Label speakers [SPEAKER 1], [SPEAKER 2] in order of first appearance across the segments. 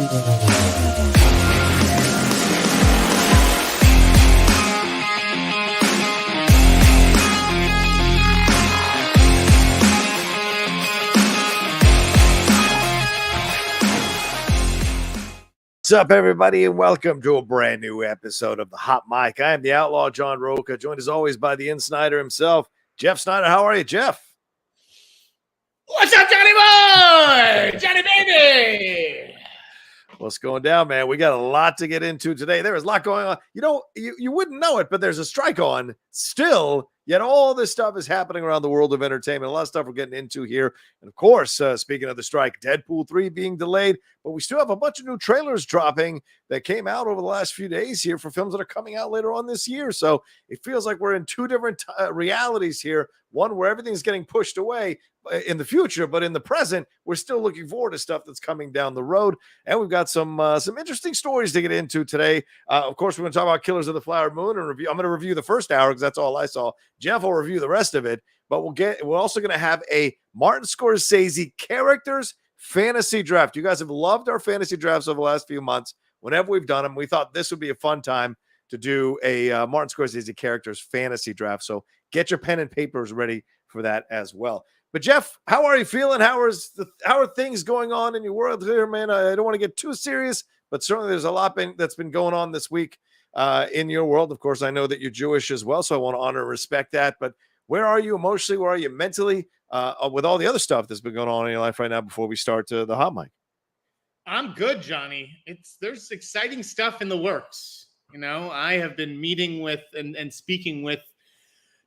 [SPEAKER 1] What's up, everybody, and welcome to a brand new episode of the Hot Mic. I am the Outlaw John Rocha, joined as always by the SNEIDER himself, Jeff Snyder. How are you, Jeff?
[SPEAKER 2] What's up, Johnny boy? Johnny baby.
[SPEAKER 1] What's going down, man? We got a lot to get into today. There is a lot going on. You know, you wouldn't know it, but there's a strike on still, yet all this stuff is happening around the world of entertainment. A lot of stuff we're getting into here. And of course, speaking of the strike, Deadpool 3 being delayed, but we still have a bunch of new trailers dropping that came out over the last few days here for films that are coming out later on this year. So it feels like we're in two different realities here. One where everything's getting pushed away in the future, but in the present, we're still looking forward to stuff that's coming down the road. And we've got some interesting stories to get into today. Of course, we're going to talk about Killers of the Flower Moon and review. I'm going to review the first hour because that's all I saw. Jeff will review the rest of it, but we're also going to have a Martin Scorsese characters fantasy draft. You guys have loved our fantasy drafts over the last few months. Whenever we've done them, we thought this would be a fun time to do a Martin Scorsese characters fantasy draft. So get your pen and papers ready for that as well. But Jeff, how are you feeling? How are things going on in your world here, man? I don't want to get too serious, but certainly there's a lot that's been going on this week in your world. Of course, I know that you're Jewish as well, so I want to honor and respect that. But where are you emotionally? Where are you mentally with all the other stuff that's been going on in your life right now before we start the hot mic?
[SPEAKER 2] I'm good, Johnny. There's exciting stuff in the works. You know, I have been meeting with and speaking with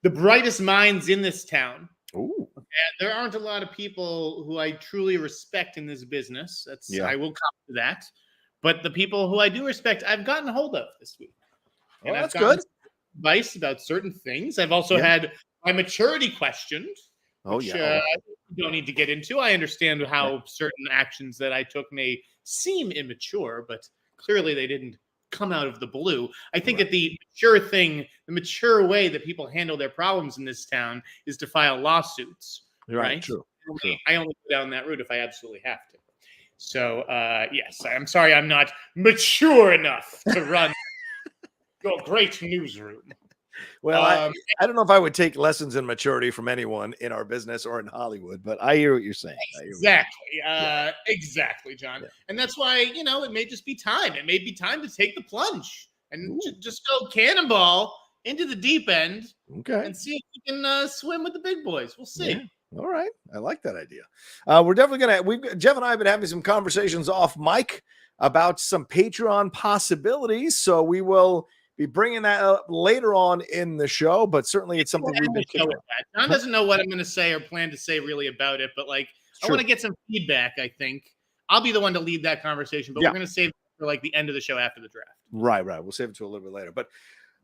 [SPEAKER 2] the brightest minds in this town.
[SPEAKER 1] Ooh.
[SPEAKER 2] And there aren't a lot of people who I truly respect in this business. I will come to that. But the people who I do respect, I've gotten a hold of this week.
[SPEAKER 1] And
[SPEAKER 2] I've
[SPEAKER 1] that's good.
[SPEAKER 2] Advice about certain things. I've also had my maturity questioned.
[SPEAKER 1] Oh,
[SPEAKER 2] which,
[SPEAKER 1] yeah.
[SPEAKER 2] We don't need to get into. I understand how certain actions that I took may seem immature, but clearly they didn't come out of the blue. I think that the mature way that people handle their problems in this town is to file lawsuits. Right?
[SPEAKER 1] True.
[SPEAKER 2] I only go down that route if I absolutely have to. So, yes, I'm sorry I'm not mature enough to run your great newsroom.
[SPEAKER 1] Well, I don't know if I would take lessons in maturity from anyone in our business or in Hollywood, but I hear what you're saying.
[SPEAKER 2] Exactly. Exactly, John. Yeah. And that's why, it may just be time. It may be time to take the plunge and just go cannonball into the deep end and see if we can swim with the big boys. We'll see.
[SPEAKER 1] Yeah. All right. I like that idea. We're definitely Jeff and I have been having some conversations off mic about some Patreon possibilities. So we will be bringing that up later on in the show, but certainly it's something we've been kicking.
[SPEAKER 2] John doesn't know what I'm going to say or plan to say really about it, but I want to get some feedback. I think I'll be the one to lead that conversation, but we're going to save it for the end of the show after the draft. Right.
[SPEAKER 1] We'll save it to a little bit later, but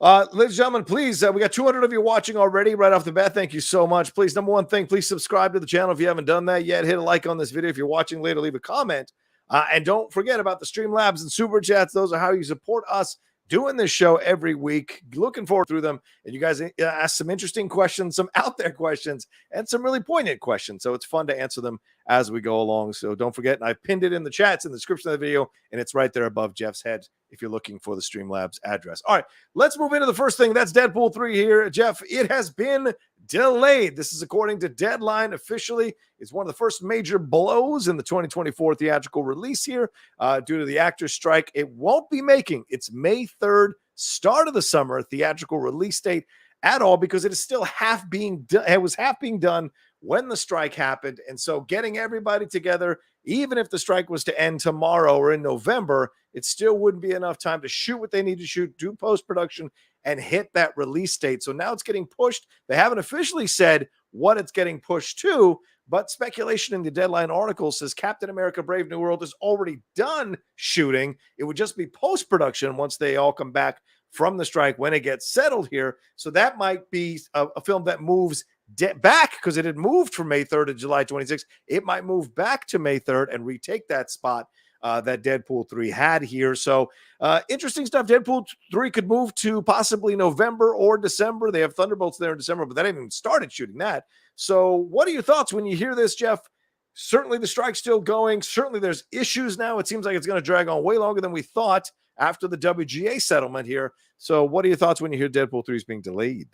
[SPEAKER 1] ladies and gentlemen, please, we got 200 of you watching already right off the bat. Thank you so much. Please, number one thing, please subscribe to the channel if you haven't done that yet. Hit a like on this video. If you're watching later, leave a comment. And don't forget about the Streamlabs and Superchats. Those are how you support us doing this show every week. Looking forward through them. And you guys ask some interesting questions, some out there questions, and some really poignant questions. So it's fun to answer them as we go along. So don't forget, and I've pinned it in the chats in the description of the video, and it's right there above Jeff's head if you're looking for the Streamlabs address. All right, let's move into the first thing. That's Deadpool 3 here. Jeff, it has been delayed. This is according to Deadline officially. It's one of the first major blows in the 2024 theatrical release here due to the actors' strike. It won't be making its May 3rd, start of the summer theatrical release date at all because it is still half being done. It was half being done when the strike happened. And so getting everybody together, even if the strike was to end tomorrow or in November, it still wouldn't be enough time to shoot what they need to shoot, do post-production, and hit that release date. So now it's getting pushed. They haven't officially said what it's getting pushed to, but speculation in the Deadline article says Captain America Brave New World is already done shooting. It would just be post-production once they all come back from the strike when it gets settled here. So that might be a film that moves back because it had moved from May 3rd to July 26th. It might move back to May 3rd and retake that spot that Deadpool 3 had here. So interesting stuff. Deadpool 3 could move to possibly November or December. They have Thunderbolts there in December, but they haven't even started shooting that. So what are your thoughts when you hear this, Jeff? certainly the strike's still going. Certainly there's issues now. It seems like it's going to drag on way longer than we thought after the WGA settlement here. So what are your thoughts when you hear Deadpool 3 is being delayed?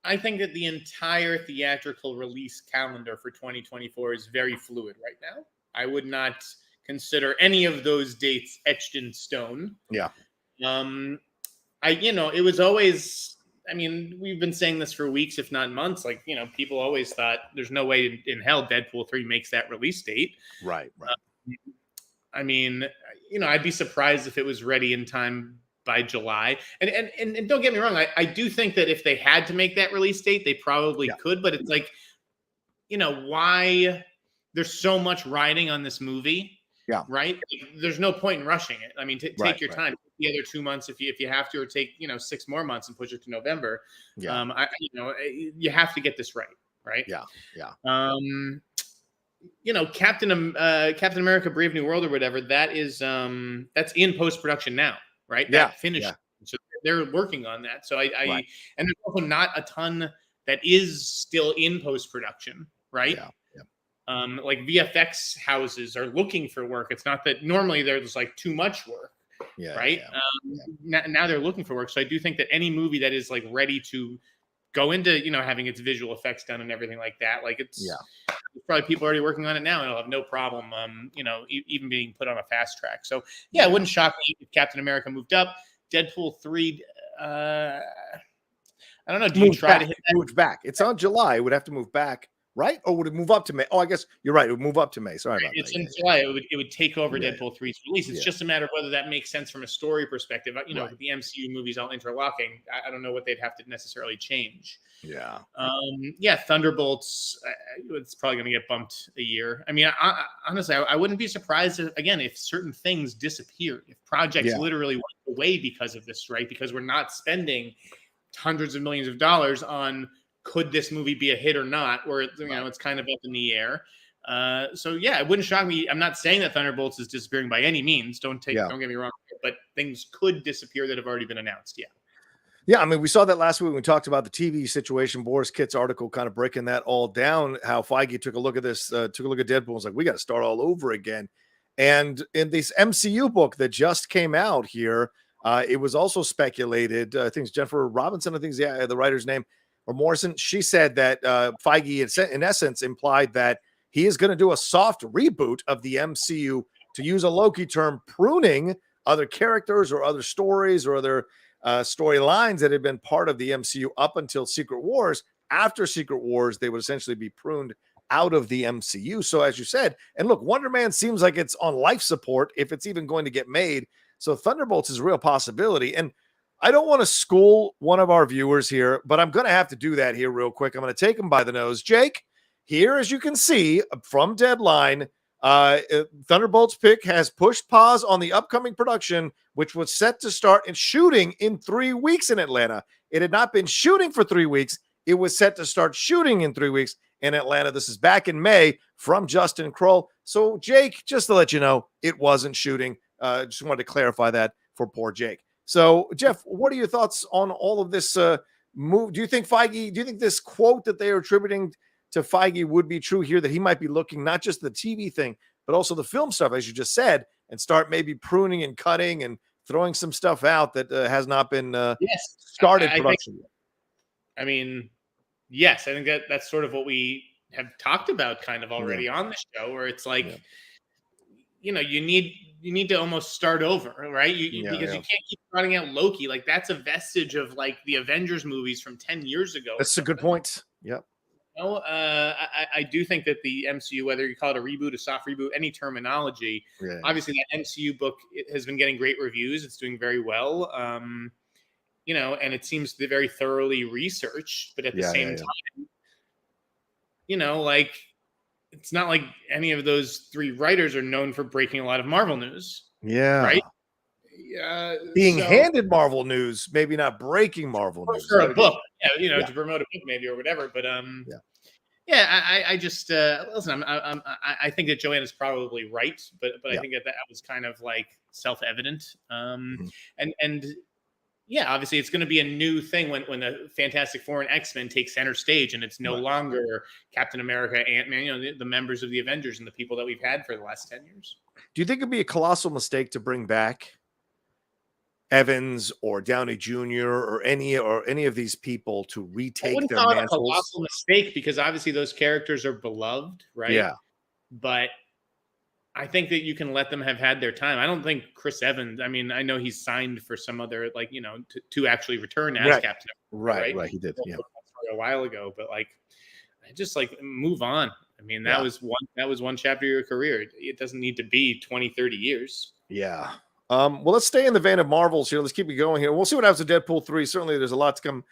[SPEAKER 2] I think that the entire theatrical release calendar for 2024 is very fluid right now. I would not consider any of those dates etched in stone.
[SPEAKER 1] Yeah.
[SPEAKER 2] It was always, I mean, we've been saying this for weeks, if not months. Like, people always thought there's no way in hell Deadpool 3 makes that release date.
[SPEAKER 1] Right.
[SPEAKER 2] I'd be surprised if it was ready in time by July. And don't get me wrong, I do think that if they had to make that release date, they probably could. But it's like, why there's so much riding on this movie. Yeah. Right. There's no point in rushing it. I mean, take your time. The other 2 months if you have to, or take 6 more months and push it to November. Yeah. You have to get this right. Right.
[SPEAKER 1] Yeah.
[SPEAKER 2] Captain America: Brave New World or whatever, that's in post production now. Right.
[SPEAKER 1] Yeah.
[SPEAKER 2] That finished. Yeah. So they're working on that. So and there's also not a ton that is still in post production. Right. Yeah. Like VFX houses are looking for work. It's not that normally there's like too much work, right? Now they're looking for work. So I do think that any movie that is like ready to go into, having its visual effects done and everything like that, like there's probably people already working on it now, and it'll have no problem, even being put on a fast track. So it wouldn't shock me if Captain America moved up. Deadpool 3, I don't know. Do you try to hit that?
[SPEAKER 1] Move back? It's on July. It would have to move back. Right? Or would it move up to May? Oh, I guess you're right. It would move up to May. Sorry about that.
[SPEAKER 2] It's in July. It would take over Deadpool 3's release. It's just a matter of whether that makes sense from a story perspective. With the MCU movies all interlocking, I don't know what they'd have to necessarily change.
[SPEAKER 1] Yeah.
[SPEAKER 2] Thunderbolts, it's probably going to get bumped a year. I mean, honestly, I wouldn't be surprised if certain things disappeared, if projects literally went away because of this strike, because we're not spending hundreds of millions of dollars on could this movie be a hit or not, or it's kind of up in the air. It wouldn't shock me. I'm not saying that Thunderbolts is disappearing by any means. Don't get me wrong, but things could disappear that have already been announced.
[SPEAKER 1] Yeah, I mean, we saw that last week when we talked about the TV situation. Boris Kitt's article kind of breaking that all down, how Feige took a look at this, took a look at Deadpool and was like, we got to start all over again. And in this MCU book that just came out here, it was also speculated, I think it's Jennifer Robinson, I think is the writer's name, or Morrison, she said that Feige, in essence, implied that he is going to do a soft reboot of the MCU, to use a Loki term, pruning other characters or other stories or other storylines that had been part of the MCU up until Secret Wars. After Secret Wars, they would essentially be pruned out of the MCU. So as you said, and look, Wonder Man seems like it's on life support if it's even going to get made. So Thunderbolts is a real possibility. And I don't want to school one of our viewers here, but I'm going to have to do that here real quick. I'm going to take him by the nose. Jake, here, as you can see from Deadline, Thunderbolts pick has pushed pause on the upcoming production, which was set to start and shooting in 3 weeks in Atlanta. It had not been shooting for 3 weeks. It was set to start shooting in 3 weeks in Atlanta. This is back in May from Justin Kroll. So, Jake, just to let you know, it wasn't shooting. Just wanted to clarify that for poor Jake. So, Jeff, what are your thoughts on all of this move? Do you think this quote that they are attributing to Feige would be true here, that he might be looking not just the TV thing, but also the film stuff, as you just said, and start maybe pruning and cutting and throwing some stuff out that has not been started production yet?
[SPEAKER 2] I mean, yes, I think that's sort of what we have talked about kind of already on the show, where it's like, you need to almost start over, right? You can't keep running out Loki. Like, that's a vestige of like the Avengers movies from 10 years ago.
[SPEAKER 1] That's a good point. Yep.
[SPEAKER 2] I do think that the MCU, whether you call it a reboot, a soft reboot, any terminology, obviously that MCU book has been getting great reviews. It's doing very well. And it seems to be very thoroughly researched, but at the same time, like, it's not like any of those three writers are known for breaking a lot of Marvel news. Yeah. Right?
[SPEAKER 1] Being handed Marvel news, maybe not breaking Marvel news.
[SPEAKER 2] For a book, to promote a book maybe or whatever. But I just listen. I think that Joanna's probably right, but I think that was kind of like self-evident. And yeah, obviously it's going to be a new thing when the Fantastic Four and X-Men take center stage, and it's no longer Captain America, Ant-Man, the members of the Avengers and the people that we've had for the last 10 years.
[SPEAKER 1] Do you think it'd be a colossal mistake to bring back Evans or Downey Jr. or any of these people to retake their
[SPEAKER 2] mantles?
[SPEAKER 1] mantles?
[SPEAKER 2] A colossal mistake, because obviously those characters are beloved, right?
[SPEAKER 1] Yeah.
[SPEAKER 2] But I think that you can let them have had their time. I don't think Chris Evans, I mean, I know he's signed for some other, like, to actually return as Captain America.
[SPEAKER 1] Right. He did. Yeah.
[SPEAKER 2] A while ago, but I just move on. I mean, that was one chapter of your career. It doesn't need to be 20, 30 years.
[SPEAKER 1] Yeah. Well, let's stay in the vein of Marvels here. Let's keep it going here. We'll see what happens to Deadpool 3. Certainly there's a lot to come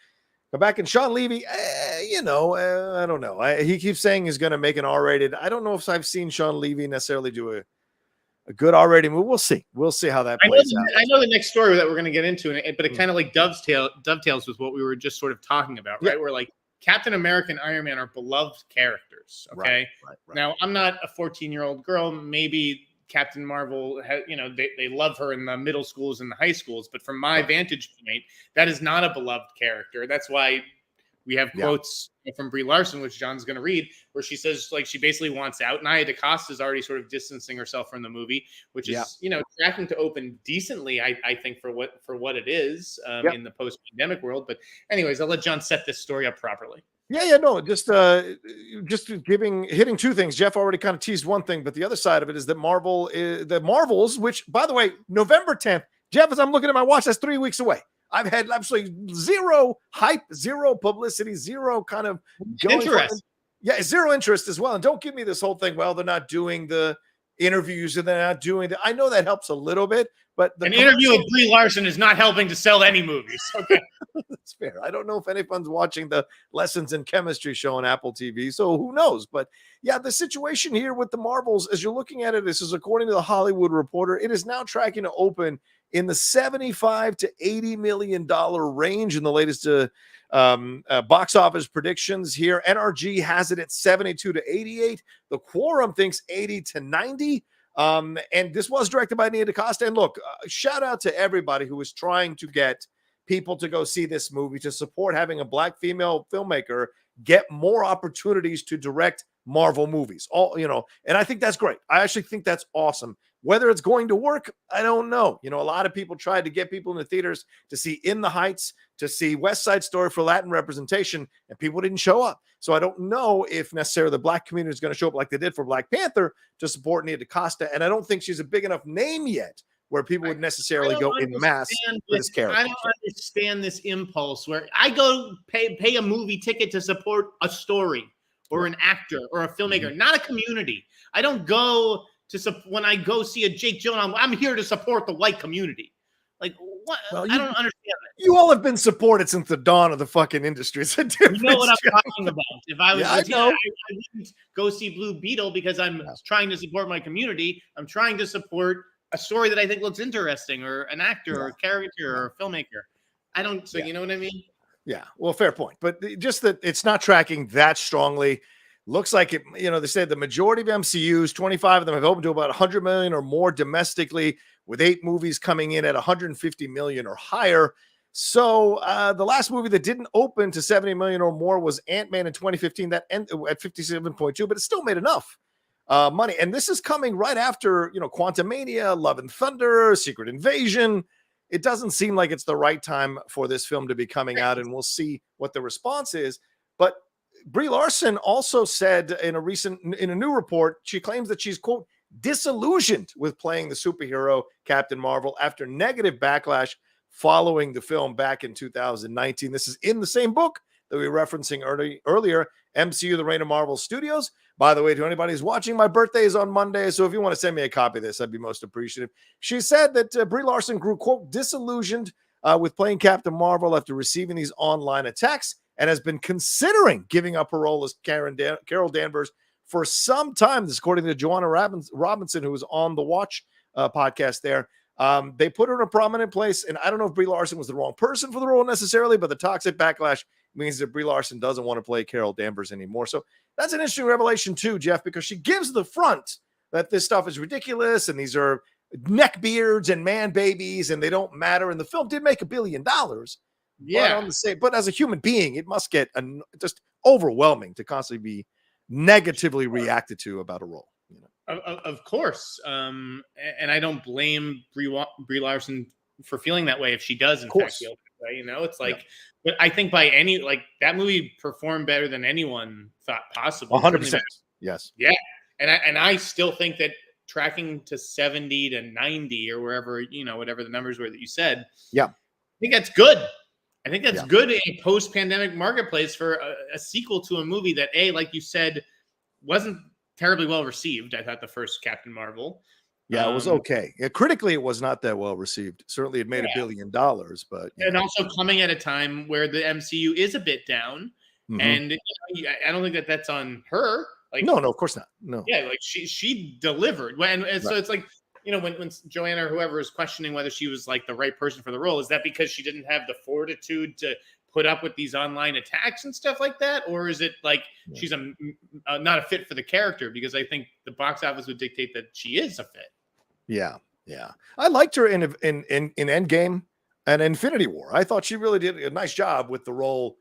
[SPEAKER 1] back. And Sean Levy, I don't know. He keeps saying he's going to make an R-rated. I don't know if I've seen Sean Levy necessarily do a good R-rated movie. We'll see. We'll see how that plays out.
[SPEAKER 2] I know the next story that we're going to get into, but it kind of dovetails with what we were just sort of talking about, right? Where Captain America and Iron Man are beloved characters. Okay. Right. Now, I'm not a 14-year-old girl. Maybe Captain Marvel, they love her in the middle schools and the high schools. But from my vantage point, that is not a beloved character. That's why we have quotes from Brie Larson, which John's going to read, where she says she basically wants out. Nia DaCosta is already sort of distancing herself from the movie, which is tracking to open decently, I think, for what it is in the post-pandemic world. But anyways, I'll let John set this story up properly.
[SPEAKER 1] No, just hitting two things. Jeff already kind of teased one thing, but the other side of it is that the Marvels, which, by the way, November 10th, Jeff, as I'm looking at my watch, that's 3 weeks away. I've had absolutely zero hype, zero publicity, zero kind of
[SPEAKER 2] interest.
[SPEAKER 1] Zero interest as well. And don't give me this whole thing, well, they're not doing the interviews and they're not doing I know that helps a little bit, but
[SPEAKER 2] an interview with Brie Larson is not helping to sell any movies. Okay.
[SPEAKER 1] That's fair. I don't know if anyone's watching the Lessons in Chemistry show on Apple TV, so who knows? But yeah, the situation here with the Marvels, as you're looking at it, this is according to the Hollywood Reporter, it is now tracking to open in the $75 to $80 million range in the latest box office predictions here. NRG has it at 72 to 88. The Quorum thinks 80 to 90. And this was directed by Nia DaCosta. And look, shout out to everybody who is trying to get people to go see this movie, to support having a Black female filmmaker get more opportunities to direct Marvel movies. And I think that's great. I actually think that's awesome. Whether it's going to work, I don't know. A lot of people tried to get people in the theaters to see In the Heights, to see West Side Story for Latin representation, and people didn't show up. So I don't know if necessarily the Black community is going to show up like they did for Black Panther to support Nia DaCosta. And I don't think she's a big enough name yet where people would necessarily go in mass for this character.
[SPEAKER 2] I don't understand this impulse where I go pay a movie ticket to support a story or an actor or a filmmaker, not a community. I don't go when I go see a Jake Gyllenhaal, I'm here to support the white community. What? Well, I don't understand that.
[SPEAKER 1] You all have been supported since the dawn of the fucking industry. It's a difference.
[SPEAKER 2] You know what I'm talking about. If I was, I wouldn't go see Blue Beetle because I'm trying to support my community. I'm trying to support a story that I think looks interesting, or an actor, or a character, or a filmmaker. I don't. So you know what I mean?
[SPEAKER 1] Yeah. Well, fair point. But just that it's not tracking that strongly. Looks like it, they said the majority of MCUs, 25 of them have opened to about 100 million or more domestically, with 8 movies coming in at 150 million or higher. So the last movie that didn't open to 70 million or more was Ant-Man in 2015, that ended at 57.2, but it still made enough money. And this is coming right after, Quantumania, Love and Thunder, Secret Invasion. It doesn't seem like it's the right time for this film to be coming out, and we'll see what the response is. But Brie Larson also said in a new report, she claims that she's, quote, disillusioned with playing the superhero Captain Marvel after negative backlash following the film back in 2019. This is in the same book that we were referencing earlier, MCU, The Reign of Marvel Studios. By the way, to anybody who's watching, my birthday is on Monday, so if you want to send me a copy of this, I'd be most appreciative. She said that Brie Larson grew, quote, disillusioned with playing Captain Marvel after receiving these online attacks, and has been considering giving up her role as Carol Danvers for some time. This is according to Joanna Robinson, who was on the Watch podcast there. They put her in a prominent place, and I don't know if Brie Larson was the wrong person for the role necessarily, but the toxic backlash means that Brie Larson doesn't want to play Carol Danvers anymore. So that's an interesting revelation too, Jeff, because she gives the front that this stuff is ridiculous and these are neck beards and man babies, and they don't matter. And the film did make $1 billion.
[SPEAKER 2] Yeah.
[SPEAKER 1] But on the same, but as a human being, it must get just overwhelming to constantly be negatively reacted to about a role. You know?
[SPEAKER 2] Of course. And I don't blame Brie Larson for feeling that way if she does in fact feel that way. You know, it's like, but I think by any, like, that movie performed better than anyone thought possible.
[SPEAKER 1] 100%. Yes.
[SPEAKER 2] Yeah. And I still think that tracking to 70 to 90 or wherever, you know, whatever the numbers were that you said.
[SPEAKER 1] Yeah.
[SPEAKER 2] I think that's good. I think that's good in a post-pandemic marketplace for a sequel to a movie that, like you said, wasn't terribly well received. I thought the first Captain Marvel.
[SPEAKER 1] Yeah, it was okay. Yeah, critically, it was not that well received. Certainly, it made $1 billion, but
[SPEAKER 2] and also coming at a time where the MCU is a bit down, and you know, I don't think that that's on her. Like,
[SPEAKER 1] no, of course not. No,
[SPEAKER 2] yeah, like she delivered, and so it's like, you know, when Joanna or whoever is questioning whether she was like the right person for the role, is that because she didn't have the fortitude to put up with these online attacks and stuff like that, or is it like she's not a fit for the character? Because I think the box office would dictate that she is a fit.
[SPEAKER 1] Yeah. I liked her in Endgame and Infinity War. I thought she really did a nice job with the role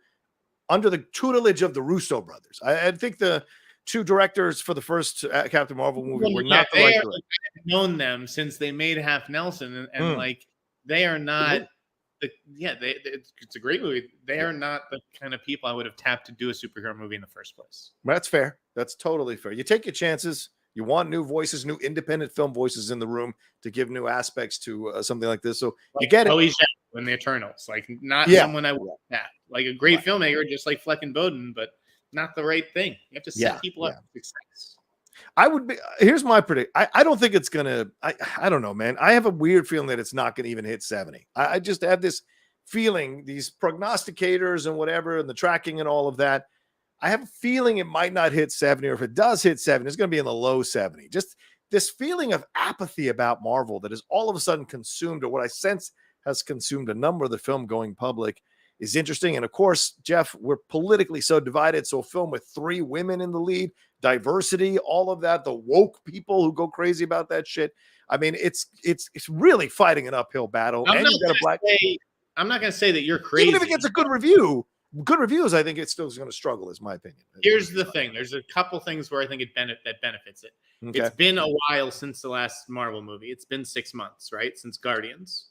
[SPEAKER 1] under the tutelage of the Russo brothers. I think the two directors for the first Captain Marvel movie were not the right directors.
[SPEAKER 2] I've known them since they made Half Nelson, and like, they are not. It's a great movie. They are not the kind of people I would have tapped to do a superhero movie in the first place.
[SPEAKER 1] That's fair. That's totally fair. You take your chances. You want new voices, new independent film voices in the room to give new aspects to something like this. So like you get
[SPEAKER 2] Chloe
[SPEAKER 1] it.
[SPEAKER 2] Zhao in The Eternals, like not someone I would tap. Like a great filmmaker, just like Fleck and Bowden, but not the right thing. You have to set people up for success.
[SPEAKER 1] I would be. Here's my prediction. I don't think it's gonna. I don't know, man. I have a weird feeling that it's not gonna even hit 70. I just have this feeling. These prognosticators and whatever, and the tracking and all of that. I have a feeling it might not hit 70, or if it does hit 70, it's going to be in the low 70. Just this feeling of apathy about Marvel that is all of a sudden consumed, or what I sense has consumed a number of the film going public, is interesting. And of course, Jeff, we're politically so divided. So a film with 3 women in the lead, diversity, all of that, the woke people who go crazy about that shit. I mean, it's really fighting an uphill battle.
[SPEAKER 2] I'm not going to say that you're crazy.
[SPEAKER 1] Even if it gets a good reviews, I think it's still going to struggle, is my opinion.
[SPEAKER 2] Here's the thing. There's a couple things where I think that benefits it. Okay. It's been a while since the last Marvel movie. It's been 6 months, right? Since Guardians.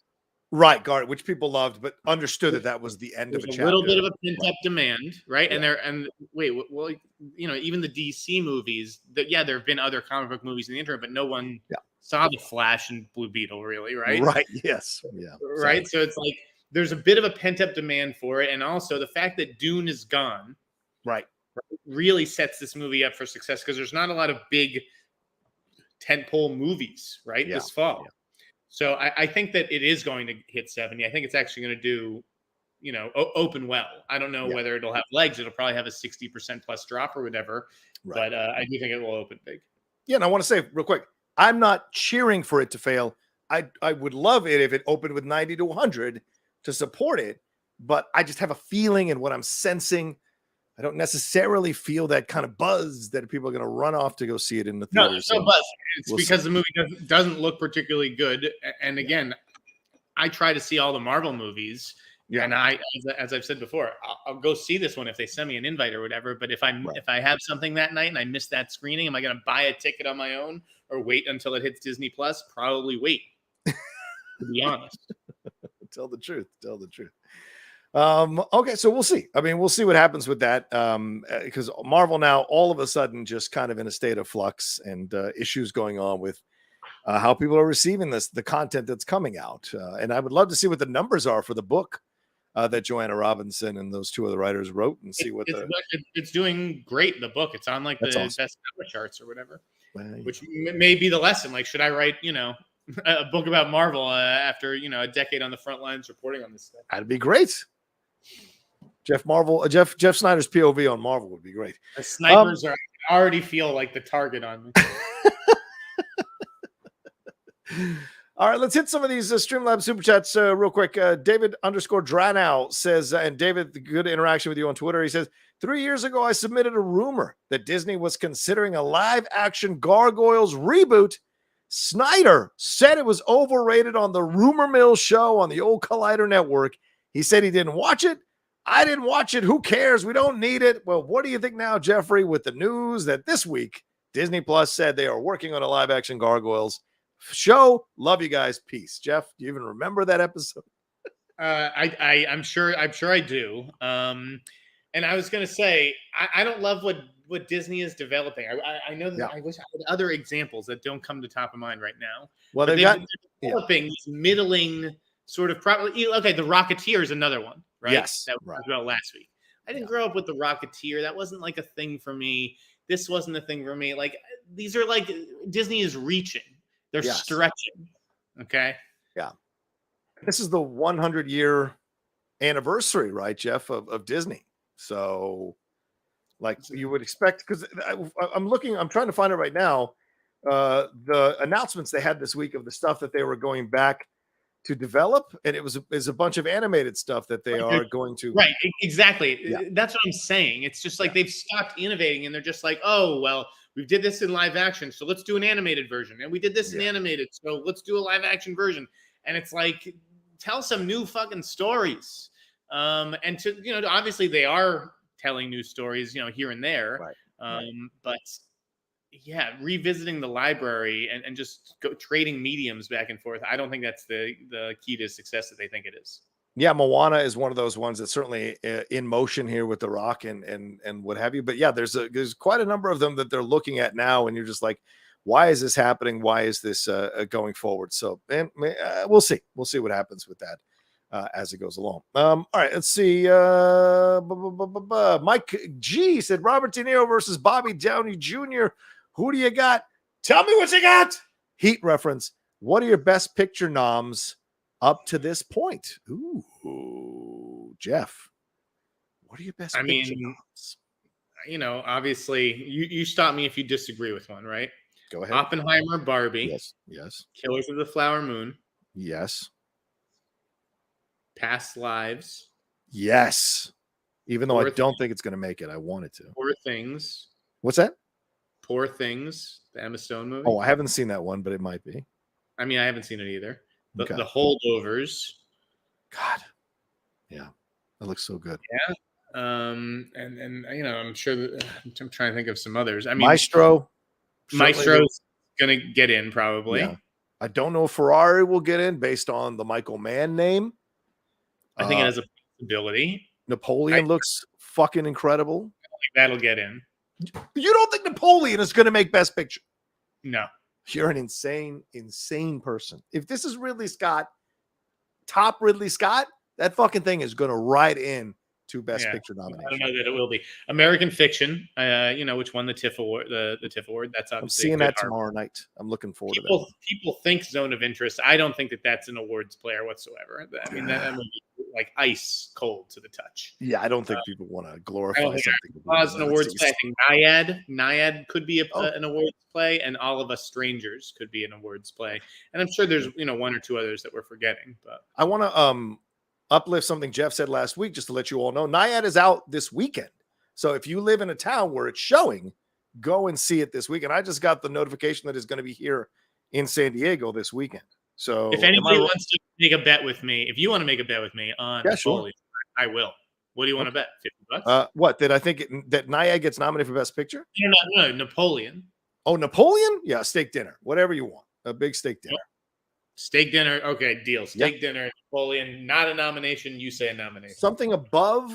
[SPEAKER 1] Right, which people loved, but understood that was the end of a chapter.
[SPEAKER 2] A little bit of a pent-up demand, right? Yeah. Well, you know, even the DC movies, there have been other comic book movies in the interim, but no one saw the Flash and Blue Beetle, really, right?
[SPEAKER 1] Right, yes. Yeah.
[SPEAKER 2] Right, so it's like, there's a bit of a pent-up demand for it, and also the fact that Dune is gone,
[SPEAKER 1] right,
[SPEAKER 2] really sets this movie up for success, because there's not a lot of big tentpole movies, right, this fall. Yeah. So I think that it is going to hit 70. I think it's actually going to do, you know, open well. I don't know whether it'll have legs. It'll probably have a 60% plus drop or whatever, but I do think it will open big.
[SPEAKER 1] Yeah, and I want to say real quick, I'm not cheering for it to fail. I would love it if it opened with 90 to 100. To support it, but I just have a feeling, and what I'm sensing, I don't necessarily feel that kind of buzz that people are going to run off to go see it in the theater.
[SPEAKER 2] No buzz. It's because the movie doesn't look particularly good. And again, I try to see all the Marvel movies, and as I've said before, I'll go see this one if they send me an invite or whatever. But if I have something that night and I miss that screening, am I going to buy a ticket on my own or wait until it hits Disney Plus? Probably wait. To be honest.
[SPEAKER 1] Tell the truth. Okay, so we'll see. I mean, we'll see what happens with that, because Marvel now all of a sudden just kind of in a state of flux, and issues going on with how people are receiving the content that's coming out. And I would love to see what the numbers are for the book that Joanna Robinson and those 2 other writers wrote, and see
[SPEAKER 2] it's doing great. The book, it's on like the
[SPEAKER 1] awesome.
[SPEAKER 2] bestseller charts or whatever, which may be the lesson. Like, should I write, you know, a book about Marvel after, you know, a decade on the front lines reporting on this stuff?
[SPEAKER 1] That'd be great. Jeff Snyder's POV on Marvel would be great.
[SPEAKER 2] The snipers already feel like the target on me.
[SPEAKER 1] All right, let's hit some of these Streamlabs super chats real quick. David _Dranow says, and David, good interaction with you on Twitter. He says, 3 years ago, I submitted a rumor that Disney was considering a live action Gargoyles reboot. Snyder said it was overrated on the Rumor Mill show on the old Collider Network. He said he didn't watch it. I didn't watch it. Who cares? We don't need it. Well, what do you think now, Jeffrey, with the news that this week Disney Plus said they are working on a live action Gargoyles show? Love you guys. Peace. Jeff, do you even remember that episode?
[SPEAKER 2] I'm sure I do. And I was going to say, I don't love what Disney is developing. I know that I wish I had other examples that don't come to top of mind right now.
[SPEAKER 1] Well,
[SPEAKER 2] they're developing these middling sort of okay, The Rocketeer is another one, right?
[SPEAKER 1] Yes.
[SPEAKER 2] That we talked about last week. I didn't grow up with The Rocketeer. That wasn't like a thing for me. This wasn't a thing for me. Like, these are like, Disney is reaching. They're stretching. Okay.
[SPEAKER 1] Yeah. This is the 100-year anniversary, right, Jeff, of Disney. So, like, you would expect, because I'm trying to find it right now. The announcements they had this week of the stuff that they were going back to develop, and it was a bunch of animated stuff that they are going to.
[SPEAKER 2] Right, exactly. Yeah. That's what I'm saying. It's just like they've stopped innovating, and they're just like, oh, well, we did this in live action, so let's do an animated version. And we did this in animated, so let's do a live action version. And it's like, tell some new fucking stories. And to, obviously they are telling new stories, here and there. Right. But yeah, revisiting the library and just trading mediums back and forth. I don't think that's the key to success that they think it is.
[SPEAKER 1] Yeah, Moana is one of those ones that's certainly in motion here with The Rock and what have you. But yeah, there's quite a number of them that they're looking at now, and you're just like, why is this happening? Why is this going forward? So we'll see. We'll see what happens with that as it goes along. All right, let's see. Mike G said Robert De Niro versus Bobby Downey Jr. Who do you got? Tell me what you got. Heat reference. What are your best picture noms up to this point? Ooh, Jeff. What are your best picture noms?
[SPEAKER 2] Obviously, you stop me if you disagree with one, right?
[SPEAKER 1] Go ahead.
[SPEAKER 2] Oppenheimer, Barbie.
[SPEAKER 1] Yes.
[SPEAKER 2] Killers of the Flower Moon.
[SPEAKER 1] Yes.
[SPEAKER 2] Past Lives.
[SPEAKER 1] Yes. Even though I don't think it's going to make it, I want it to.
[SPEAKER 2] Poor Things.
[SPEAKER 1] What's that?
[SPEAKER 2] Poor Things, the Emma Stone movie.
[SPEAKER 1] Oh, I haven't seen that one, but it might be.
[SPEAKER 2] I mean, I haven't seen it either. The Holdovers.
[SPEAKER 1] God. Yeah. That looks so good.
[SPEAKER 2] Yeah. And I'm sure that I'm trying to think of some others. I mean, Maestro's going to get in probably. Yeah.
[SPEAKER 1] I don't know if Ferrari will get in based on the Michael Mann name.
[SPEAKER 2] I think it has a possibility.
[SPEAKER 1] Napoleon looks fucking incredible.
[SPEAKER 2] I think that'll get in.
[SPEAKER 1] You don't think Napoleon is going to make Best Picture?
[SPEAKER 2] No.
[SPEAKER 1] You're an insane person. If this is Ridley Scott, top Ridley Scott, that fucking thing is going to ride in to Best Picture nomination.
[SPEAKER 2] I don't know that it will be. American Fiction, which won the TIFF award. The TIFF award. That's obviously
[SPEAKER 1] I'm seeing that tomorrow night. I'm looking forward to that.
[SPEAKER 2] People think Zone of Interest. I don't think that that's an awards player whatsoever. I mean, that would be like ice cold to the touch.
[SPEAKER 1] Yeah, I don't think people want to glorify something.
[SPEAKER 2] As an awards play, I think Nyad could be an awards play, and All of Us Strangers could be an awards play. And I'm sure there's one or two others that we're forgetting. But
[SPEAKER 1] I want to uplift something Jeff said last week, just to let you all know. Nyad is out this weekend. So if you live in a town where it's showing, go and see it this weekend. I just got the notification that it's going to be here in San Diego this weekend. So
[SPEAKER 2] if anybody wants to make a bet with me, if you want to make a bet with me on Napoleon, I will. What do you want to bet? $50?
[SPEAKER 1] What did I think that Nyad gets nominated for Best Picture?
[SPEAKER 2] No, Napoleon.
[SPEAKER 1] Oh, Napoleon? Yeah, steak dinner. Whatever you want. A big steak dinner.
[SPEAKER 2] Steak dinner. Okay, deal. Steak dinner. Napoleon. Not a nomination. You say a nomination.
[SPEAKER 1] Something above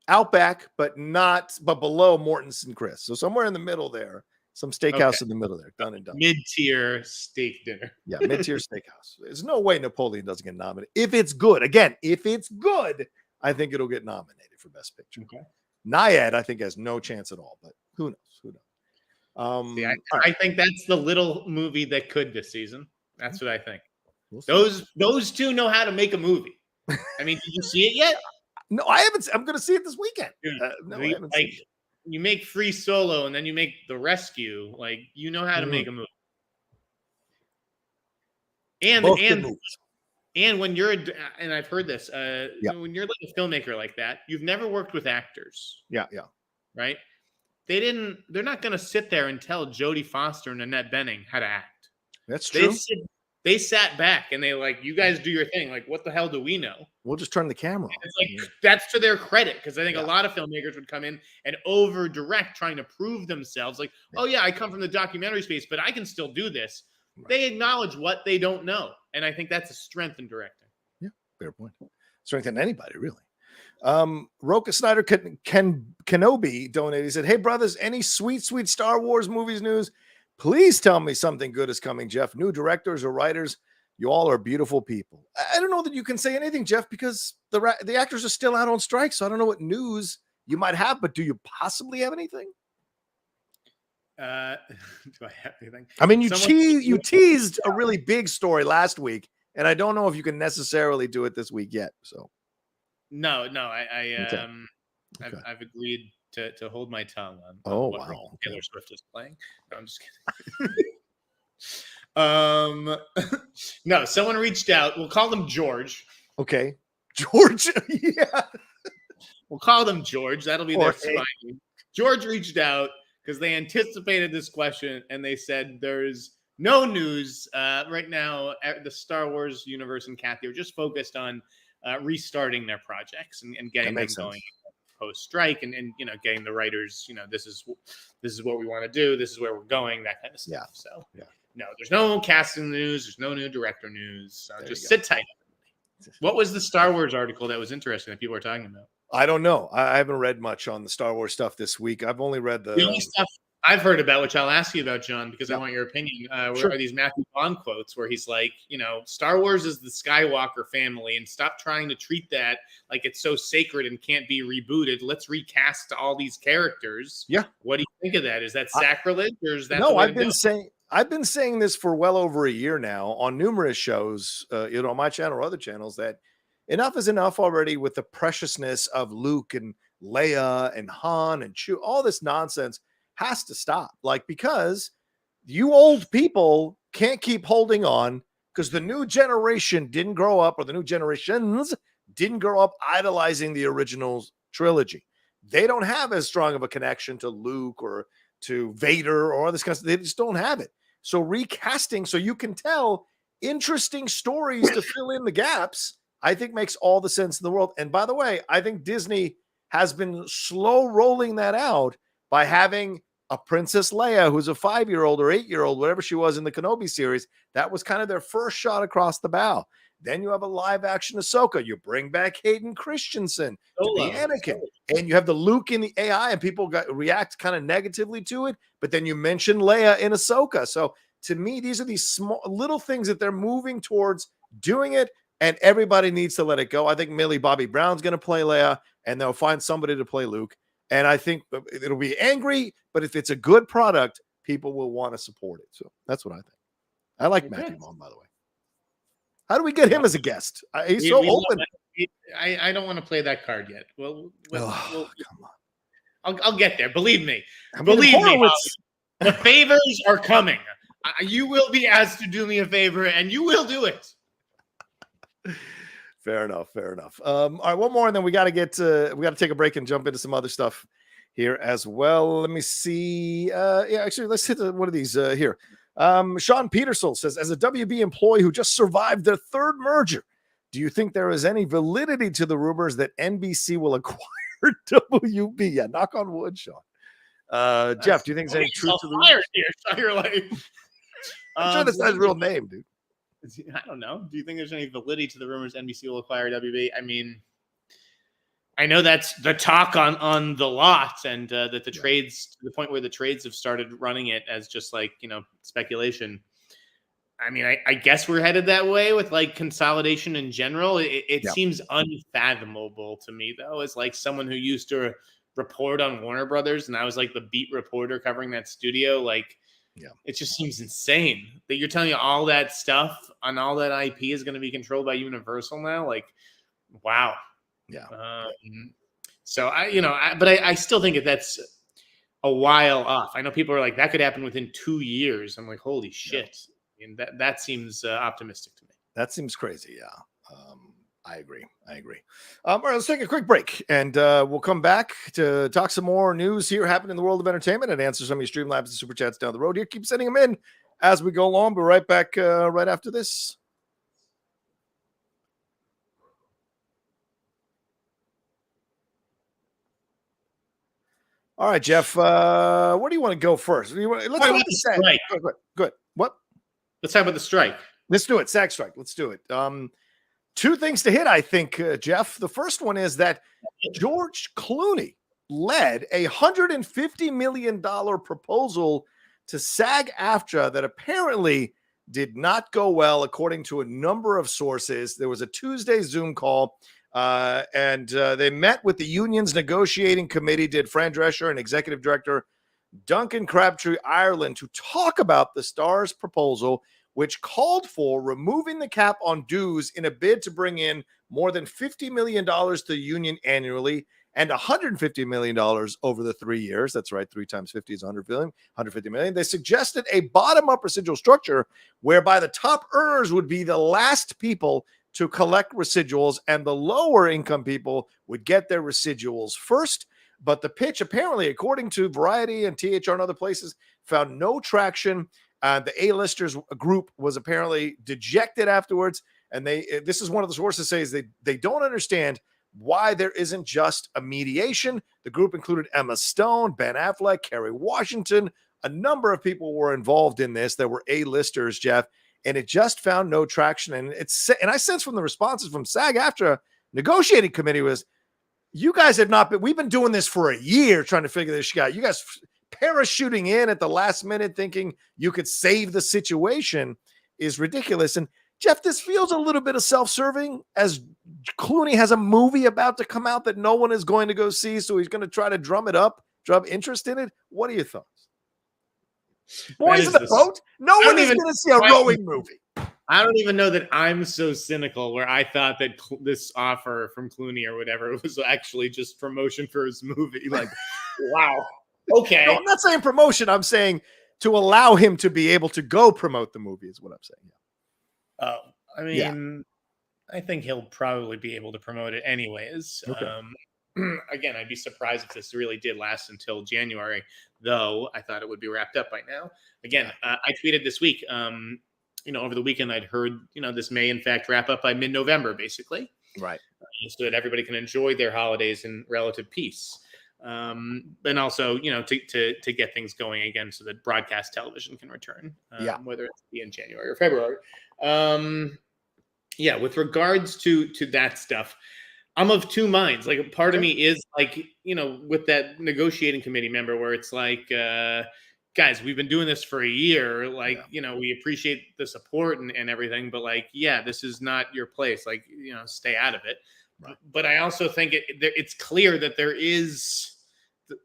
[SPEAKER 1] Outback, but below Morton's and Chris. So somewhere in the middle there. Some steakhouse in the middle there. Done and done.
[SPEAKER 2] Mid-tier steak dinner.
[SPEAKER 1] Yeah, mid-tier steakhouse. There's no way Napoleon doesn't get nominated. If it's good, again, if it's good, I think it'll get nominated for Best Picture. Okay. Nyad, I think, has no chance at all, but who knows?
[SPEAKER 2] I think that's the little movie that could this season. That's what I think. Those two know how to make a movie. I mean, did you see it yet?
[SPEAKER 1] No, I haven't. I'm going to see it this weekend. No, I haven't seen it.
[SPEAKER 2] You make Free Solo and then you make The Rescue. Like, you know how to make a movie. And when you're and I've heard this, when you're like a filmmaker like that, you've never worked with actors.
[SPEAKER 1] Yeah.
[SPEAKER 2] Right? they're not going to sit there and tell Jodie Foster and Annette Bening how to act.
[SPEAKER 1] That's true.
[SPEAKER 2] They sat back and they like, you guys do your thing. Like, what the hell do we know?
[SPEAKER 1] We'll just turn the camera on.
[SPEAKER 2] It's like, that's to their credit, because I think a lot of filmmakers would come in and over direct, trying to prove themselves. Like, oh yeah, I come from the documentary space, but I can still do this. Right. They acknowledge what they don't know, and I think that's a strength in directing.
[SPEAKER 1] Yeah, fair point. Strength in anybody, really. Rocha Snyder Kenobi donated. He said, "Hey brothers, any sweet Star Wars movies news? Please tell me something good is coming, Jeff. New directors or writers, you all are beautiful people." I don't know that you can say anything, Jeff, because the actors are still out on strike. So I don't know what news you might have, but do you possibly have anything?
[SPEAKER 2] Do I have anything?
[SPEAKER 1] I mean, you teased a really big story last week, and I don't know if you can necessarily do it this week yet. So
[SPEAKER 2] no, I've agreed to hold my tongue on what role Taylor Swift is playing. No, I'm just kidding. No, someone reached out. We'll call them George.
[SPEAKER 1] Okay. George. Yeah.
[SPEAKER 2] We'll call them George. That'll be their spy. George reached out because they anticipated this question, and they said there's no news right now at the Star Wars universe, and Kathy are just focused on restarting their projects and getting them going post-strike, and getting the writers, this is what we want to do, this is where we're going, that kind of stuff. So no, there's no casting news, there's no new director news. So just sit tight. What was the Star Wars article that was interesting that people were talking about?
[SPEAKER 1] I don't know. I haven't read much on the Star Wars stuff this week. I've only read the
[SPEAKER 2] only stuff I've heard about, which I'll ask you about, John, because I want your opinion. Are these Matthew Vaughn quotes where he's like, Star Wars is the Skywalker family, and stop trying to treat that like it's so sacred and can't be rebooted. Let's recast all these characters.
[SPEAKER 1] Yeah.
[SPEAKER 2] What do you think of that? Is that sacrilege, or is that?
[SPEAKER 1] No, I've been saying this for well over a year now on numerous shows, on my channel or other channels, that enough is enough already with the preciousness of Luke and Leia and Han and Chewie. All this nonsense has to stop. Because you old people can't keep holding on, because the new generation didn't grow up, or the new generations didn't grow up idolizing the original trilogy. They don't have as strong of a connection to Luke or to Vader or all this kind of stuff. They just don't have it. So recasting, so you can tell interesting stories to fill in the gaps, I think makes all the sense in the world. And by the way, I think Disney has been slow rolling that out by having a Princess Leia who's a 5-year-old or 8-year-old, whatever she was in the Kenobi series. That was kind of their first shot across the bow. Then you have a live action Ahsoka. You bring back Hayden Christensen to be Anakin. And you have the Luke in the AI, and people react kind of negatively to it. But then you mention Leia in Ahsoka. So to me, these are these small little things that they're moving towards doing it. And everybody needs to let it go. I think Millie Bobby Brown's going to play Leia, and they'll find somebody to play Luke. And I think it'll be angry, but if it's a good product, people will want to support it. So that's what I think. I like Matthew Vaughn, by the way. How do we get him as a guest? He's so open.
[SPEAKER 2] I don't want to play that card yet. Well,
[SPEAKER 1] come on.
[SPEAKER 2] I'll get there. Believe me. Believe me. The favors are coming. You will be asked to do me a favor, and you will do it.
[SPEAKER 1] Fair enough. All right, one more, and then we got to take a break and jump into some other stuff here as well. Let me see. Actually, let's hit one of these here. Sean Petersell says, as a WB employee who just survived their third merger, do you think there is any validity to the rumors that NBC will acquire WB? Yeah, knock on wood, Sean. Jeff, do you think there's any truth to the rumors?
[SPEAKER 2] Here, so you're like,
[SPEAKER 1] I'm sure that's not his real name, dude.
[SPEAKER 2] I don't know. Do you think there's any validity to the rumors NBC will acquire WB? I mean, I know that's the talk on the lot, and that the trades, to the point where the trades have started running it as just like, speculation. I mean, I guess we're headed that way with like consolidation in general. It seems unfathomable to me, though, as like someone who used to report on Warner Brothers, and I was like the beat reporter covering that studio. Like, it just seems insane that you're telling me all that stuff on all that IP is going to be controlled by Universal now. Like, wow.
[SPEAKER 1] Yeah.
[SPEAKER 2] So I still think that's a while off. I know people are like, that could happen within 2 years. I'm like, holy shit. And that seems optimistic to me.
[SPEAKER 1] That seems crazy. Yeah. I agree. All right, let's take a quick break, and we'll come back to talk some more news here happening in the world of entertainment and answer some of your Streamlabs and Super Chats down the road here. Keep sending them in as we go along. Be right back right after this. All right, Jeff, where do you want to go first? Let's talk about the SAG. Good. What?
[SPEAKER 2] Let's talk about the strike.
[SPEAKER 1] Let's do it. SAG strike. Let's do it. Two things to hit, I think, Jeff. The first one is that George Clooney led a $150 million proposal to SAG-AFTRA that apparently did not go well, according to a number of sources. There was a Tuesday Zoom call, and they met with the union's negotiating committee, did Fran Drescher and executive director Duncan Crabtree Ireland, to talk about the Star's proposal, which called for removing the cap on dues in a bid to bring in more than $50 million to the union annually and $150 million over the 3 years. That's right. 3 times 50 is $150 million. They suggested a bottom-up residual structure whereby the top earners would be the last people to collect residuals and the lower income people would get their residuals first. But the pitch, apparently, according to Variety and THR and other places, found no traction. The A-listers group was apparently dejected afterwards, and this is one of the sources says they don't understand why there isn't just a mediation. The group included Emma Stone, Ben Affleck, Kerry Washington. A number of people were involved in this. There were A-listers, Jeff, and it just found no traction. And I sense from the responses from SAG-AFTRA negotiating committee was, you guys have not been. We've been doing this for a year trying to figure this out. You guys parachuting in at the last minute thinking you could save the situation is ridiculous. And Jeff, this feels a little bit of self-serving, as Clooney has a movie about to come out that no one is going to go see, so he's going to try to drum interest in it. What are your thoughts? Boys in the boat? No one is going to see a rowing movie.
[SPEAKER 2] I don't even know that I'm so cynical where I thought that this offer from Clooney or whatever was actually just promotion for his movie. Like, wow. Okay.
[SPEAKER 1] No, I'm not saying promotion. I'm saying to allow him to be able to go promote the movie is what I'm saying.
[SPEAKER 2] Oh, I mean, I think he'll probably be able to promote it anyways. Okay. Again, I'd be surprised if this really did last until January, though I thought it would be wrapped up by now. Again, I tweeted this week, over the weekend, I'd heard, this may in fact wrap up by mid-November, basically.
[SPEAKER 1] Right.
[SPEAKER 2] So that everybody can enjoy their holidays in relative peace. And also, to get things going again so that broadcast television can return, whether it's in January or February. With regards to that stuff, I'm of two minds. Like, a part of me is like, with that negotiating committee member where it's like, guys, we've been doing this for a year. Like, we appreciate the support and everything, but like, this is not your place. Like, stay out of it. Right. But I also think it's clear that there is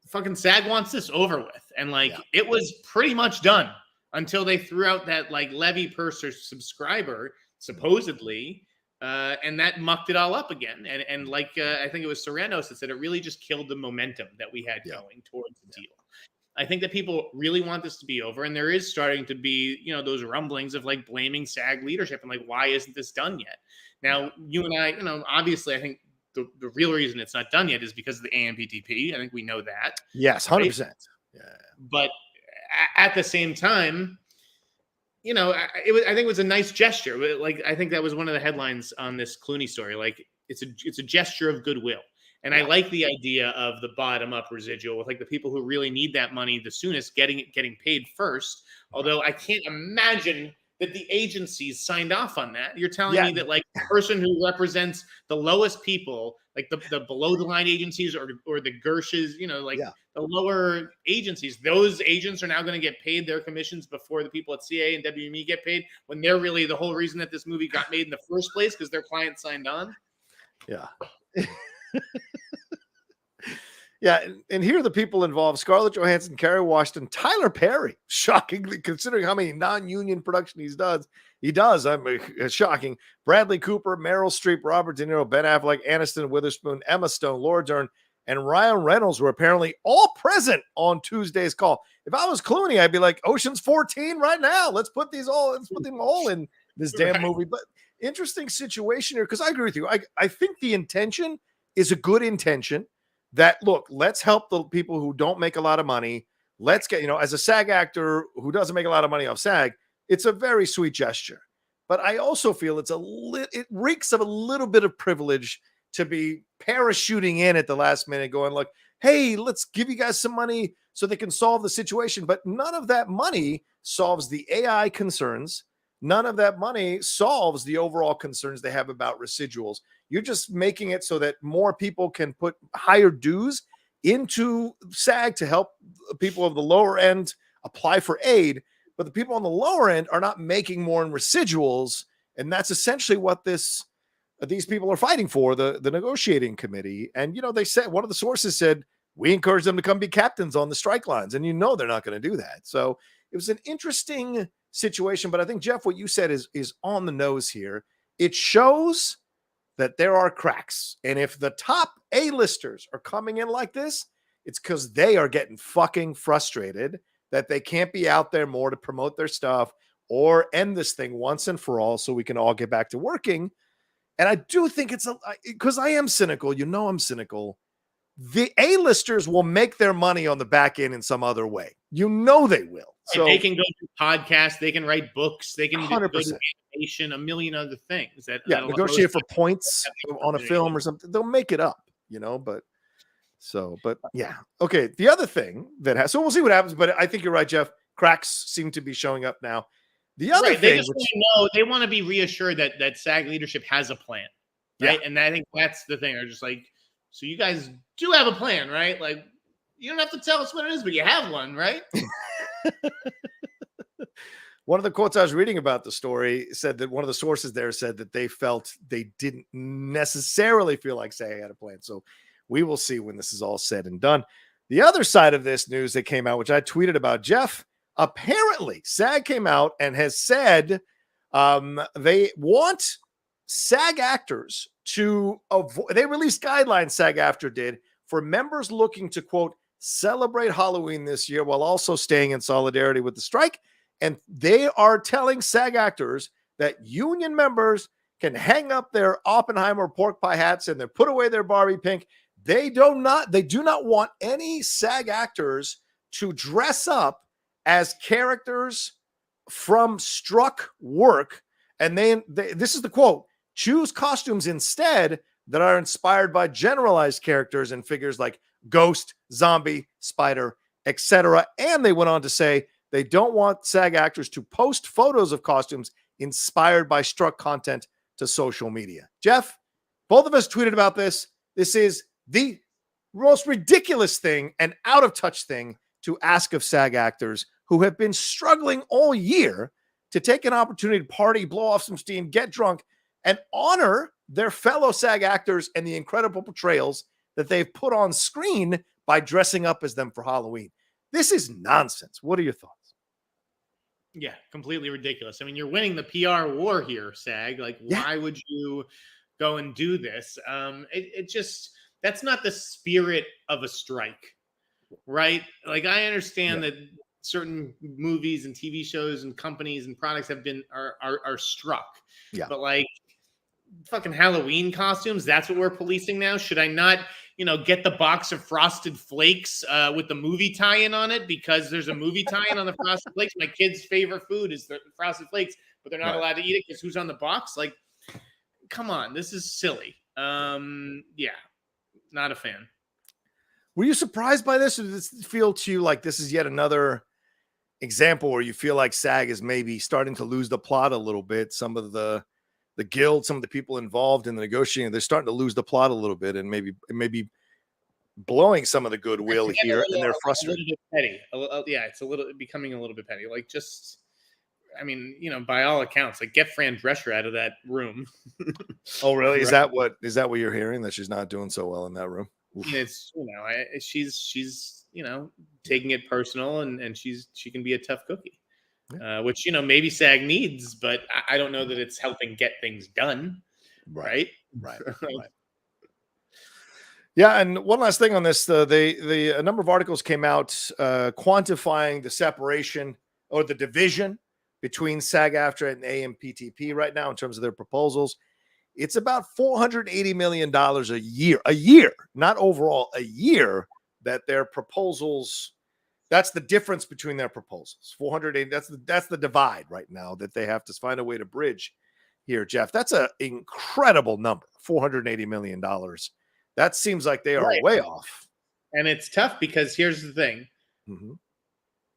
[SPEAKER 2] fucking SAG wants this over with. And like, it was pretty much done until they threw out that like levy per subscriber, supposedly. And that mucked it all up again. And like, I think it was Serranos that said it really just killed the momentum that we had going towards the deal. I think that people really want this to be over. And there is starting to be, those rumblings of like blaming SAG leadership and like, why isn't this done yet? Now, you and I, obviously, I think the real reason it's not done yet is because of the AMPTP. I think we know that.
[SPEAKER 1] Yes, 100%. Right? Yeah.
[SPEAKER 2] But at the same time, I think it was a nice gesture. Like, I think that was one of the headlines on this Clooney story. Like, it's a gesture of goodwill. And I like the idea of the bottom up residual with like the people who really need that money the soonest getting paid first. Although I can't imagine that the agencies signed off on that. You're telling me that like the person who represents the lowest people, like the below the line agencies or the Gershes, the lower agencies, those agents are now going to get paid their commissions before the people at CA and WME get paid, when they're really the whole reason that this movie got made in the first place because their client signed on.
[SPEAKER 1] Yeah. And here are the people involved: Scarlett Johansson, Kerry Washington, Tyler Perry. Shockingly, considering how many non-union production he does. Shocking. Bradley Cooper, Meryl Streep, Robert De Niro, Ben Affleck, Aniston, Witherspoon, Emma Stone, Laura Dern, and Ryan Reynolds were apparently all present on Tuesday's call. If I was Clooney, I'd be like, Ocean's 14 right now. Let's put them all in this damn movie. But interesting situation here, because I agree with you. I think the intention is a good intention. That look, let's help the people who don't make a lot of money. Let's get, as a SAG actor who doesn't make a lot of money off SAG, it's a very sweet gesture. But I also feel it reeks of a little bit of privilege to be parachuting in at the last minute going like, hey, let's give you guys some money so they can solve the situation. But none of that money solves the AI concerns. None of that money solves the overall concerns they have about residuals. You're just making it so that more people can put higher dues into SAG to help people of the lower end apply for aid. But the people on the lower end are not making more in residuals. And that's essentially what these people are fighting for, the negotiating committee. And, they said, one of the sources said, we encourage them to come be captains on the strike lines. And they're not going to do that. So it was an interesting situation. But I think, Jeff, what you said is on the nose here. It shows that there are cracks. And if the top A-listers are coming in like this, it's because they are getting fucking frustrated that they can't be out there more to promote their stuff or end this thing once and for all so we can all get back to working. And I do think it's because I am cynical. I'm cynical. The A-listers will make their money on the back end in some other way. They will. So
[SPEAKER 2] they can go to podcasts, they can write books, they can
[SPEAKER 1] 100%.
[SPEAKER 2] go to animation, a million other things.
[SPEAKER 1] Negotiate for points on a film or something. They'll make it up, but yeah. Okay. The other thing so we'll see what happens, but I think you're right, Jeff. Cracks seem to be showing up now. The other thing,
[SPEAKER 2] they just they want to be reassured that SAG leadership has a plan, right? Yeah. And I think that's the thing. They're just like, so you guys do have a plan, right? Like, you don't have to tell us what it is, but you have one, right?
[SPEAKER 1] One of the quotes I was reading about the story said that one of the sources there said that they felt they didn't necessarily feel like SAG had a plan. So we will see when this is all said and done. The other side of this news that came out, which I tweeted about, Jeff, apparently SAG came out and has said they want SAG actors to avoid, they released guidelines, SAG-AFTRA did, for members looking to, quote, celebrate Halloween this year while also staying in solidarity with the strike. And they are telling SAG actors that union members can hang up their Oppenheimer pork pie hats and they put away their Barbie pink. They do not want any SAG actors to dress up as characters from struck work. And this is the quote, choose costumes instead that are inspired by generalized characters and figures like ghost, zombie, spider, etc. And they went on to say they don't want SAG actors to post photos of costumes inspired by struck content to social media. Jeff, both of us tweeted about this. This is the most ridiculous thing and out of touch thing to ask of SAG actors who have been struggling all year to take an opportunity to party, blow off some steam, get drunk, and honor their fellow SAG actors and the incredible portrayals that they've put on screen by dressing up as them for Halloween. This is nonsense. What are your thoughts?
[SPEAKER 2] Yeah, completely ridiculous. I mean, you're winning the PR war here, SAG. Like, why would you go and do this? It just, that's not the spirit of a strike, right? Like, I understand that certain movies and TV shows and companies and products are struck. Yeah. But like, fucking Halloween costumes, that's what we're policing now. Should I not, get the box of Frosted Flakes with the movie tie-in on it because there's a movie tie-in on the Frosted Flakes? My kid's favorite food is the Frosted Flakes, but they're not allowed to eat it because who's on the box? Like, come on, this is silly. Yeah, not a fan.
[SPEAKER 1] Were you surprised by this, or did this feel to you like this is yet another example where you feel like SAG is maybe starting to lose the plot a little bit? Some of the guild, some of the people involved in the negotiating, they're starting to lose the plot a little bit and maybe blowing some of the goodwill here, and they're frustrated.
[SPEAKER 2] A little bit petty. Yeah, it's becoming a little bit petty. Like, just, I mean, by all accounts, like, get Fran Drescher out of that room.
[SPEAKER 1] Oh, really? Is that what you're hearing, that she's not doing so well in that room?
[SPEAKER 2] Oof. It's, she's taking it personal, and she can be a tough cookie. Which, maybe SAG needs, but I don't know that it's helping get things done. Right.
[SPEAKER 1] Yeah. And one last thing on this, a number of articles came out quantifying the separation or the division between SAG-AFTRA and AMPTP right now in terms of their proposals. It's about $480 million a year, not overall, a year, that their proposals, that's the difference between their proposals. 480, that's the divide right now that they have to find a way to bridge here, Jeff. That's an incredible number, $480 million. That seems like they are way off.
[SPEAKER 2] And it's tough because here's the thing.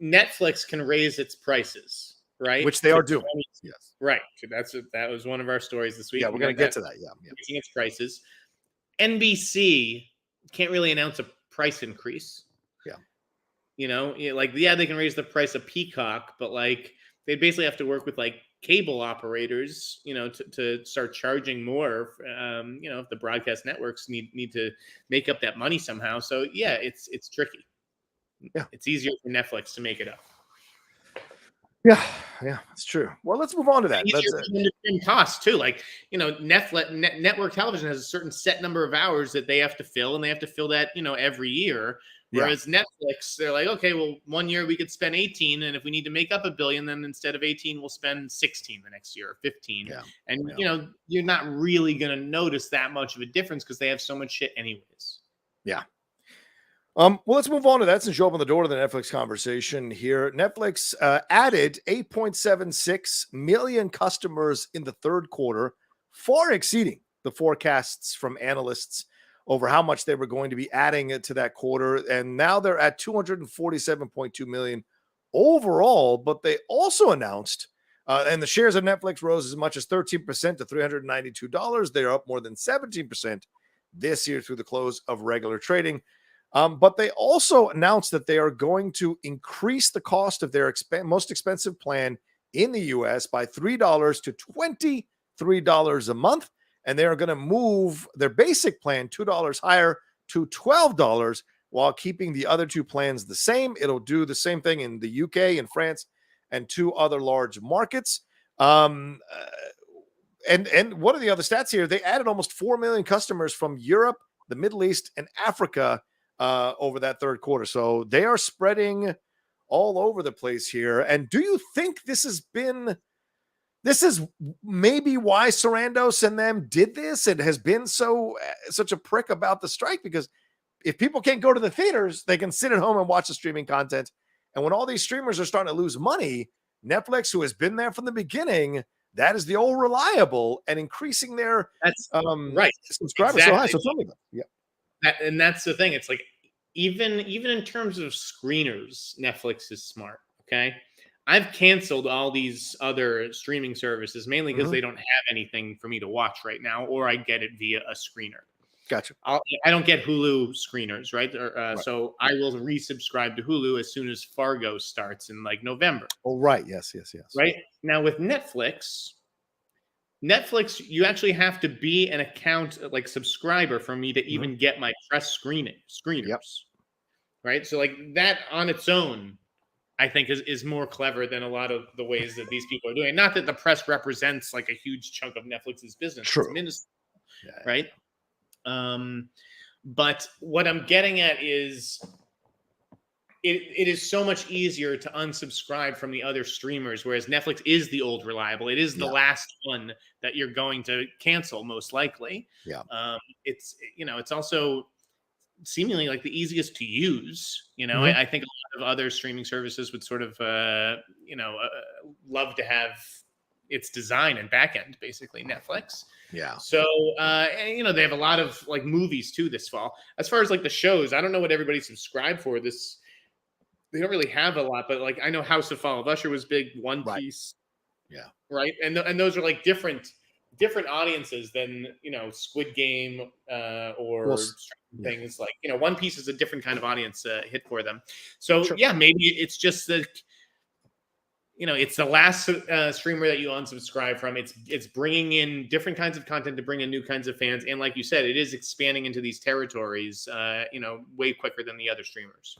[SPEAKER 2] Netflix can raise its prices, right?
[SPEAKER 1] Which they are doing. Yes.
[SPEAKER 2] Right. That was one of our stories this week.
[SPEAKER 1] Yeah, we're going to get to that. Yeah.
[SPEAKER 2] Raising its prices. NBC can't really announce a price increase.
[SPEAKER 1] Yeah.
[SPEAKER 2] You know, like, yeah, they can raise the price of Peacock, but like they basically have to work with like cable operators, you know, to start charging more. You know, if the broadcast networks need to make up that money somehow. So yeah, it's tricky.
[SPEAKER 1] Yeah,
[SPEAKER 2] it's easier for Netflix to make it up.
[SPEAKER 1] Yeah, it's true. Well, let's move on to that.
[SPEAKER 2] That's cost too. Like, you know, network television has a certain set number of hours that they have to fill, and they have to fill that, you know, every year. Whereas Netflix, they're like, okay, well, 1 year we could spend 18, and if we need to make up $1 billion, then instead of 18, we'll spend 16 the next year, or 15. You know, you're not really going to notice that much of a difference because they have so much shit anyways.
[SPEAKER 1] Yeah. Well, let's move on to that since you opened the door to the Netflix conversation here. Netflix added 8.76 million customers in the third quarter, far exceeding the forecasts from analysts over how much they were going to be adding to that quarter. And now they're at 247.2 million overall. But they also announced, and the shares of Netflix rose as much as 13% to $392. They're up more than 17% this year through the close of regular trading. But they also announced that they are going to increase the cost of their most expensive plan in the U.S. by $3 to $23 a month. And they are going to move their basic plan $2 higher to $12 while keeping the other two plans the same. It'll do the same thing in the UK and France and 2 other large markets. And one of the other stats here, they added almost 4 million customers from Europe, the Middle East, and Africa over that third quarter. So they are spreading all over the place here. And do you think this is maybe why Sarandos and them did this? It has been such a prick about the strike, because if people can't go to the theaters, they can sit at home and watch the streaming content. And when all these streamers are starting to lose money, Netflix, who has been there from the beginning, that is the old reliable, and increasing their subscribers
[SPEAKER 2] exactly.
[SPEAKER 1] so high. So tell me that.
[SPEAKER 2] And that's the thing. It's like, even in terms of screeners, Netflix is smart. Okay. I've canceled all these other streaming services, mainly because they don't have anything for me to watch right now, or I get it via a screener.
[SPEAKER 1] Gotcha.
[SPEAKER 2] I don't get Hulu screeners, right? So I will resubscribe to Hulu as soon as Fargo starts in like November.
[SPEAKER 1] Oh, right. Yes.
[SPEAKER 2] Right. Now with Netflix, you actually have to be an account, like subscriber, for me to even get my press screeners.
[SPEAKER 1] Yep.
[SPEAKER 2] Right. So like that on its own, I think is more clever than a lot of the ways that these people are doing. Not that the press represents like a huge chunk of Netflix's business.
[SPEAKER 1] True.
[SPEAKER 2] It's minuscule, right? But what I'm getting at is it is so much easier to unsubscribe from the other streamers, whereas Netflix is the old reliable. It is the last one that you're going to cancel, most likely.
[SPEAKER 1] Yeah.
[SPEAKER 2] It's also seemingly like the easiest to use. I think a lot of other streaming services would sort of love to have its design and backend, basically Netflix.
[SPEAKER 1] Yeah.
[SPEAKER 2] So they have a lot of like movies too this fall. As far as like the shows, I don't know what everybody subscribed for this. They don't really have a lot, but like I know House of Fall of Usher was big, One Piece.
[SPEAKER 1] Yeah.
[SPEAKER 2] Right. And those are like different audiences than, Squid Game or things like, One Piece is a different kind of audience hit for them. So maybe it's just that, it's the last streamer that you unsubscribe from. It's bringing in different kinds of content to bring in new kinds of fans. And like you said, it is expanding into these territories, way quicker than the other streamers.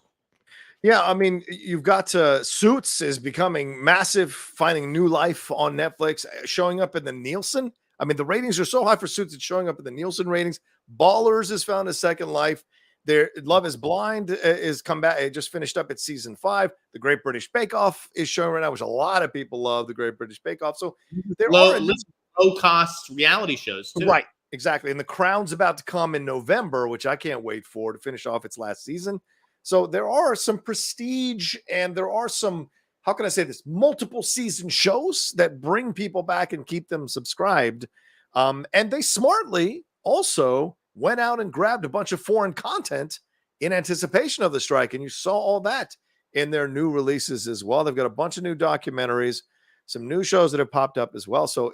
[SPEAKER 1] Yeah, I mean, you've got Suits is becoming massive, finding new life on Netflix, showing up in the Nielsen. I mean, the ratings are so high for Suits, it's showing up in the Nielsen ratings. Ballers has found a second life. Their Love is Blind is come back. It just finished up at season 5. The Great British Bake Off is showing right now, which a lot of people love. The Great British Bake Off. So there are
[SPEAKER 2] low cost reality shows too.
[SPEAKER 1] Right, exactly. And The Crown's about to come in November, which I can't wait for to finish off its last season. So there are some prestige and there are some, how can I say this, multiple season shows that bring people back and keep them subscribed. And they smartly also went out and grabbed a bunch of foreign content in anticipation of the strike. And you saw all that in their new releases as well. They've got a bunch of new documentaries, some new shows that have popped up as well. So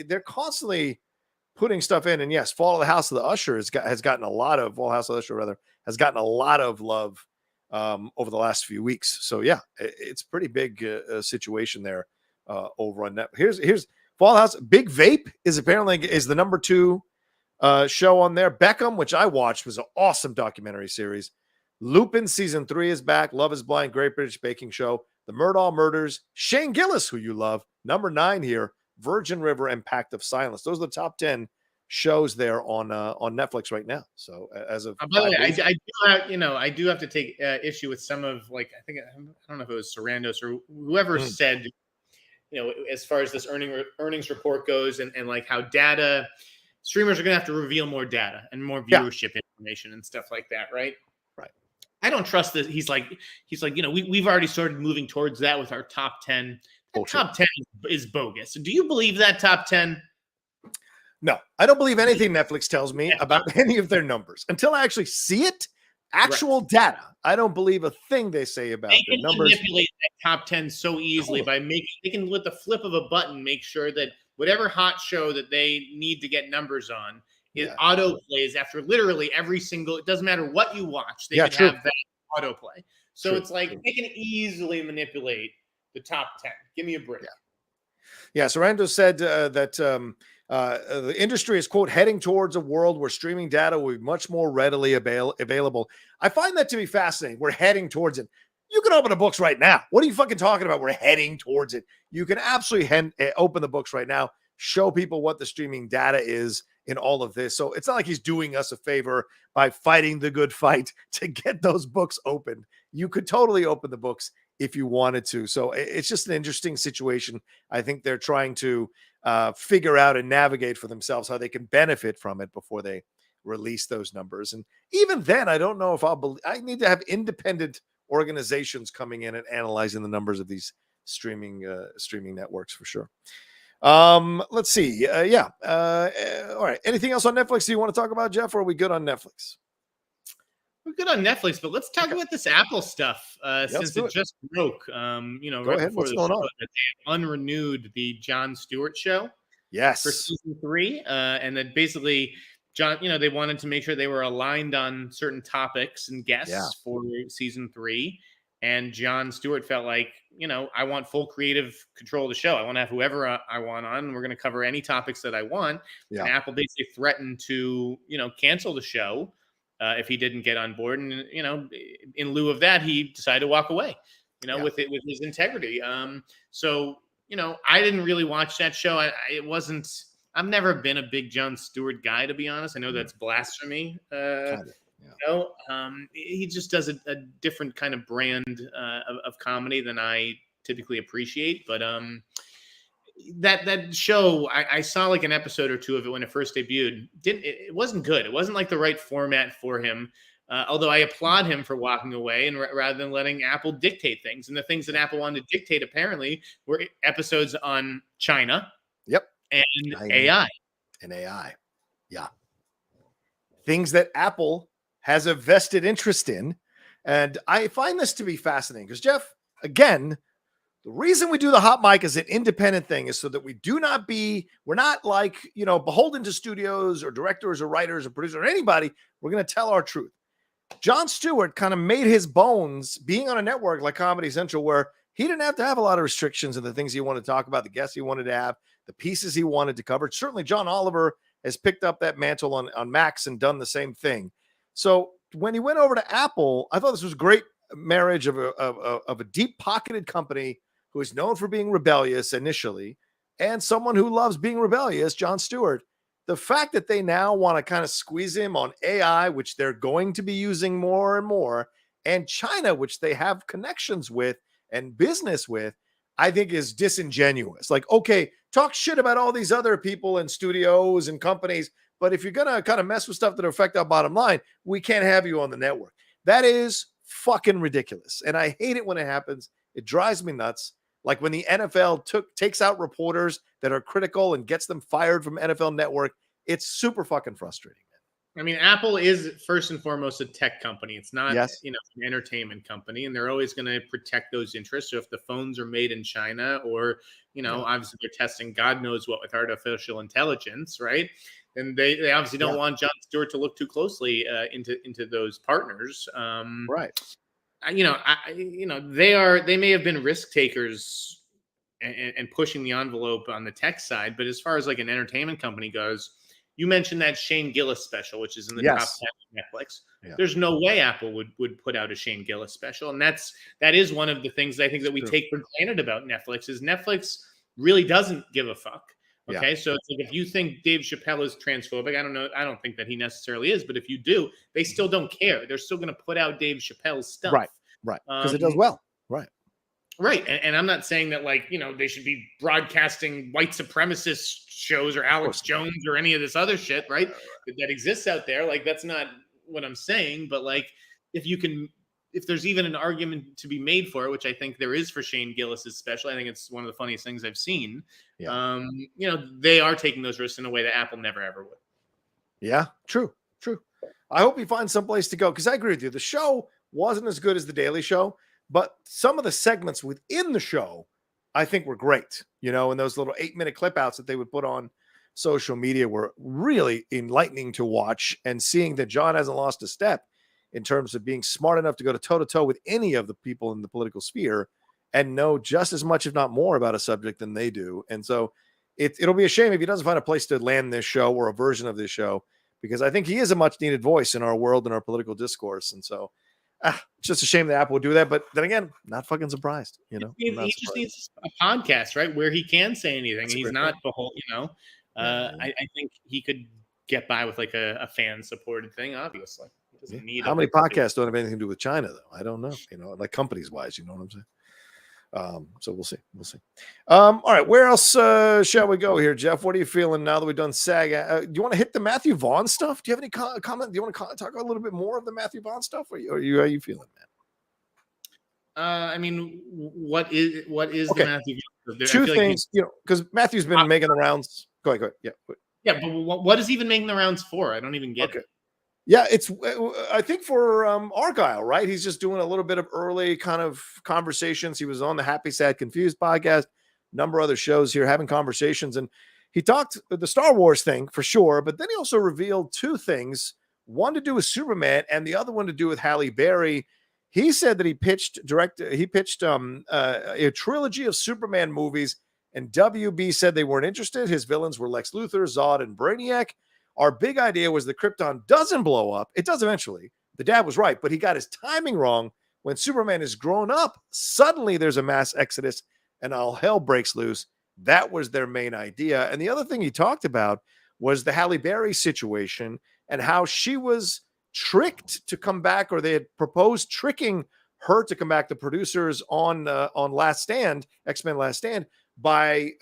[SPEAKER 1] they're constantly putting stuff in. And yes, Fall of the House of the Usher has gotten a lot of, Fall House of the Usher rather, has gotten a lot of love over the last few weeks. So yeah, it's pretty big situation there over on Net. Here's Fall House. Big Vape is the number 2 show on there. Beckham, which I watched, was an awesome documentary series. Lupin season 3 is back. Love is Blind, Great British Baking Show, The Murdaugh Murders, Shane Gillis, who you love, number 9 here, Virgin River, and Pact of Silence. Those are the top 10 shows there on Netflix right now. So as of
[SPEAKER 2] by the way, I do have to take issue with some of, like, I don't know if it was Sarandos or whoever said, as far as this earnings report goes, and like how data streamers are going to have to reveal more data and more viewership information and stuff like that, right?
[SPEAKER 1] Right.
[SPEAKER 2] I don't trust that. He's like, we've already started moving towards that with our top 10. Top 10 is bogus. Do you believe that top 10?
[SPEAKER 1] No, I don't believe anything Netflix tells me about any of their numbers until I actually see it. Actual data. I don't believe a thing they say about their numbers. They can manipulate
[SPEAKER 2] that top 10 so easily by they can, with the flip of a button, make sure that whatever hot show that they need to get numbers on, it auto plays after literally every single, it doesn't matter what you watch, they can have that auto play. So it's like they can easily manipulate the top 10. Give me a break.
[SPEAKER 1] Yeah. Sorrento said that the industry is, quote, heading towards a world where streaming data will be much more readily available. I find that to be fascinating. We're heading towards it. You can open the books right now. What are you fucking talking about? We're heading towards it. You can absolutely open the books right now, show people what the streaming data is in all of this. So it's not like he's doing us a favor by fighting the good fight to get those books open. You could totally open the books if you wanted to. So it's just an interesting situation. I think they're trying to figure out and navigate for themselves how they can benefit from it before they release those numbers. And even then, I don't know if I need to have independent organizations coming in and analyzing the numbers of these streaming networks for sure. Let's see. All right. Anything else on Netflix do you want to talk about, Jeff, or are we good on Netflix?
[SPEAKER 2] We're good on Netflix, but let's talk about this Apple stuff since it just broke. Go
[SPEAKER 1] ahead. What's going on?
[SPEAKER 2] That they unrenewed the Jon Stewart show.
[SPEAKER 1] Yes.
[SPEAKER 2] For season 3. And then basically they wanted to make sure they were aligned on certain topics and guests for season 3. And Jon Stewart felt like, I want full creative control of the show. I want to have whoever I want on, and we're going to cover any topics that I want. Yeah. And Apple basically threatened to, cancel the show if he didn't get on board. And, in lieu of that, he decided to walk away, with his integrity. So, I didn't really watch that show. I've never been a big Jon Stewart guy, to be honest. I know that's blasphemy. He just does a different kind of brand of comedy than I typically appreciate. But that show, I saw like an episode or two of it when it first debuted. It wasn't good. It wasn't like the right format for him. Although I applaud him for walking away and rather than letting Apple dictate things. And the things that Apple wanted to dictate apparently were episodes on China.
[SPEAKER 1] Yep.
[SPEAKER 2] And AI.
[SPEAKER 1] And AI. Yeah. Things that Apple has a vested interest in. And I find this to be fascinating because, Jeff, again, the reason we do the hot mic as an independent thing is so that we're not like, beholden to studios or directors or writers or producers or anybody. We're going to tell our truth. Jon Stewart kind of made his bones being on a network like Comedy Central where he didn't have to have a lot of restrictions and the things he wanted to talk about, the guests he wanted to have, the pieces he wanted to cover. Certainly John Oliver has picked up that mantle on Max and done the same thing. So when he went over to Apple, I thought this was a great marriage of a deep-pocketed company who is known for being rebellious initially and someone who loves being rebellious, Jon Stewart. the fact that they now want to kind of squeeze him on AI, which they're going to be using more and more, and China, which they have connections with and business with, I think is disingenuous. Like, okay, talk shit about all these other people and studios and companies, but if you're going to kind of mess with stuff that affect our bottom line, we can't have you on the network. That is fucking ridiculous. And I hate it when it happens. It drives me nuts. Like when the NFL takes out reporters that are critical and gets them fired from NFL Network. It's super fucking frustrating.
[SPEAKER 2] I mean, Apple is first and foremost a tech company. It's not,
[SPEAKER 1] Yes.
[SPEAKER 2] an entertainment company, and they're always going to protect those interests. So if the phones are made in China, or obviously they're testing God knows what with artificial intelligence, right? And they obviously don't want Jon Stewart to look too closely into those partners.
[SPEAKER 1] Right.
[SPEAKER 2] They may have been risk takers and pushing the envelope on the tech side, but as far as like an entertainment company goes, you mentioned that Shane Gillis special, which is in the top 10 of Netflix. Yeah. There's no way Apple would put out a Shane Gillis special, and that is one of the things I think that we take for granted about Netflix is Netflix really doesn't give a fuck. Okay, so it's like if you think Dave Chappelle is transphobic, I don't think that he necessarily is, but if you do, they still don't care. They're still going to put out Dave Chappelle's stuff.
[SPEAKER 1] Right, because it does well.
[SPEAKER 2] Right. And I'm not saying that they should be broadcasting white supremacist shows or Alex Jones or any of this other shit, right? That exists out there. Like, that's not what I'm saying, but like, if there's even an argument to be made for it, which I think there is for Shane Gillis's special, I think it's one of the funniest things I've seen. Yeah. They are taking those risks in a way that Apple never ever would.
[SPEAKER 1] Yeah, true. I hope he finds someplace to go, because I agree with you. The show wasn't as good as The Daily Show, but some of the segments within the show, I think, were great. And those little 8-minute clip outs that they would put on social media were really enlightening to watch. And seeing that John hasn't lost a step in terms of being smart enough to go toe-to-toe with any of the people in the political sphere and know just as much, if not more, about a subject than they do. And so it'll be a shame if he doesn't find a place to land this show or a version of this show, because I think he is a much-needed voice in our world and our political discourse. And so it's just a shame that Apple would do that. But then again, not fucking surprised. He
[SPEAKER 2] just needs a podcast, right, where he can say anything. He's not the whole, I think he could get by with like a fan-supported thing, obviously.
[SPEAKER 1] How many podcasts don't have anything to do with China, though? I don't know. Like companies wise, you know what I'm saying? So we'll see. All right, where else shall we go here, Jeff? What are you feeling now that we've done SAG? Do you want to hit the Matthew Vaughn stuff? Do you have any comment? Do you want to talk a little bit more of the Matthew Vaughn stuff? Or how are you feeling, man?
[SPEAKER 2] I mean, what is the Matthew Vaughn stuff?
[SPEAKER 1] Two things, because Matthew's been making the rounds. Go ahead.
[SPEAKER 2] Yeah, but what is even making the rounds for? I don't even get it.
[SPEAKER 1] Yeah, it's, I think, for Argyle, right? He's just doing a little bit of early kind of conversations. He was on the Happy, Sad, Confused podcast, number of other shows here, having conversations. And he talked the Star Wars thing for sure, but then he also revealed two things, one to do with Superman and the other one to do with Halle Berry. He said that he pitched a trilogy of Superman movies, and WB said they weren't interested. His villains were Lex Luthor, Zod, and Brainiac. Our big idea was that Krypton doesn't blow up. It does eventually. The dad was right, but he got his timing wrong. When Superman is grown up, suddenly there's a mass exodus and all hell breaks loose. That was their main idea. And the other thing he talked about was the Halle Berry situation and how she was tricked to come back, or they had proposed tricking her to come back, the producers on Last Stand, X-Men Last Stand, by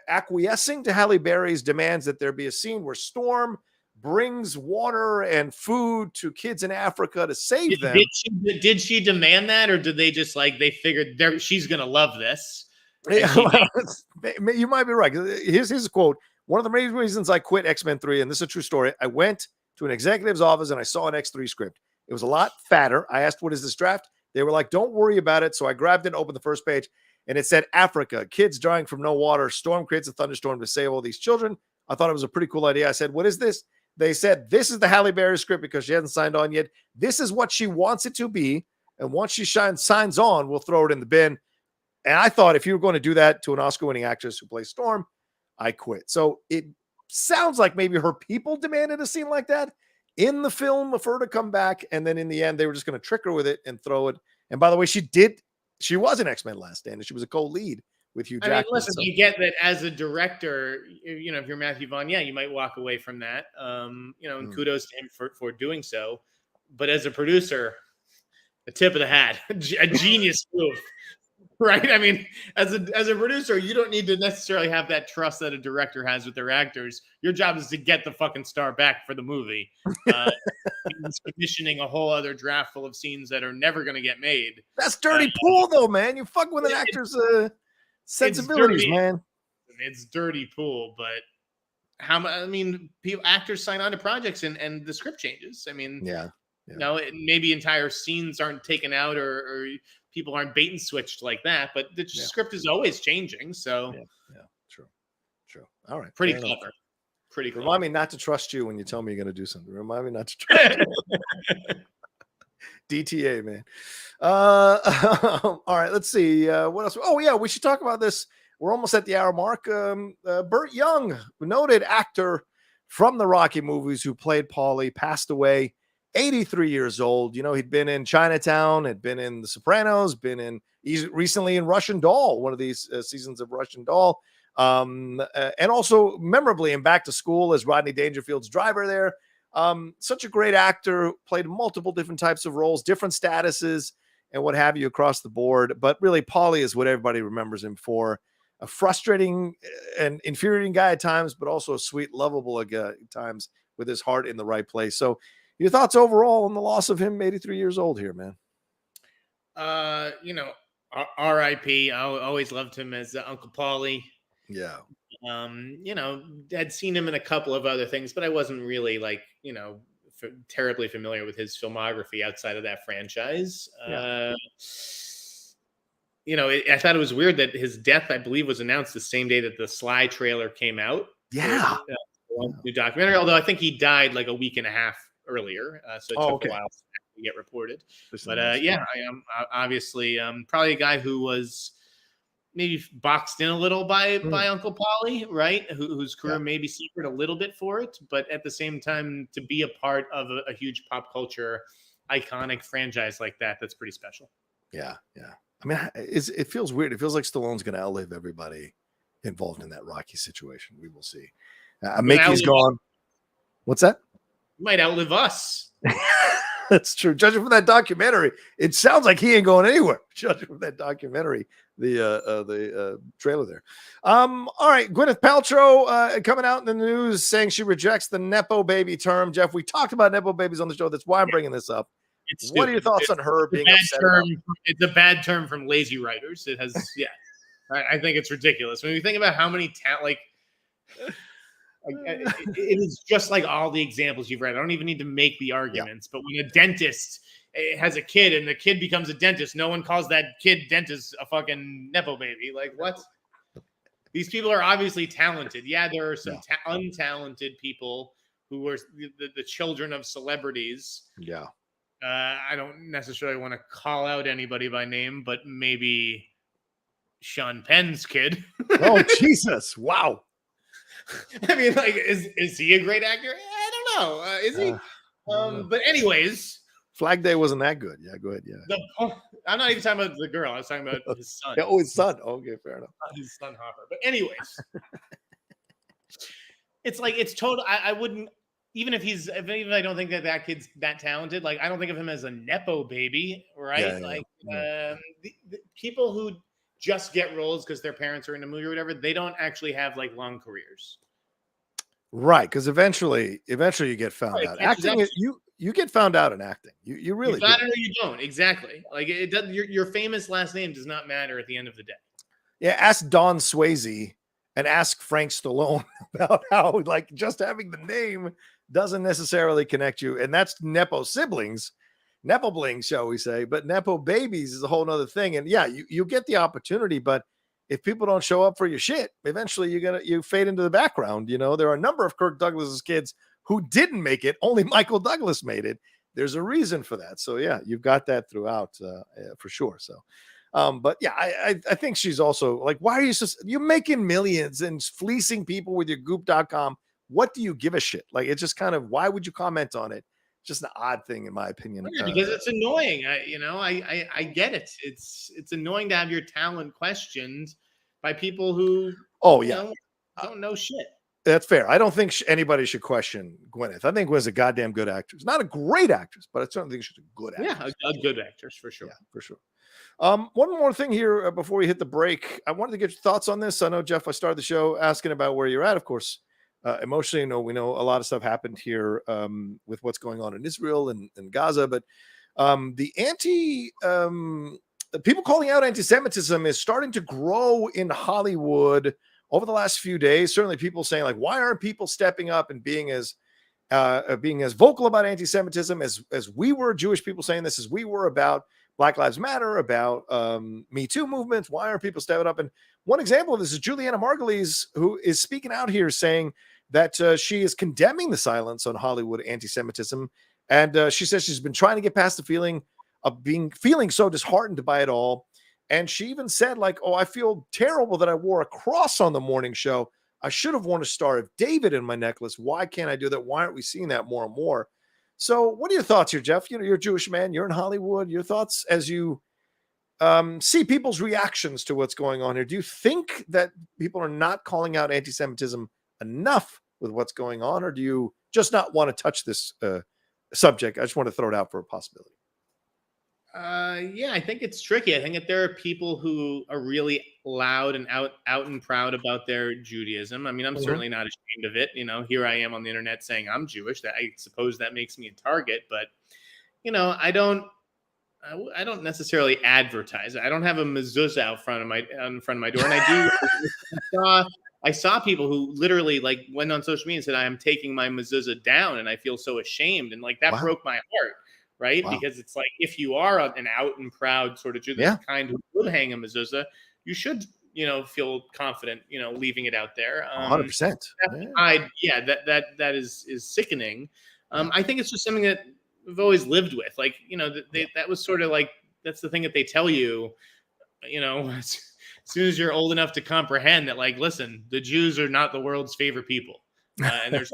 [SPEAKER 1] acquiescing to Halle Berry's demands that there be a scene where Storm brings water and food to kids in Africa to save them.
[SPEAKER 2] Did she demand that, or did they just they figured she's going to love this?
[SPEAKER 1] You might be right. Here's his quote. One of the main reasons I quit X-Men 3, and this is a true story, I went to an executive's office and I saw an X3 script. It was a lot fatter. I asked, what is this draft? They were like, don't worry about it. So I grabbed it and opened the first page. And it said, Africa, kids dying from no water. Storm creates a thunderstorm to save all these children. I thought it was a pretty cool idea. I said, what is this? They said, this is the Halle Berry script because she hasn't signed on yet. This is what she wants it to be. And once she signs on, we'll throw it in the bin. And I thought, if you were going to do that to an Oscar-winning actress who plays Storm, I quit. So it sounds like maybe her people demanded a scene like that in the film for her to come back. And then in the end, they were just going to trick her with it and throw it. And by the way, she was in X-Men Last Stand, and she was a co-lead with Hugh
[SPEAKER 2] I mean,
[SPEAKER 1] Jackman.
[SPEAKER 2] listen,
[SPEAKER 1] So,
[SPEAKER 2] you get that as a director, if you're Matthew Vaughn, yeah, you might walk away from that. And kudos to him for doing so. But as a producer, a tip of the hat, a genius move. Right. I mean, as a producer, you don't need to necessarily have that trust that a director has with their actors. Your job is to get the fucking star back for the movie. Commissioning a whole other draft full of scenes that are never going to get made.
[SPEAKER 1] that's dirty pool, though, man. You fuck with an actor's sensibilities, man.
[SPEAKER 2] It's dirty pool, but actors sign on to projects and the script changes. I mean, maybe entire scenes aren't taken out or people aren't bait and switched like that, but the script is always changing. So
[SPEAKER 1] true. All right.
[SPEAKER 2] Pretty clever. Pretty clever.
[SPEAKER 1] Remind me not to trust you when you tell me you're going to do something. Remind me not to trust you. DTA, man. All right, let's see. What else? Oh, yeah, we should talk about this. We're almost at the hour mark. Burt Young, noted actor from the Rocky movies who played Paulie, passed away, 83 years old. He'd been in Chinatown, had been in The Sopranos, he's recently in Russian Doll, one of these seasons of Russian Doll. And also memorably in Back to School as Rodney Dangerfield's driver there. Such a great actor, played multiple different types of roles, different statuses and what have you across the board. But really, Paulie is what everybody remembers him for. A frustrating and infuriating guy at times, but also a sweet, lovable guy at times with his heart in the right place. So your thoughts overall on the loss of him, 83 years old here, man?
[SPEAKER 2] R.I.P. I always loved him as Uncle Paulie.
[SPEAKER 1] Yeah.
[SPEAKER 2] I'd seen him in a couple of other things, but I wasn't really terribly familiar with his filmography outside of that franchise. I thought it was weird that his death, I believe, was announced the same day that the Sly trailer came out.
[SPEAKER 1] Yeah.
[SPEAKER 2] New documentary, although I think he died like a week and a half earlier. So it took a while to get reported. But I am obviously probably a guy who was maybe boxed in a little by Uncle Paulie, right? Whose career maybe suffered a little bit for it, but at the same time, to be a part of a huge pop culture iconic franchise like that's pretty special.
[SPEAKER 1] Yeah. I mean, it feels weird. It feels like Stallone's going to outlive everybody involved in that Rocky situation. We will see. Mickey's gone. What's that?
[SPEAKER 2] He might outlive us.
[SPEAKER 1] That's true. Judging from that documentary, it sounds like he ain't going anywhere. Judging from that documentary, the trailer there. All right, Gwyneth Paltrow coming out in the news saying she rejects the Nepo baby term. Jeff, we talked about Nepo babies on the show. That's why I'm bringing this up. What are your thoughts on her being upset?
[SPEAKER 2] It's a bad term from lazy writers. It has, I think it's ridiculous. When you think about how many it is just like all the examples you've read. I don't even need to make the arguments, but when a dentist has a kid and the kid becomes a dentist, no one calls that kid dentist a fucking Nepo baby. Like, what? These people are obviously talented. Yeah, there are some untalented people who were the children of celebrities.
[SPEAKER 1] Yeah.
[SPEAKER 2] I don't necessarily want to call out anybody by name, but maybe Sean Penn's kid.
[SPEAKER 1] Oh, Jesus. Wow.
[SPEAKER 2] I mean, like, is he a great actor? I don't know. Is he? But anyways,
[SPEAKER 1] Flag Day wasn't that good. Yeah, go ahead. Yeah.
[SPEAKER 2] I'm not even talking about the girl. I was talking about his son.
[SPEAKER 1] His son. Okay, fair enough.
[SPEAKER 2] His son Hopper. But anyways, it's like it's total. I wouldn't even if I don't think that kid's that talented. Like, I don't think of him as a Nepo baby, right? The people who just get roles because their parents are in a movie or whatever, they don't actually have like long careers.
[SPEAKER 1] Right, because eventually you get found out. Acting, you get found out in acting. You really do.
[SPEAKER 2] Or you don't. Exactly. Like, it doesn't. Your famous last name does not matter at the end of the day. Yeah,
[SPEAKER 1] ask Don Swayze and ask Frank Stallone about how like just having the name doesn't necessarily connect you, and that's Nepo siblings. Nepo blings, shall we say, but Nepo babies is a whole nother thing. And yeah, you get the opportunity, but if people don't show up for your shit, eventually you fade into the background. There are a number of Kirk Douglas's kids who didn't make it. Only Michael Douglas made it. There's a reason for that. So yeah, you've got that throughout for sure. So, but yeah, I think she's also like, why are you're making millions and fleecing people with your goop.com? What do you give a shit? Like, it's just kind of, why would you comment on it? Just an odd thing, in my opinion.
[SPEAKER 2] Yeah, because it's annoying. I get it. It's annoying to have your talent questioned by people who don't know shit.
[SPEAKER 1] That's fair. I don't think anybody should question Gwyneth. I think was a goddamn good actress. Not a great actress, but I certainly think she's a good actress.
[SPEAKER 2] Yeah, a good actress for sure.
[SPEAKER 1] Yeah, for sure. One more thing here before we hit the break. I wanted to get your thoughts on this. I know, Jeff, I started the show asking about where you're at. Of course, emotionally, we know a lot of stuff happened here with what's going on in Israel and Gaza, but people calling out anti-Semitism is starting to grow in Hollywood over the last few days. Certainly people saying, like, why aren't people stepping up and being as vocal about anti-Semitism as we were, Jewish people saying this as we were about Black Lives Matter, about Me Too movements. Why aren't people stepping up? And one example of this is Julianna Margulies, who is speaking out here saying that she is condemning the silence on Hollywood anti-Semitism. And she says she's been trying to get past the feeling of feeling so disheartened by it all. And she even said, like, oh, I feel terrible that I wore a cross on the morning show. I should have worn a Star of David in my necklace. Why can't I do that? Why aren't we seeing that more and more? So what are your thoughts here, Jeff? You're a Jewish man. You're in Hollywood. Your thoughts as you see people's reactions to what's going on here. Do you think that people are not calling out anti-Semitism enough with what's going on? Or do you just not want to touch this subject? I just want to throw it out for a possibility.
[SPEAKER 2] Yeah, I think it's tricky. I think that there are people who are really loud and out and proud about their Judaism. I mean, I'm certainly not ashamed of it. Here I am on the internet saying I'm Jewish. That I suppose that makes me a target, but I don't necessarily advertise. I don't have a mezuzah out front of my door, and I saw people who literally like went on social media and said, I am taking my mezuzah down and I feel so ashamed, and like that broke my heart. Right. Wow. Because it's like, if you are an out and proud sort of Jew, kind who would hang a mezuzah, you should, feel confident, leaving it out there.
[SPEAKER 1] 100%.
[SPEAKER 2] That is sickening. I think it's just something that we've always lived with. Like, that was sort of like, that's the thing that they tell you, as soon as you're old enough to comprehend that, like, listen, the Jews are not the world's favorite people. And there's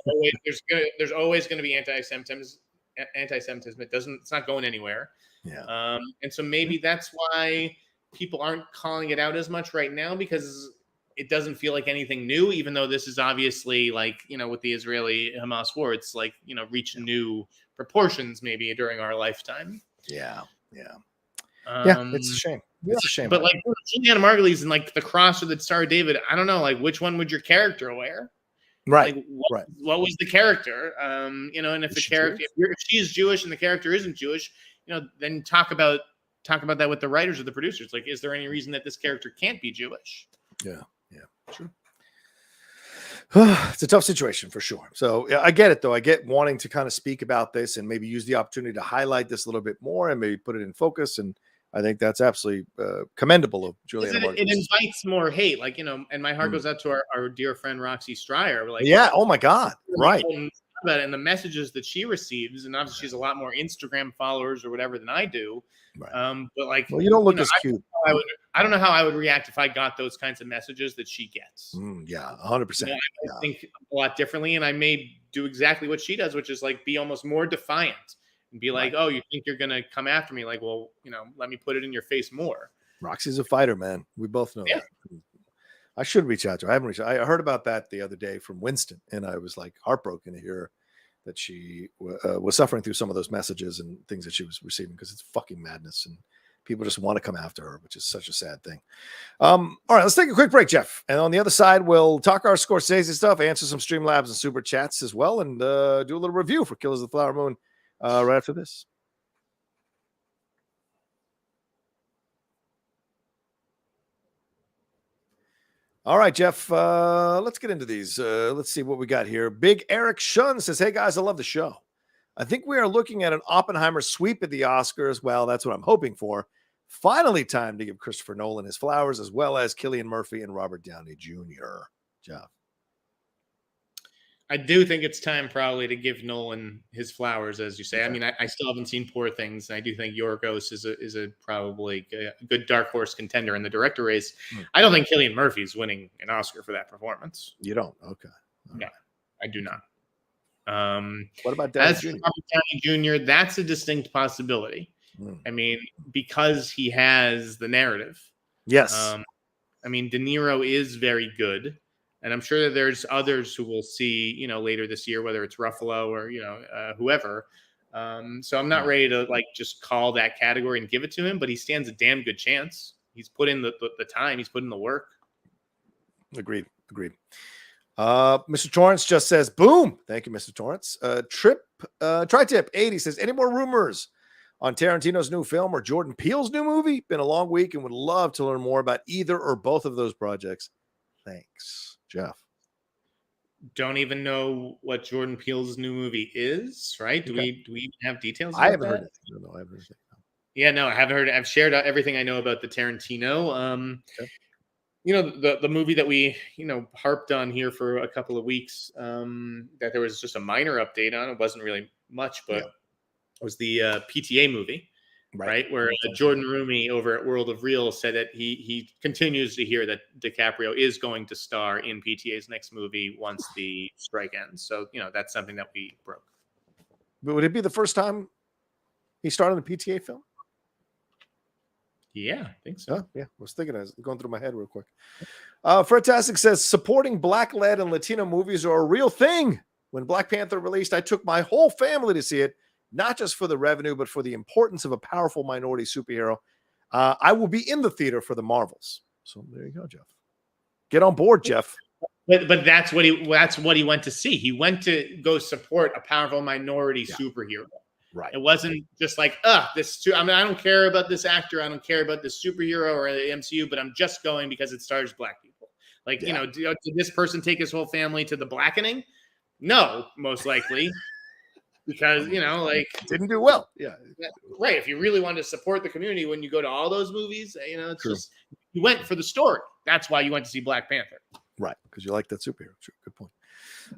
[SPEAKER 2] always going to be anti-Semitism. It's not going anywhere. Yeah. And so maybe that's why people aren't calling it out as much right now, because it doesn't feel like anything new, even though this is obviously like, with the Israeli Hamas war, it's like, reached new proportions maybe during our lifetime.
[SPEAKER 1] Yeah. It's a shame. It's a shame.
[SPEAKER 2] But like Julianna Margulies and like the cross or the Star of David, I don't know, like which one would your character wear?
[SPEAKER 1] Right.
[SPEAKER 2] Like, what was the character? And if the character, if she's Jewish and the character isn't Jewish, then talk about that with the writers or the producers. Like, is there any reason that this character can't be Jewish?
[SPEAKER 1] Yeah, sure. It's a tough situation for sure. So I get it, though. I get wanting to kind of speak about this and maybe use the opportunity to highlight this a little bit more and maybe put it in focus. And I think that's absolutely commendable of Julianna Margulies.
[SPEAKER 2] It invites more hate, like, and my heart goes out to our dear friend Roxy Stryer. Like,
[SPEAKER 1] oh my God, right.
[SPEAKER 2] And the messages that she receives, and obviously she has a lot more Instagram followers or whatever than I do. Right. But like,
[SPEAKER 1] well, you don't look as cute.
[SPEAKER 2] I don't know how I would react if I got those kinds of messages that she gets.
[SPEAKER 1] 100%.
[SPEAKER 2] I think a lot differently, and I may do exactly what she does, which is like be almost more defiant. And be like, oh, you think you're going to come after me? Like, well, let me put it in your face more.
[SPEAKER 1] Roxy's a fighter, man. We both know that. I should reach out to her. I haven't reached out. I heard about that the other day from Winston, and I was like heartbroken to hear that she was suffering through some of those messages and things that she was receiving, because it's fucking madness and people just want to come after her, which is such a sad thing. All right, let's take a quick break, Jeff. And on the other side, we'll talk our Scorsese stuff, answer some Streamlabs and Super Chats as well, and do a little review for Killers of the Flower Moon right after this. All right, Jeff, let's get into these. Let's see what we got here. Big Eric Shun says, hey, guys, I love the show. I think we are looking at an Oppenheimer sweep at the Oscars. Well, that's what I'm hoping for. Finally, time to give Christopher Nolan his flowers, as well as Cillian Murphy and Robert Downey Jr. Jeff.
[SPEAKER 2] I do think it's time probably to give Nolan his flowers, as you say. I mean, I still haven't seen Poor Things. I do think Yorgos is a probably a good dark horse contender in the director race. I don't think Cillian Murphy's winning an Oscar for that performance.
[SPEAKER 1] You don't? Okay.
[SPEAKER 2] No, I do not.
[SPEAKER 1] What about Downey
[SPEAKER 2] Jr.? Downey Jr., that's a distinct possibility. I mean, because he has the narrative.
[SPEAKER 1] Yes.
[SPEAKER 2] I mean, De Niro is very good, and I'm sure that there's others who will see, later this year, whether it's Ruffalo or whoever. So I'm not ready to just call that category and give it to him, but he stands a damn good chance. He's put in the time. He's put in the work.
[SPEAKER 1] Agreed. Mr. Torrance just says, boom. Thank you, Mr. Torrance. Tri-Tip 80 says, any more rumors on Tarantino's new film or Jordan Peele's new movie? Been a long week and would love to learn more about either or both of those projects. Thanks, Jeff.
[SPEAKER 2] Don't even know what Jordan Peele's new movie is, right? Do we even have details about
[SPEAKER 1] I haven't
[SPEAKER 2] that?
[SPEAKER 1] heard it. No, I haven't heard it.
[SPEAKER 2] Yeah, no, I haven't heard it. I've shared everything I know about the Tarantino.
[SPEAKER 1] Okay.
[SPEAKER 2] The movie that we, harped on here for a couple of weeks, that there was just a minor update on. It wasn't really much, but it was the PTA movie, right? Where Jordan Rumi over at World of Real said that he continues to hear that DiCaprio is going to star in PTA's next movie once the strike ends. So, that's something that we broke.
[SPEAKER 1] But would it be the first time he starred in a PTA film?
[SPEAKER 2] Yeah, I think so.
[SPEAKER 1] Yeah, I was thinking, I was going through my head real quick. Fredtastic says, supporting Black-led and Latino movies are a real thing. When Black Panther released, I took my whole family to see it, not just for the revenue, but for the importance of a powerful minority superhero. I will be in the theater for the Marvels. So there you go, Jeff. Get on board, Jeff.
[SPEAKER 2] But that's what he went to see. He went to go support a powerful minority superhero.
[SPEAKER 1] Right.
[SPEAKER 2] It wasn't just like, I don't care about this actor. I don't care about this superhero or the MCU, but I'm just going because it stars Black people. Did this person take his whole family to the Blackening? No, most likely. Because,
[SPEAKER 1] didn't do well. Yeah.
[SPEAKER 2] Right. If you really wanted to support the community when you go to all those movies, it's just, you went for the story. That's why you went to see Black Panther.
[SPEAKER 1] Right. Because you like that superhero. True. Good point.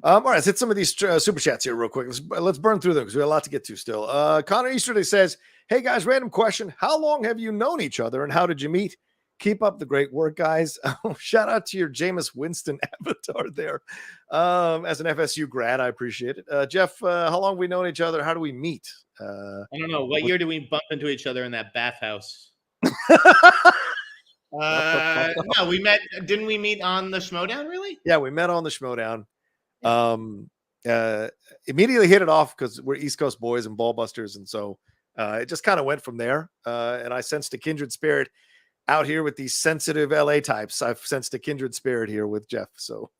[SPEAKER 1] All right, let's hit some of these super chats here real quick. Let's burn through them because we have a lot to get to still. Connor Easterday says, hey guys, random question. How long have you known each other and how did you meet? Keep up the great work, guys. Shout out to your Jameis Winston avatar there. As an FSU grad, I appreciate it. Jeff, how long have we known each other? How do we meet?
[SPEAKER 2] I don't know. What year did we bump into each other in that bathhouse? No, we met. Didn't we meet on the Schmodown? Really?
[SPEAKER 1] Yeah, we met on the Schmodown. Immediately hit it off because we're East Coast boys and ball busters, and so it just kind of went from there. And I sensed a kindred spirit out here with these sensitive LA types. I've sensed a kindred spirit here with Jeff. So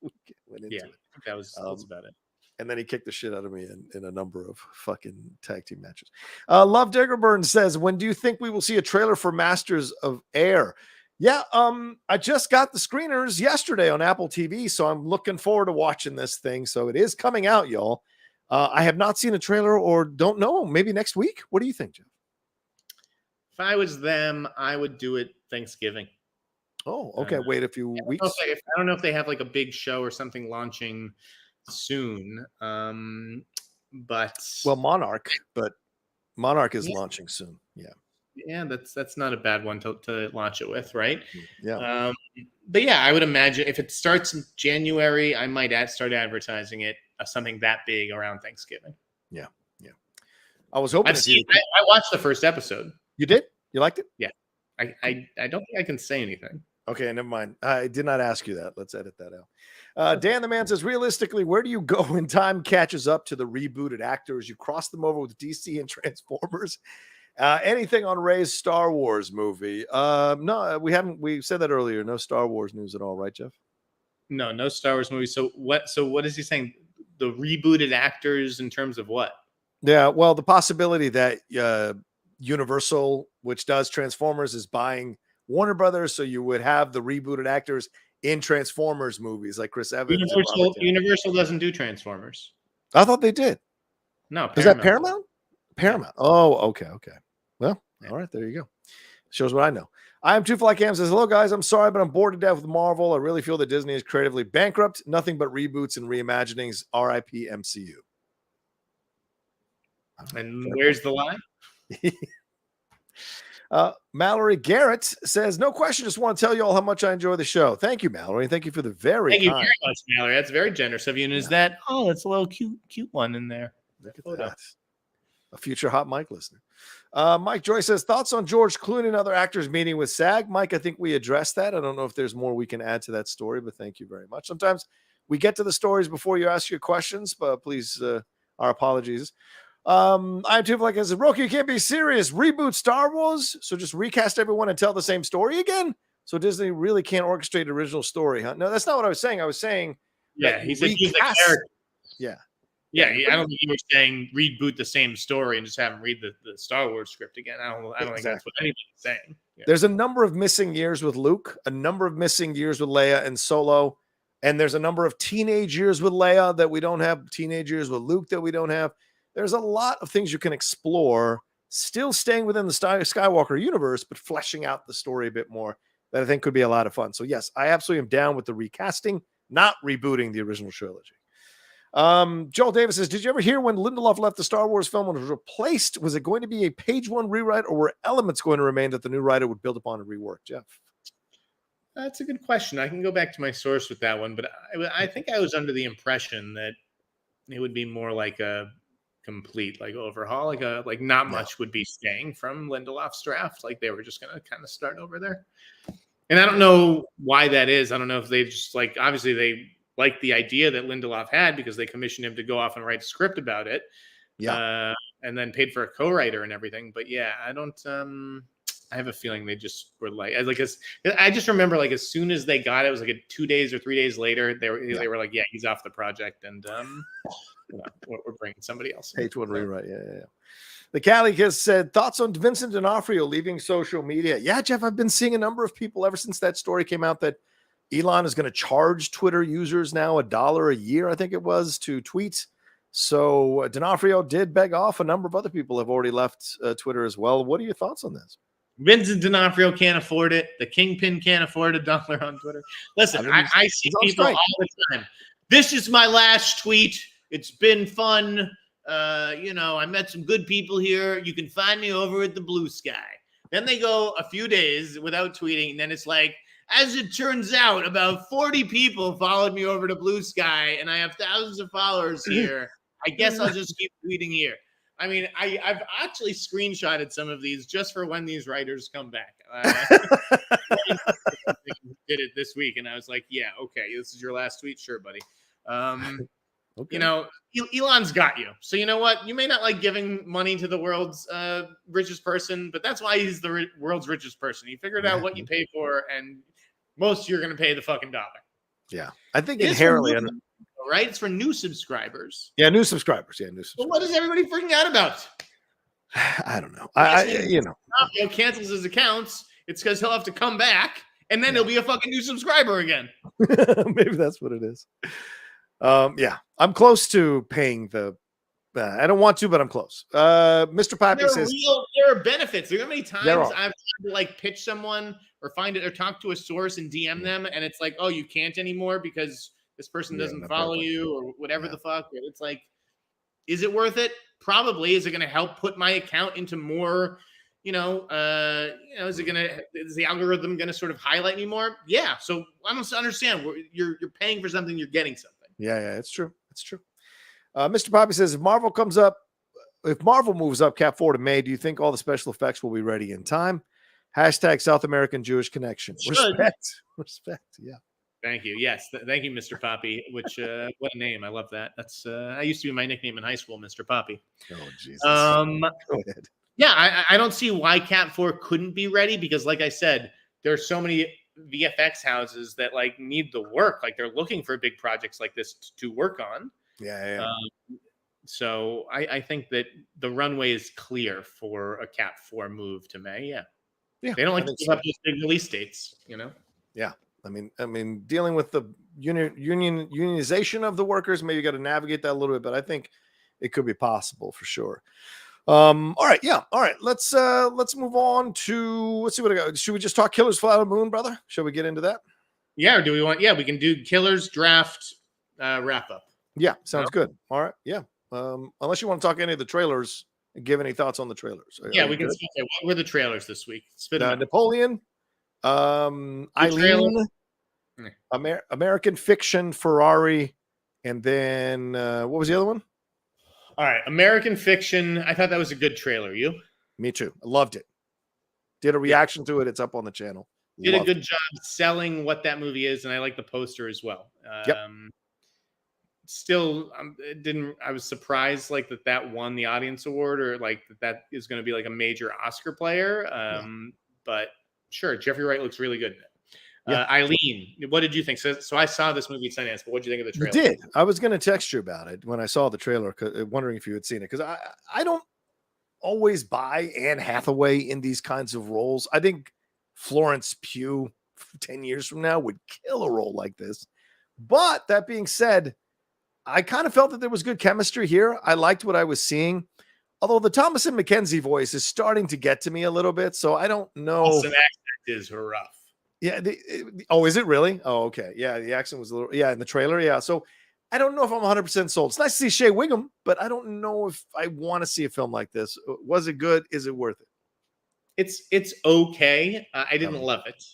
[SPEAKER 1] we went into it.
[SPEAKER 2] That's about it.
[SPEAKER 1] And then he kicked the shit out of me in a number of fucking tag team matches. Love Daggerburn says, when do you think we will see a trailer for Masters of Air? Yeah, I just got the screeners yesterday on Apple TV, so I'm looking forward to watching this thing. So it is coming out, y'all. I have not seen a trailer or don't know. Maybe next week. What do you think, Jeff?
[SPEAKER 2] If I was them, I would do it Thanksgiving.
[SPEAKER 1] Oh, okay. Wait a few weeks.
[SPEAKER 2] I don't know if they have like a big show or something launching soon. But
[SPEAKER 1] Monarch is launching soon. Yeah.
[SPEAKER 2] Yeah, that's not a bad one to launch it with, right?
[SPEAKER 1] Yeah.
[SPEAKER 2] But yeah, I would imagine if it starts in January, I might start advertising it something that big around Thanksgiving.
[SPEAKER 1] Yeah. I was hoping.
[SPEAKER 2] I watched the first episode.
[SPEAKER 1] You did? You liked it?
[SPEAKER 2] Yeah. I don't think I can say anything.
[SPEAKER 1] Okay, never mind. I did not ask you that. Let's edit that out. Dan the Man says, realistically, where do you go when time catches up to the rebooted actors? You cross them over with DC and Transformers. Anything on Ray's Star Wars movie? No, we haven't. We said that earlier. No Star Wars news at all, right, Jeff?
[SPEAKER 2] No Star Wars movie. So what is he saying? The rebooted actors in terms of what?
[SPEAKER 1] Yeah, well, the possibility that Universal, which does Transformers, is buying Warner Brothers, so you would have the rebooted actors in Transformers movies like Chris Evans.
[SPEAKER 2] Universal doesn't do Transformers.
[SPEAKER 1] I thought they did.
[SPEAKER 2] No,
[SPEAKER 1] is that Paramount? Paramount. Oh, okay. Well, all right, there you go. Shows what I know. I am Two Fly Cam says, hello guys. I'm sorry, but I'm bored to death with Marvel. I really feel that Disney is creatively bankrupt. Nothing but reboots and reimaginings. RIP MCU.
[SPEAKER 2] And where's the line?
[SPEAKER 1] Mallory Garrett says, no question. Just want to tell you all how much I enjoy the show. Thank you, Mallory. Thank you for the
[SPEAKER 2] Thank you very much, Mallory. That's very generous of you. And is that, that's a little cute one in there.
[SPEAKER 1] Look at that. A future hot mic listener. Mike Joyce says, thoughts on George Clooney and other actors meeting with SAG? Mike, I think we addressed that. I don't know if there's more we can add to that story, but thank you very much. Sometimes we get to the stories before you ask your questions, but please, our apologies. I'm too like I said, Rocha, you can't be serious. Reboot Star Wars, so just recast everyone and tell the same story again. So Disney really can't orchestrate an original story, huh? No, that's not what I was saying. I was saying,
[SPEAKER 2] yeah, he said use the character.
[SPEAKER 1] Yeah.
[SPEAKER 2] Yeah, I don't think you were saying reboot the same story and just have him read the Star Wars script again. I don't think that's what anybody's saying. Yeah.
[SPEAKER 1] There's a number of missing years with Luke, a number of missing years with Leia and Solo, and there's a number of teenage years with Leia that we don't have, teenage years with Luke that we don't have. There's a lot of things you can explore, still staying within the Skywalker universe, but fleshing out the story a bit more that I think could be a lot of fun. So yes, I absolutely am down with the recasting, not rebooting the original trilogy. Joel Davis says, did you ever hear when Lindelof left the Star Wars film and was replaced? Was it going to be a page one rewrite, or were elements going to remain that the new writer would build upon and rework? Jeff?
[SPEAKER 2] That's a good question. I can go back to my source with that one, but I think I was under the impression that it would be more like a complete overhaul, like not much would be staying from Lindelof's draft. Like they were just going to kind of start over there. And I don't know why that is. I don't know if they just obviously they liked the idea that Lindelof had because they commissioned him to go off and write a script about it. Yeah. And then paid for a co-writer and everything. But yeah, I don't, I have a feeling they just were I just remember as soon as they got it, it was 2 days or 3 days later, they were like, yeah, he's off the project. And, we're bringing somebody else.
[SPEAKER 1] Page one rewrite. Yeah. The Cali Kiss said, thoughts on Vincent D'Onofrio leaving social media? Yeah, Jeff, I've been seeing a number of people ever since that story came out that Elon is going to charge Twitter users now $1 a year, I think it was, to tweet. So D'Onofrio did beg off. A number of other people have already left Twitter as well. What are your thoughts on this?
[SPEAKER 2] Vincent D'Onofrio can't afford it. The Kingpin can't afford $1 on Twitter. Listen, I see people all the time. This is my last tweet. It's been fun. I met some good people here. You can find me over at the Blue Sky. Then they go a few days without tweeting. And then it's like, as it turns out, about 40 people followed me over to Blue Sky, and I have thousands of followers here. I guess I'll just keep tweeting here. I mean, I've actually screenshotted some of these just for when these writers come back. Did it this week, and I was like, yeah, okay, this is your last tweet? Sure, buddy. Okay. Elon's got you. So you know what? You may not like giving money to the world's richest person, but that's why he's the world's richest person. He figured out what you pay for, and most you're going to pay the fucking $1.
[SPEAKER 1] Yeah. I think inherently,
[SPEAKER 2] right? It's for new subscribers.
[SPEAKER 1] Yeah, new subscribers.
[SPEAKER 2] Well, what is everybody freaking out about?
[SPEAKER 1] I don't know.
[SPEAKER 2] Cancels his accounts. It's because he'll have to come back, and then he'll be a fucking new subscriber again.
[SPEAKER 1] Maybe that's what it is. Yeah, I'm close to paying the. I don't want to, but I'm close. Mr. Poppy says
[SPEAKER 2] there are benefits. There are many times I've tried to pitch someone or find it or talk to a source and DM them, and it's like, oh, you can't anymore because this person doesn't follow you or whatever the fuck. It's like, is it worth it? Probably. Is it going to help put my account into more? Is the algorithm going to sort of highlight me more? Yeah. So I don't understand. You're paying for something, you're getting something.
[SPEAKER 1] Yeah, it's true. It's true. Mr. Poppy says, if Marvel moves up Cap 4 to May, do you think all the special effects will be ready in time? Hashtag South American Jewish Connection. Respect. Yeah.
[SPEAKER 2] Thank you. Yes. Thank you, Mr. Poppy, which, what a name. I love that. That's, I used to be my nickname in high school, Mr. Poppy.
[SPEAKER 1] Oh, Jesus.
[SPEAKER 2] Go ahead. Yeah, I don't see why Cap 4 couldn't be ready because, like I said, there's so many VFX houses that need the work. They're looking for big projects like this to work on. Yeah. So I think that the runway is clear for a Cap 4 move to May. Yeah. They don't like to give up those big release dates,
[SPEAKER 1] Yeah. I mean, dealing with the unionization of the workers, maybe you got to navigate that a little bit, but I think it could be possible for sure. All right. Yeah. All right. Let's move on to, let's see what I got. Should we just talk Killers Fly Out of the Moon, brother? Shall we get into that?
[SPEAKER 2] Yeah. Or do we want, we can do Killers draft wrap up.
[SPEAKER 1] Yeah. Sounds good. All right. Yeah. Unless you want to talk any of the trailers and give any thoughts on the trailers.
[SPEAKER 2] Yeah. We can see what were the trailers this week?
[SPEAKER 1] Napoleon, Eileen, American Fiction, Ferrari, and then what was the other one?
[SPEAKER 2] All right, American Fiction. I thought that was a good trailer. You?
[SPEAKER 1] Me too. I loved it. Did a reaction to it. It's up on the channel.
[SPEAKER 2] Did a good job selling what that movie is, and I like the poster as well.
[SPEAKER 1] Yep.
[SPEAKER 2] Still, I was surprised like that won the audience award, or like that is going to be like a major Oscar player. But sure, Jeffrey Wright looks really good in it. Eileen, what did you think? So I saw this movie at Sundance, but what did you think of the trailer?
[SPEAKER 1] You did. I was going to text you about it when I saw the trailer, wondering if you had seen it, because I don't always buy Anne Hathaway in these kinds of roles. I think Florence Pugh 10 years from now would kill a role like this. But that being said, I kind of felt that there was good chemistry here. I liked what I was seeing. Although the Thomasin McKenzie voice is starting to get to me a little bit, so I don't know.
[SPEAKER 2] Austin accent is rough.
[SPEAKER 1] Yeah. Is it really? Oh, okay. Yeah, the accent was a little. Yeah, in the trailer. Yeah. So I don't know if I'm 100% sold. It's nice to see Shea Wiggum, but I don't know if I want to see a film like this. Was it good? Is it worth it?
[SPEAKER 2] It's okay. I didn't love it.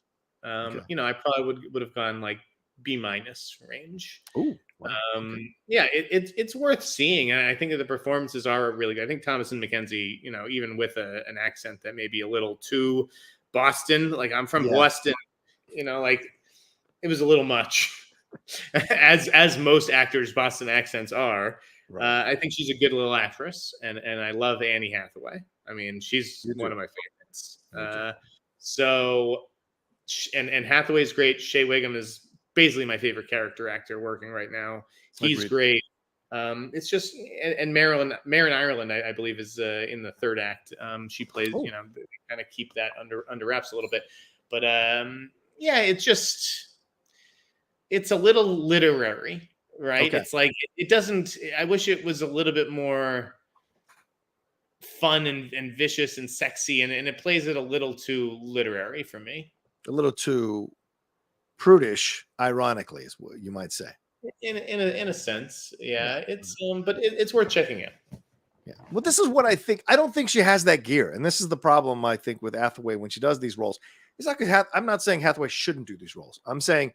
[SPEAKER 1] Okay.
[SPEAKER 2] I probably would have gone like B- range.
[SPEAKER 1] Ooh. Wow.
[SPEAKER 2] Yeah, it's worth seeing. And I think that the performances are really good. I think Thomasin McKenzie, even with an accent that may be a little too Boston, like I'm from Boston, like it was a little much, as most actors' Boston accents are. Right. I think she's a good little actress, and I love Annie Hathaway. I mean, she's one of my favorites. And Hathaway's great. Shea Wiggum is basically my favorite character actor working right now. He's great. It's just, and Marin Ireland, I believe, is in the third act. She plays, they kind of keep that under wraps a little bit. But it's a little literary, right? Okay. It's like, it doesn't, I wish it was a little bit more fun and vicious and sexy, and it plays it a little too literary for me.
[SPEAKER 1] A little too prudish, ironically, is what you might say.
[SPEAKER 2] In a sense, yeah. It's but it's worth checking out.
[SPEAKER 1] Yeah. Well, this is what I think. I don't think she has that gear, and this is the problem I think with Hathaway when she does these roles. It's not because I'm not saying Hathaway shouldn't do these roles. I'm saying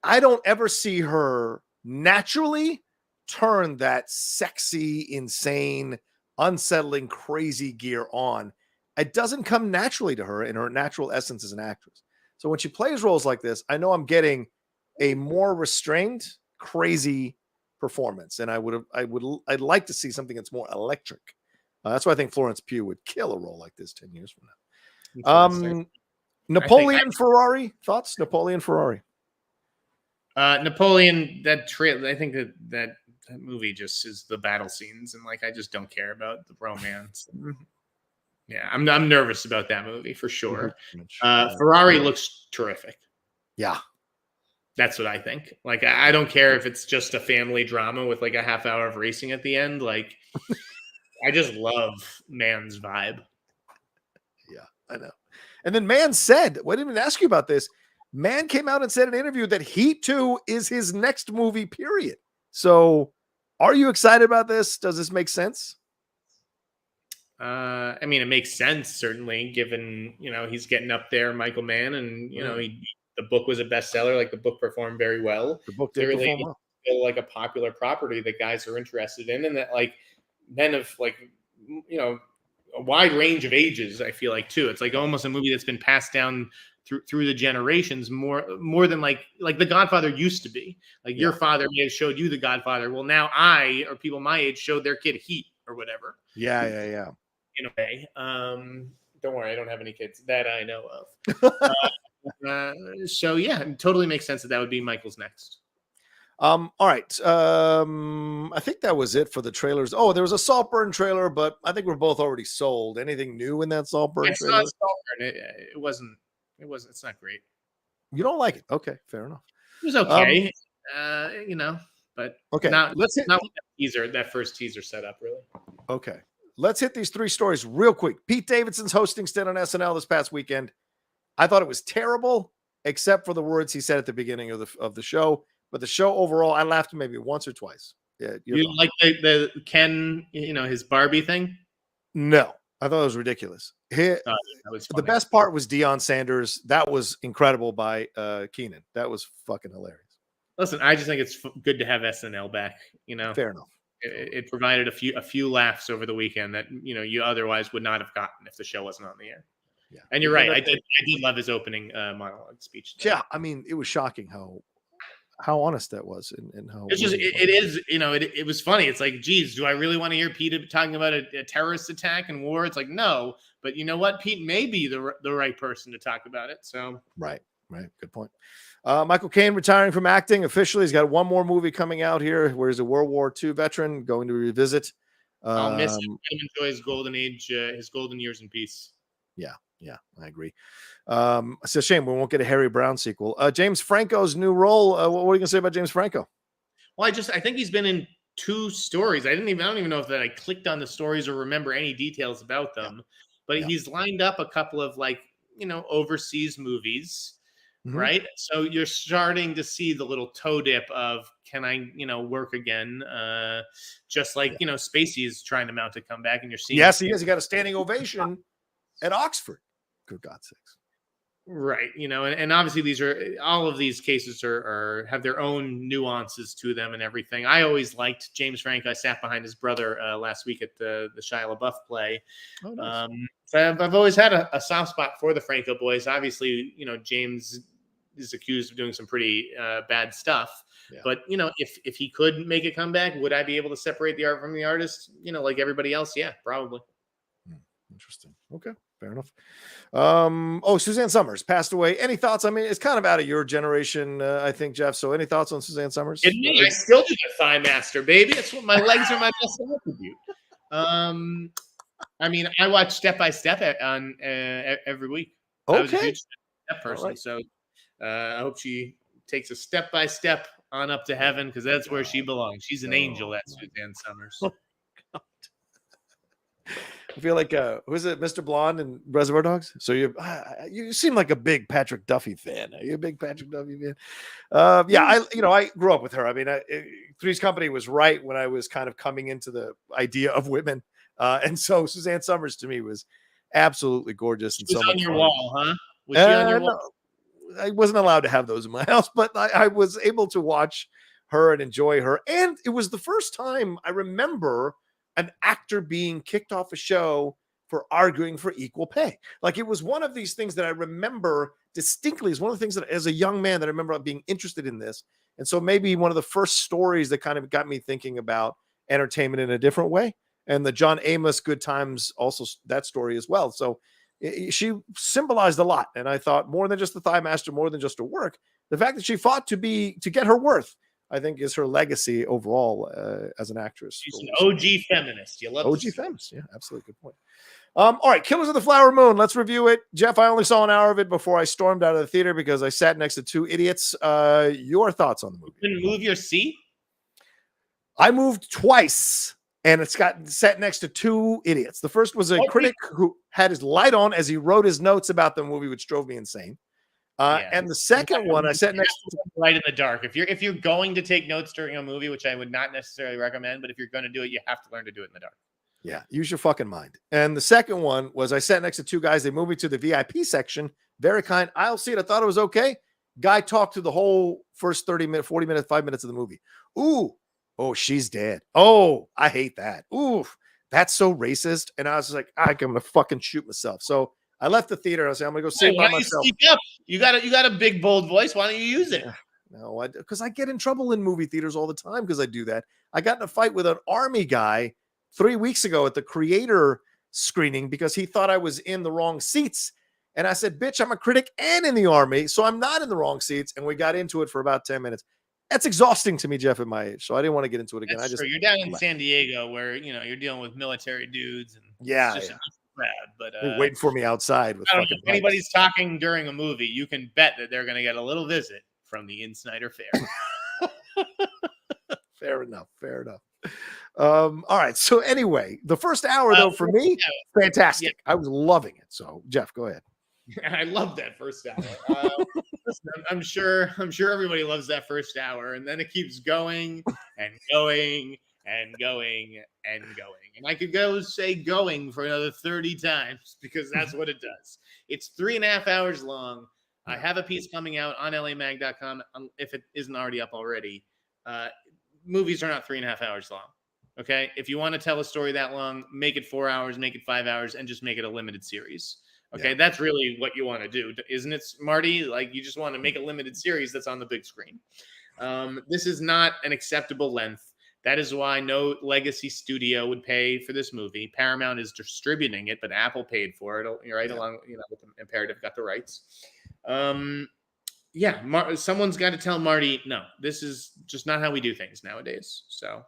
[SPEAKER 1] I don't ever see her naturally turn that sexy, insane, unsettling, crazy gear on. It doesn't come naturally to her in her natural essence as an actress. So when she plays roles like this, I know I'm getting a more restrained, crazy performance, and I'd like to see something that's more electric. That's why I think Florence Pugh would kill a role like this 10 years from now. Napoleon Ferrari thoughts? Napoleon Ferrari.
[SPEAKER 2] Napoleon. I think that movie just is the battle scenes, and like I just don't care about the romance. Yeah, I'm nervous about that movie for sure. Ferrari looks terrific.
[SPEAKER 1] Yeah.
[SPEAKER 2] That's what I think. Like, I don't care if it's just a family drama with like a half hour of racing at the end. Like, I just love Man's vibe.
[SPEAKER 1] Yeah, I know. And then Man said, I didn't even ask you about this. Man came out and said in an interview that Heat 2 is his next movie, period. So are you excited about this? Does this make sense?
[SPEAKER 2] I mean, it makes sense, certainly, given, he's getting up there, Michael Mann, and, the book was a bestseller. Like, the book performed very well.
[SPEAKER 1] The book did perform well.
[SPEAKER 2] Still, like, a popular property that guys are interested in, and that, like, men of, like, a wide range of ages, I feel like, too. It's, like, almost a movie that's been passed down through the generations more than, like The Godfather used to be. Like, your father may have showed you The Godfather. Well, now I, or people my age, showed their kid Heat or whatever.
[SPEAKER 1] Yeah.
[SPEAKER 2] In a way. Don't worry, I don't have any kids that I know of. So yeah, it totally makes sense that would be Michael's next.
[SPEAKER 1] All right. I think that was it for the trailers. Oh, there was a Saltburn trailer, but I think we're both already sold. Anything new in that Saltburn trailer?
[SPEAKER 2] Saltburn. It wasn't. It's not great.
[SPEAKER 1] You don't like it? Okay, fair enough.
[SPEAKER 2] It was okay. But
[SPEAKER 1] okay.
[SPEAKER 2] Not with that first teaser set up, really.
[SPEAKER 1] Okay. Let's hit these three stories real quick. Pete Davidson's hosting stint on SNL this past weekend. I thought it was terrible, except for the words he said at the beginning of the show. But the show overall, I laughed maybe once or twice. Yeah,
[SPEAKER 2] you like the Ken, his Barbie thing?
[SPEAKER 1] No, I thought it was ridiculous. The best part was Deion Sanders. That was incredible by Keenan. That was fucking hilarious.
[SPEAKER 2] Listen, I just think it's good to have SNL back.
[SPEAKER 1] Fair enough.
[SPEAKER 2] It provided a few laughs over the weekend that you otherwise would not have gotten if the show wasn't on the air.
[SPEAKER 1] Yeah,
[SPEAKER 2] and you're right. I did love his opening monologue speech.
[SPEAKER 1] Yeah, I mean, it was shocking how honest that was, and how
[SPEAKER 2] it's just it is. It was funny. It's like, geez, do I really want to hear Pete talking about a terrorist attack and war? It's like, no, but you know what? Pete may be the right person to talk about it. So
[SPEAKER 1] right, good point. Michael Caine retiring from acting officially. He's got one more movie coming out here where he's a World War II veteran going to revisit.
[SPEAKER 2] I'll miss him. Let him enjoy his golden age, his golden years in peace.
[SPEAKER 1] Yeah, I agree. It's a shame we won't get a Harry Brown sequel. James Franco's new role. What are you going to say about James Franco?
[SPEAKER 2] Well, I think he's been in 2 stories. I don't even know if that I clicked on the stories or remember any details about them. But he's lined up a couple of overseas movies, right? So you're starting to see the little toe dip of, can I work again? Just like Spacey is trying to mount a comeback, and you're seeing.
[SPEAKER 1] Yes, he is. He got a standing ovation at Oxford. Good God's sakes.
[SPEAKER 2] Right. And obviously all of these cases have their own nuances to them and everything. I always liked James Franco. I sat behind his brother last week at the Shia LaBeouf play.
[SPEAKER 1] Oh, nice.
[SPEAKER 2] So I've always had a soft spot for the Franco boys. Obviously, James is accused of doing some pretty bad stuff. Yeah. But, if he could make a comeback, would I be able to separate the art from the artist? Like everybody else? Yeah, probably.
[SPEAKER 1] Interesting. Okay. Fair enough. Suzanne Summers passed away. Any thoughts? I mean, it's kind of out of your generation, I think, Jeff. So any thoughts on Suzanne Summers?
[SPEAKER 2] I still do the thigh master, baby. That's what my legs are my best attribute. I mean, I watch Step by Step on every week.
[SPEAKER 1] Okay.
[SPEAKER 2] I was a huge step person. Right. So I hope she takes a step by step on up to heaven, because that's where she belongs. She's an angel, that Suzanne Summers.
[SPEAKER 1] I feel like who's it, Mr. Blonde and Reservoir Dogs? So you seem like a big Patrick Duffy fan. Are you a big Patrick Duffy fan? I grew up with her. I mean, Three's Company was right when I was kind of coming into the idea of women, and so Suzanne Summers to me was absolutely gorgeous. And
[SPEAKER 2] she was
[SPEAKER 1] so
[SPEAKER 2] on your wall, huh? Was she on your wall?
[SPEAKER 1] No, I wasn't allowed to have those in my house, but I was able to watch her and enjoy her. And it was the first time I remember an actor being kicked off a show for arguing for equal pay. Like, it was one of these things that I remember distinctly as one of the things that, as a young man, that I remember being interested in this. And so maybe one of the first stories that kind of got me thinking about entertainment in a different way. And the John Amos Good Times, also that story as well. So she symbolized a lot. And I thought, more than just the thigh master, more than just her work, the fact that she fought to get her worth, I think, is her legacy overall as an actress.
[SPEAKER 2] She's an OG feminist. You love
[SPEAKER 1] OG feminist. Yeah, absolutely. Good point. All right, Killers of the Flower Moon. Let's review it. Jeff, I only saw an hour of it before I stormed out of the theater because I sat next to 2 idiots. Your thoughts on the movie?
[SPEAKER 2] You didn't move your seat?
[SPEAKER 1] I moved twice, and it's got sat next to 2 idiots. The first was a critic who had his light on as he wrote his notes about the movie, which drove me insane. And the second one, I sat next to
[SPEAKER 2] right in the dark. If you're going to take notes during a movie, which I would not necessarily recommend, but if you're going to do it, you have to learn to do it in the dark.
[SPEAKER 1] Yeah, use your fucking mind. And the second one was I sat next to 2 guys. They moved me to the VIP section. Very kind. I'll see it. I thought it was okay. Guy talked to the whole first 30 minutes, 40 minutes, 5 minutes of the movie. Ooh, oh, she's dead. Oh, I hate that. Ooh, that's so racist. And I was like, I'm going to fucking shoot myself. So I left the theater. I said, I'm going to go see it by myself.
[SPEAKER 2] You got a big, bold voice. Why don't you use it?
[SPEAKER 1] No, because I get in trouble in movie theaters all the time because I do that. I got in a fight with an Army guy 3 weeks ago at the Creator screening because he thought I was in the wrong seats. And I said, bitch, I'm a critic and in the Army, so I'm not in the wrong seats. And we got into it for about 10 minutes. That's exhausting to me, Jeff, at my age. So I didn't want to get into it again.
[SPEAKER 2] That's true. You're down in San Diego where, you're dealing with military dudes. And
[SPEAKER 1] it's
[SPEAKER 2] just crowd, but
[SPEAKER 1] waiting for me outsid with fucking
[SPEAKER 2] if anybody's talking during a movie, you can bet that they're going to get a little visit from the SNEIDER Fair.
[SPEAKER 1] Fair enough. All right. So anyway, the first hour though for me, fantastic. Yeah. I was loving it. So Jeff, go ahead.
[SPEAKER 2] I love that first hour. Listen, I'm sure everybody loves that first hour, and then it keeps going and going and going and going. And I could say going for another 30 times because that's what it does. It's 3.5 hours long. I have a piece coming out on lamag.com if it isn't already up already. Movies are not 3.5 hours long. Okay. If you want to tell a story that long, make it 4 hours, make it 5 hours, and just make it a limited series. Okay. That's really what you want to do, isn't it, Marty? Like, you just want to make a limited series that's on the big screen. This is not an acceptable length. That is why no legacy studio would pay for this movie. Paramount is distributing it, but Apple paid for it, right? Along, with the Imperative got the rights. Someone's got to tell Marty, no, this is just not how we do things nowadays. So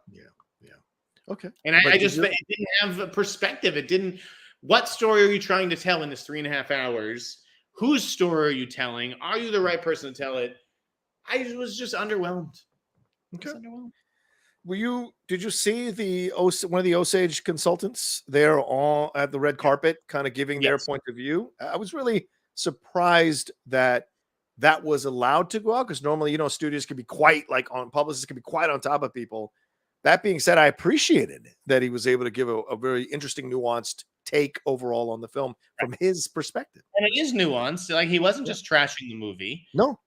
[SPEAKER 1] okay.
[SPEAKER 2] And it didn't have a perspective. It didn't. What story are you trying to tell in this 3.5 hours? Whose story are you telling? Are you the right person to tell it? I was just underwhelmed.
[SPEAKER 1] Okay. Did you see one of the Osage consultants there at the red carpet, kind of giving their point of view? I was really surprised that was allowed to go out, because normally, studios can be publicists can be quite on top of people. That being said, I appreciated that he was able to give a very interesting, nuanced take overall on the film from his perspective.
[SPEAKER 2] And it is nuanced. Like, he wasn't just trashing the movie.
[SPEAKER 1] No.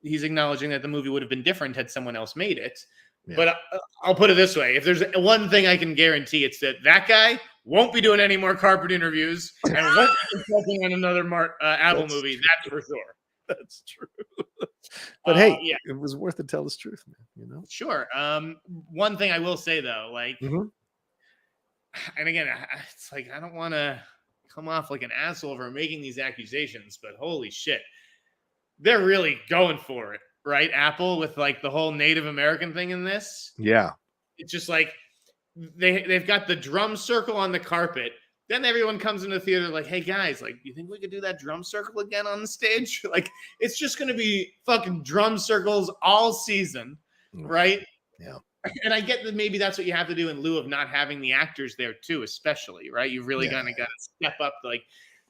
[SPEAKER 2] He's acknowledging that the movie would have been different had someone else made it. Yeah. But I'll put it this way. If there's one thing I can guarantee, it's that guy won't be doing any more carpet interviews and won't be consulting on another Apple movie. True. That's for sure.
[SPEAKER 1] That's true. But hey, it was worth it to tell the truth, man.
[SPEAKER 2] Sure. One thing I will say, though, and again, it's like, I don't want to come off like an asshole for making these accusations, but holy shit, they're really going for it, right? Apple, with like the whole Native American thing in this.
[SPEAKER 1] Yeah.
[SPEAKER 2] It's just like they've got the drum circle on the carpet. Then everyone comes into the theater like, hey guys, like, you think we could do that drum circle again on the stage? Like, it's just going to be fucking drum circles all season, right?
[SPEAKER 1] Yeah.
[SPEAKER 2] And I get that maybe that's what you have to do in lieu of not having the actors there too, especially, right? You've really kind of got to step up like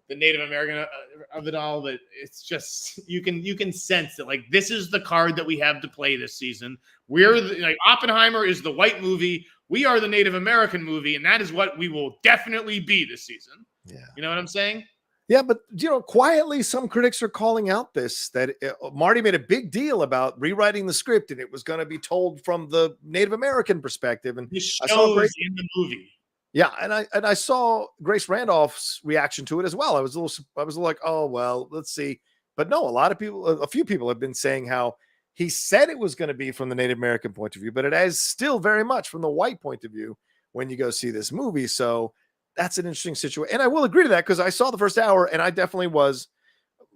[SPEAKER 2] the Native American of it all, but it's just, you can sense that, like, this is the card that we have to play this season. We're Oppenheimer is the white movie. We are the Native American movie, and that is what we will definitely be this season.
[SPEAKER 1] Yeah.
[SPEAKER 2] You know what I'm saying?
[SPEAKER 1] Yeah, but, quietly, some critics are calling out that Marty made a big deal about rewriting the script, and it was going to be told from the Native American perspective. And
[SPEAKER 2] it shows in the movie.
[SPEAKER 1] Yeah, and I saw Grace Randolph's reaction to it as well. I was a little like, oh well, let's see. But no, a few people have been saying how he said it was going to be from the Native American point of view, but it is still very much from the white point of view when you go see this movie. So that's an interesting situation. And I will agree to that, because I saw the first hour and I definitely was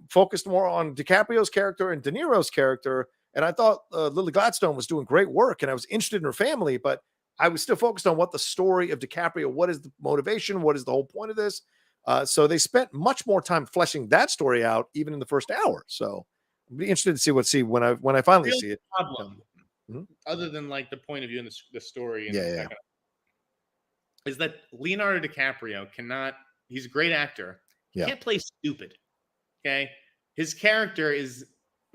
[SPEAKER 1] focused more on DiCaprio's character and De Niro's character. And I thought Lily Gladstone was doing great work, and I was interested in her family, but I was still focused on what the story of DiCaprio, what is the motivation, what is the whole point of this? So they spent much more time fleshing that story out, even in the first hour. So I'd be interested to see when I finally see it.
[SPEAKER 2] Problem, other than like the point of view and the story, and is that Leonardo DiCaprio cannot. He's a great actor. He can't play stupid. Okay, his character is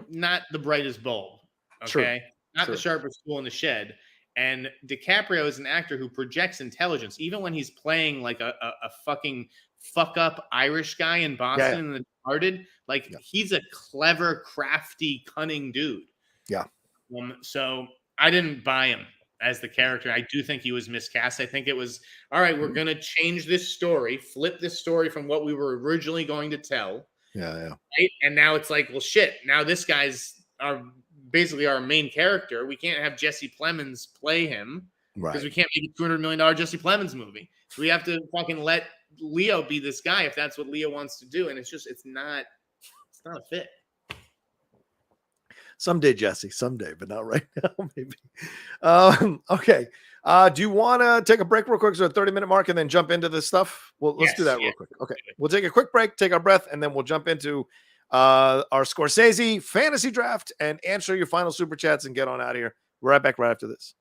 [SPEAKER 2] not the brightest bulb. Okay, not the sharpest tool in the shed. And DiCaprio is an actor who projects intelligence, even when he's playing like a fucking fuck up Irish guy in Boston in The Departed. Like, he's a clever, crafty, cunning dude.
[SPEAKER 1] Yeah.
[SPEAKER 2] So I didn't buy him as the character. I do think he was miscast. I think it was, all right, we're going to change this story, flip this story from what we were originally going to tell.
[SPEAKER 1] Yeah.
[SPEAKER 2] Right? And now it's like, well, shit, now this guy's basically our main character. We can't have Jesse Plemons play him because we can't make a $200 million Jesse Plemons movie. So we have to fucking let Leo be this guy if that's what Leo wants to do. And it's not a fit.
[SPEAKER 1] Someday, Jesse, someday, but not right now, maybe. Okay. Do you want to take a break real quick? So a 30-minute mark and then jump into this stuff? Well, let's do that real quick. Okay. We'll take a quick break, take our breath, and then we'll jump into our Scorsese fantasy draft and answer your final super chats and get on out of here. We're right back right after this.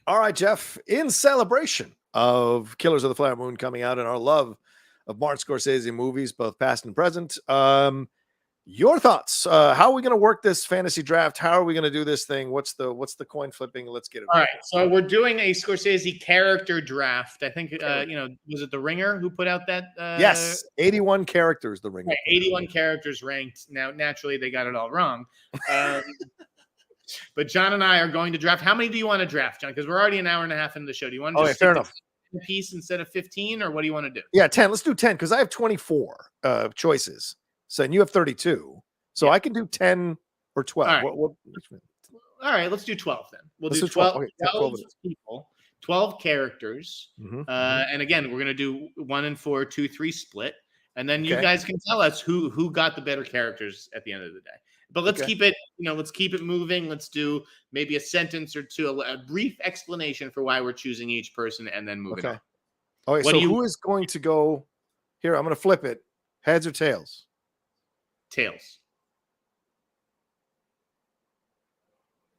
[SPEAKER 1] All right, Jeff, in celebration of Killers of the Flower Moon coming out and our love of Martin Scorsese movies, both past and present, Your thoughts? How are we going to work this fantasy draft? How are we going to do this thing? What's the coin flipping? Let's get it.
[SPEAKER 2] All right, so we're doing a Scorsese character draft. I think was it The Ringer who put out that?
[SPEAKER 1] Yes, 81 characters. The Ringer.
[SPEAKER 2] Right, 81 characters ranked. Now, naturally, they got it all wrong. But John and I are going to draft. How many do you want to draft, John? Because we're already an hour and a half into the show. Do you want to just
[SPEAKER 1] fair enough.
[SPEAKER 2] A piece instead of 15, or what do you want to do?
[SPEAKER 1] Yeah, 10. Let's do 10 because I have 24 choices. So and you have 32. So I can do 10 or 12.
[SPEAKER 2] All right, let's do 12 then. We'll do
[SPEAKER 1] 12.
[SPEAKER 2] 12,
[SPEAKER 1] Okay,
[SPEAKER 2] 12 people, 12 characters. And again, we're going to do 1 and 4, 2, 3 split. And then you guys can tell us who got the better characters at the end of the day. But let's keep it, let's keep it moving. Let's do maybe a sentence or two, a brief explanation for why we're choosing each person, and then moving on.
[SPEAKER 1] Okay, so who is going to go here? I'm going to flip it. Heads or tails?
[SPEAKER 2] Tails.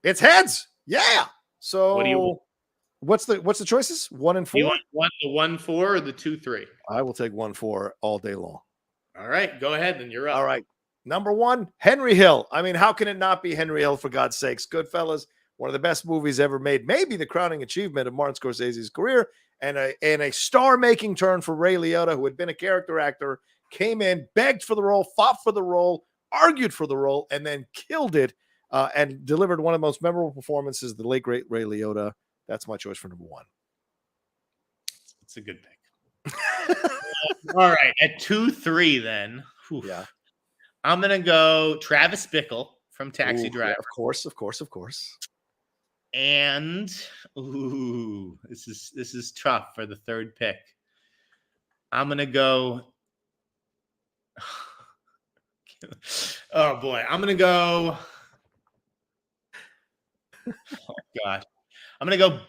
[SPEAKER 1] It's heads. Yeah. So
[SPEAKER 2] what do you?
[SPEAKER 1] What's the choices? 1 and 4.
[SPEAKER 2] You want the 1, 4 or the 2, 3?
[SPEAKER 1] I will take 1, 4 all day long.
[SPEAKER 2] All right, go ahead. Then you're up.
[SPEAKER 1] All right. Number 1, Henry Hill. I mean, how can it not be Henry Hill, for God's sakes? Goodfellas, one of the best movies ever made, maybe the crowning achievement of Martin Scorsese's career, and a star-making turn for Ray Liotta, who had been a character actor, came in, begged for the role, fought for the role, argued for the role, and then killed it and delivered one of the most memorable performances, the late, great Ray Liotta. That's my choice for number 1.
[SPEAKER 2] It's a good pick. All right, at 2, 3 then. Oof.
[SPEAKER 1] Yeah.
[SPEAKER 2] I'm going to go Travis Bickle from Taxi Driver.
[SPEAKER 1] Yeah, of course.
[SPEAKER 2] And this is tough for the third pick. I'm going to go oh boy, I'm going to go oh god. I'm going to go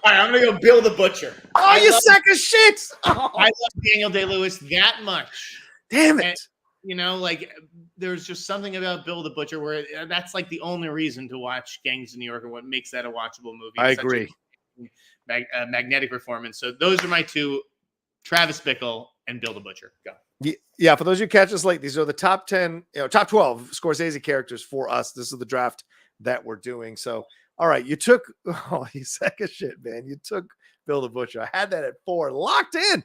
[SPEAKER 2] all right, I'm going to go Bill the Butcher.
[SPEAKER 1] Oh, you sack of shit. Oh.
[SPEAKER 2] I love Daniel Day-Lewis that much.
[SPEAKER 1] Damn it.
[SPEAKER 2] And, there's just something about Bill the Butcher where that's like the only reason to watch Gangs of New York and what makes that a watchable movie.
[SPEAKER 1] I agree.
[SPEAKER 2] Magnetic performance. So those are my 2, Travis Bickle and Bill the Butcher. Go.
[SPEAKER 1] Yeah, for those of you who catch us late, these are the top 10, top 12 Scorsese characters for us. This is the draft that we're doing. So, all right, you sack of shit, man. You took Bill the Butcher. I had that at 4, locked in.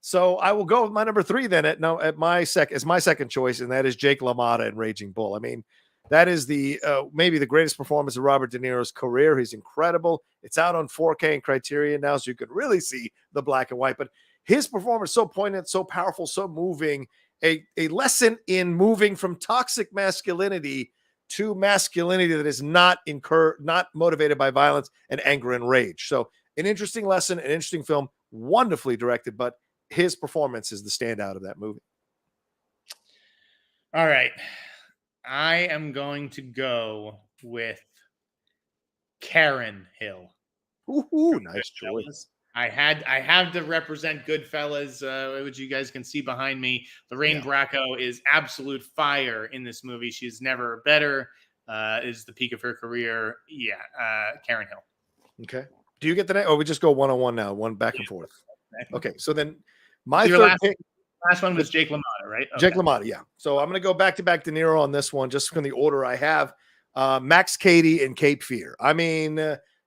[SPEAKER 1] So I will go with my number 3 then as my second choice, and that is Jake LaMotta in Raging Bull. I mean, that is the maybe the greatest performance of Robert De Niro's career. He's incredible. It's out on 4K and Criterion now, so you can really see the black and white. But his performance so poignant, so powerful, so moving. A lesson in moving from toxic masculinity to masculinity that is not motivated by violence and anger and rage. So an interesting lesson, an interesting film, wonderfully directed, but his performance is the standout of that movie.
[SPEAKER 2] All right. I am going to go with Karen Hill.
[SPEAKER 1] Ooh, nice choice.
[SPEAKER 2] I had to represent Goodfellas, which you guys can see behind me. Lorraine Bracco is absolute fire in this movie. She's never better. Is the peak of her career. Yeah, Karen Hill.
[SPEAKER 1] Okay. Do you get the name? Or we just go one-on-one now, one back and forth. Okay, so then my third pick.
[SPEAKER 2] Last one was Jake LaMotta, right? Okay.
[SPEAKER 1] Jake LaMotta, yeah. So I'm going to go back-to-back De Niro on this one, just from the order I have. Max Cady and Cape Fear. I mean,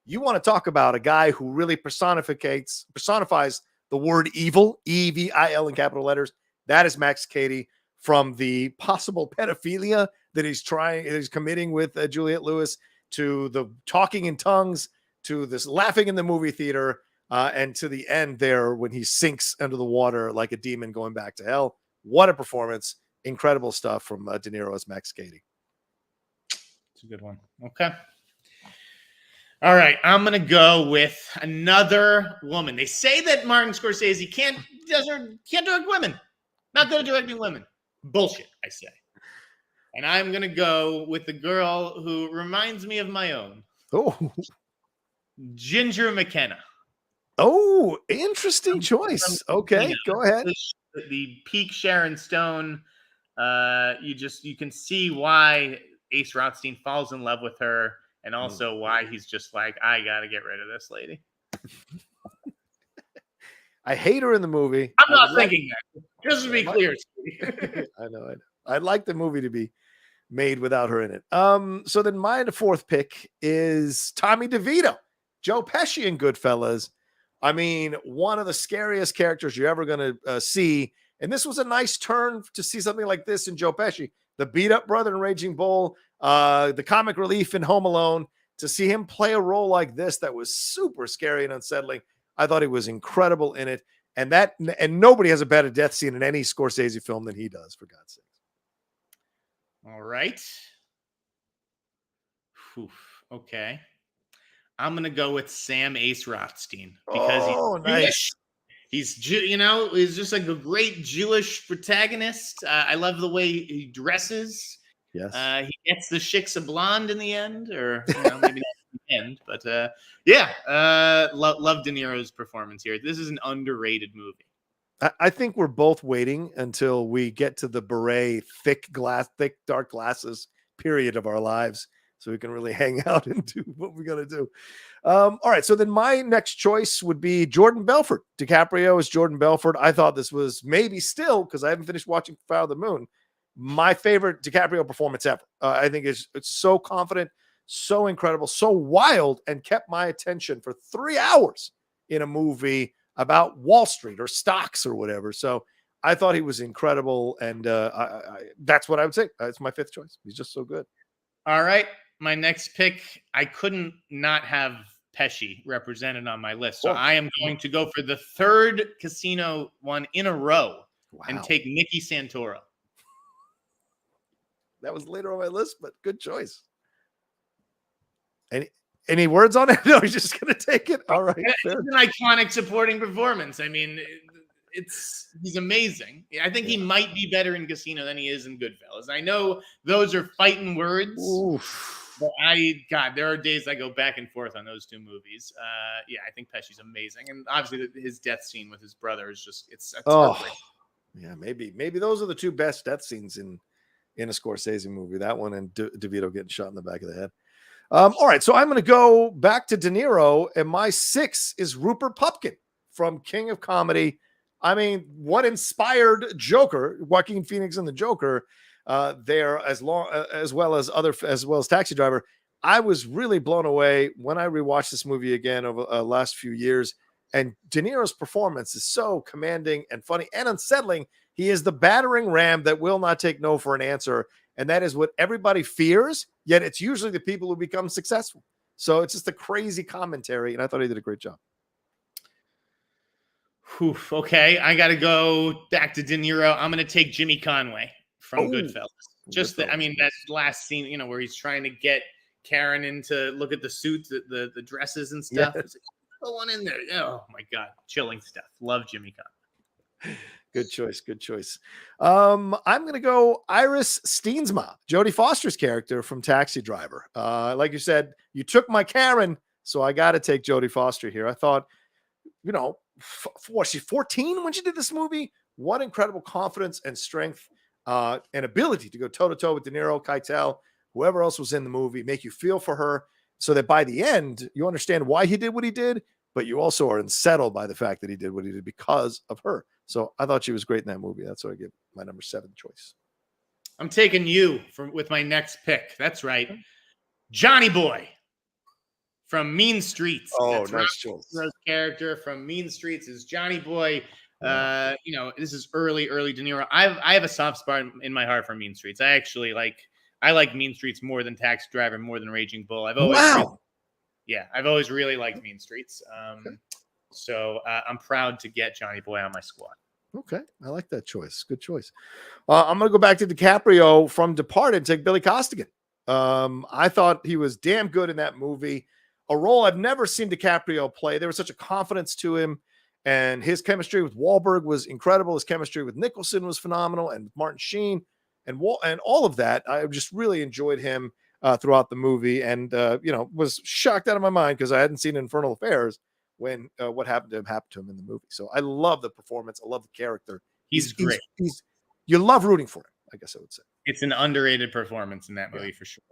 [SPEAKER 1] you want to talk about a guy who really personifies the word evil, E-V-I-L in capital letters. That is Max Cady, from the possible pedophilia that he's committing with Juliette Lewis, to the talking in tongues, to this laughing in the movie theater, and to the end there when he sinks under the water like a demon going back to hell. What a performance. Incredible stuff from De Niro as Max Cady.
[SPEAKER 2] It's a good one. Okay. All right. I'm going to go with another woman. They say that Martin Scorsese can't direct women. Not good at directing women. Bullshit, I say. And I'm going to go with the girl who reminds me of my own.
[SPEAKER 1] Oh.
[SPEAKER 2] Ginger McKenna.
[SPEAKER 1] Oh, interesting choice. Okay, go ahead.
[SPEAKER 2] The peak Sharon Stone. You can see why Ace Rothstein falls in love with her, and also why he's just like, I gotta get rid of this lady.
[SPEAKER 1] I hate her in the movie.
[SPEAKER 2] I'm not thinking that. Just to be clear.
[SPEAKER 1] I know. I'd like the movie to be made without her in it. So then my fourth pick is Tommy DeVito, Joe Pesci in Goodfellas. I mean, one of the scariest characters you're ever going to see. And this was a nice turn to see something like this in Joe Pesci, the beat up brother in Raging Bull, the comic relief in Home Alone. To see him play a role like this that was super scary and unsettling, I thought he was incredible in it. And nobody has a better death scene in any Scorsese film than he does, for God's sake.
[SPEAKER 2] All right. Okay. I'm going to go with Sam Ace Rothstein because
[SPEAKER 1] nice.
[SPEAKER 2] He's just like a great Jewish protagonist. I love the way he dresses.
[SPEAKER 1] Yes.
[SPEAKER 2] He gets the chicks a blonde in the end, or maybe not in the end, but love De Niro's performance here. This is an underrated movie.
[SPEAKER 1] I think we're both waiting until we get to the beret, thick dark glasses period of our lives, so we can really hang out and do what we're going to do. All right. So then my next choice would be Jordan Belfort. DiCaprio is Jordan Belfort. I thought this was maybe still, because I haven't finished watching Fire of the Moon, my favorite DiCaprio performance ever. I think it's so confident, so incredible, so wild, and kept my attention for 3 hours in a movie about Wall Street or stocks or whatever. So I thought he was incredible. And that's what I would say. It's my fifth choice. He's just so good.
[SPEAKER 2] All right. My next pick, I couldn't not have Pesci represented on my list. So I am going to go for the third Casino one in a row and take Nicky Santoro.
[SPEAKER 1] That was later on my list, but good choice. Any words on it? No, he's just going to take it. All right.
[SPEAKER 2] It's an iconic supporting performance. I mean, he's amazing. I think he might be better in Casino than he is in Goodfellas. I know those are fighting words.
[SPEAKER 1] Oof.
[SPEAKER 2] But there are days I go back and forth on those two movies. I think Pesci's amazing. And obviously his death scene with his brother is just, it's
[SPEAKER 1] yeah, maybe those are the two best death scenes in a Scorsese movie. That one and DeVito getting shot in the back of the head. All right, so I'm going to go back to De Niro, and my 6 is Rupert Pupkin from King of Comedy. I mean, what inspired Joker, Joaquin Phoenix and the Joker, there as well as Taxi Driver. I was really blown away when I rewatched this movie again over the last few years. And De Niro's performance is so commanding and funny and unsettling. He is the battering ram that will not take no for an answer. And that is what everybody fears, yet it's usually the people who become successful. So it's just a crazy commentary, and I thought he did a great job.
[SPEAKER 2] Okay, I got to go back to De Niro. I'm going to take Jimmy Conway from Goodfellas. That last scene, where he's trying to get Karen in to look at the suits, the dresses and stuff.
[SPEAKER 1] Yes.
[SPEAKER 2] It's like, the one in there. Oh, my God. Chilling stuff. Love Jimmy Conway.
[SPEAKER 1] Good choice. I'm going to go Iris Steensma, Jodie Foster's character from Taxi Driver. Like you said, you took my Karen, so I got to take Jodie Foster here. I thought, was she 14 when she did this movie? What incredible confidence and strength and ability to go toe-to-toe with De Niro, Keitel, whoever else was in the movie, make you feel for her so that by the end, you understand why he did what he did, but you also are unsettled by the fact that he did what he did because of her. So I thought she was great in that movie. That's what I give my number 7 choice.
[SPEAKER 2] I'm taking you with my next pick. That's right. Johnny Boy from Mean Streets.
[SPEAKER 1] Oh, nice choice.
[SPEAKER 2] His character from Mean Streets is Johnny Boy. This is early De Niro. I have a soft spot in my heart for Mean Streets. I like Mean Streets more than Taxi Driver, more than Raging Bull. I've always really liked Mean Streets. So I'm proud to get Johnny Boy on my squad.
[SPEAKER 1] Okay, I like that choice. Good choice. I'm going to go back to DiCaprio from Departed and take Billy Costigan. I thought he was damn good in that movie. A role I've never seen DiCaprio play. There was such a confidence to him, and his chemistry with Wahlberg was incredible. His chemistry with Nicholson was phenomenal, and Martin Sheen, and all of that. I just really enjoyed him throughout the movie, and was shocked out of my mind because I hadn't seen Infernal Affairs when what happened to him in the movie. So I love the performance. I love the character.
[SPEAKER 2] He's great.
[SPEAKER 1] You love rooting for him, I guess I would say.
[SPEAKER 2] It's an underrated performance in that movie for sure.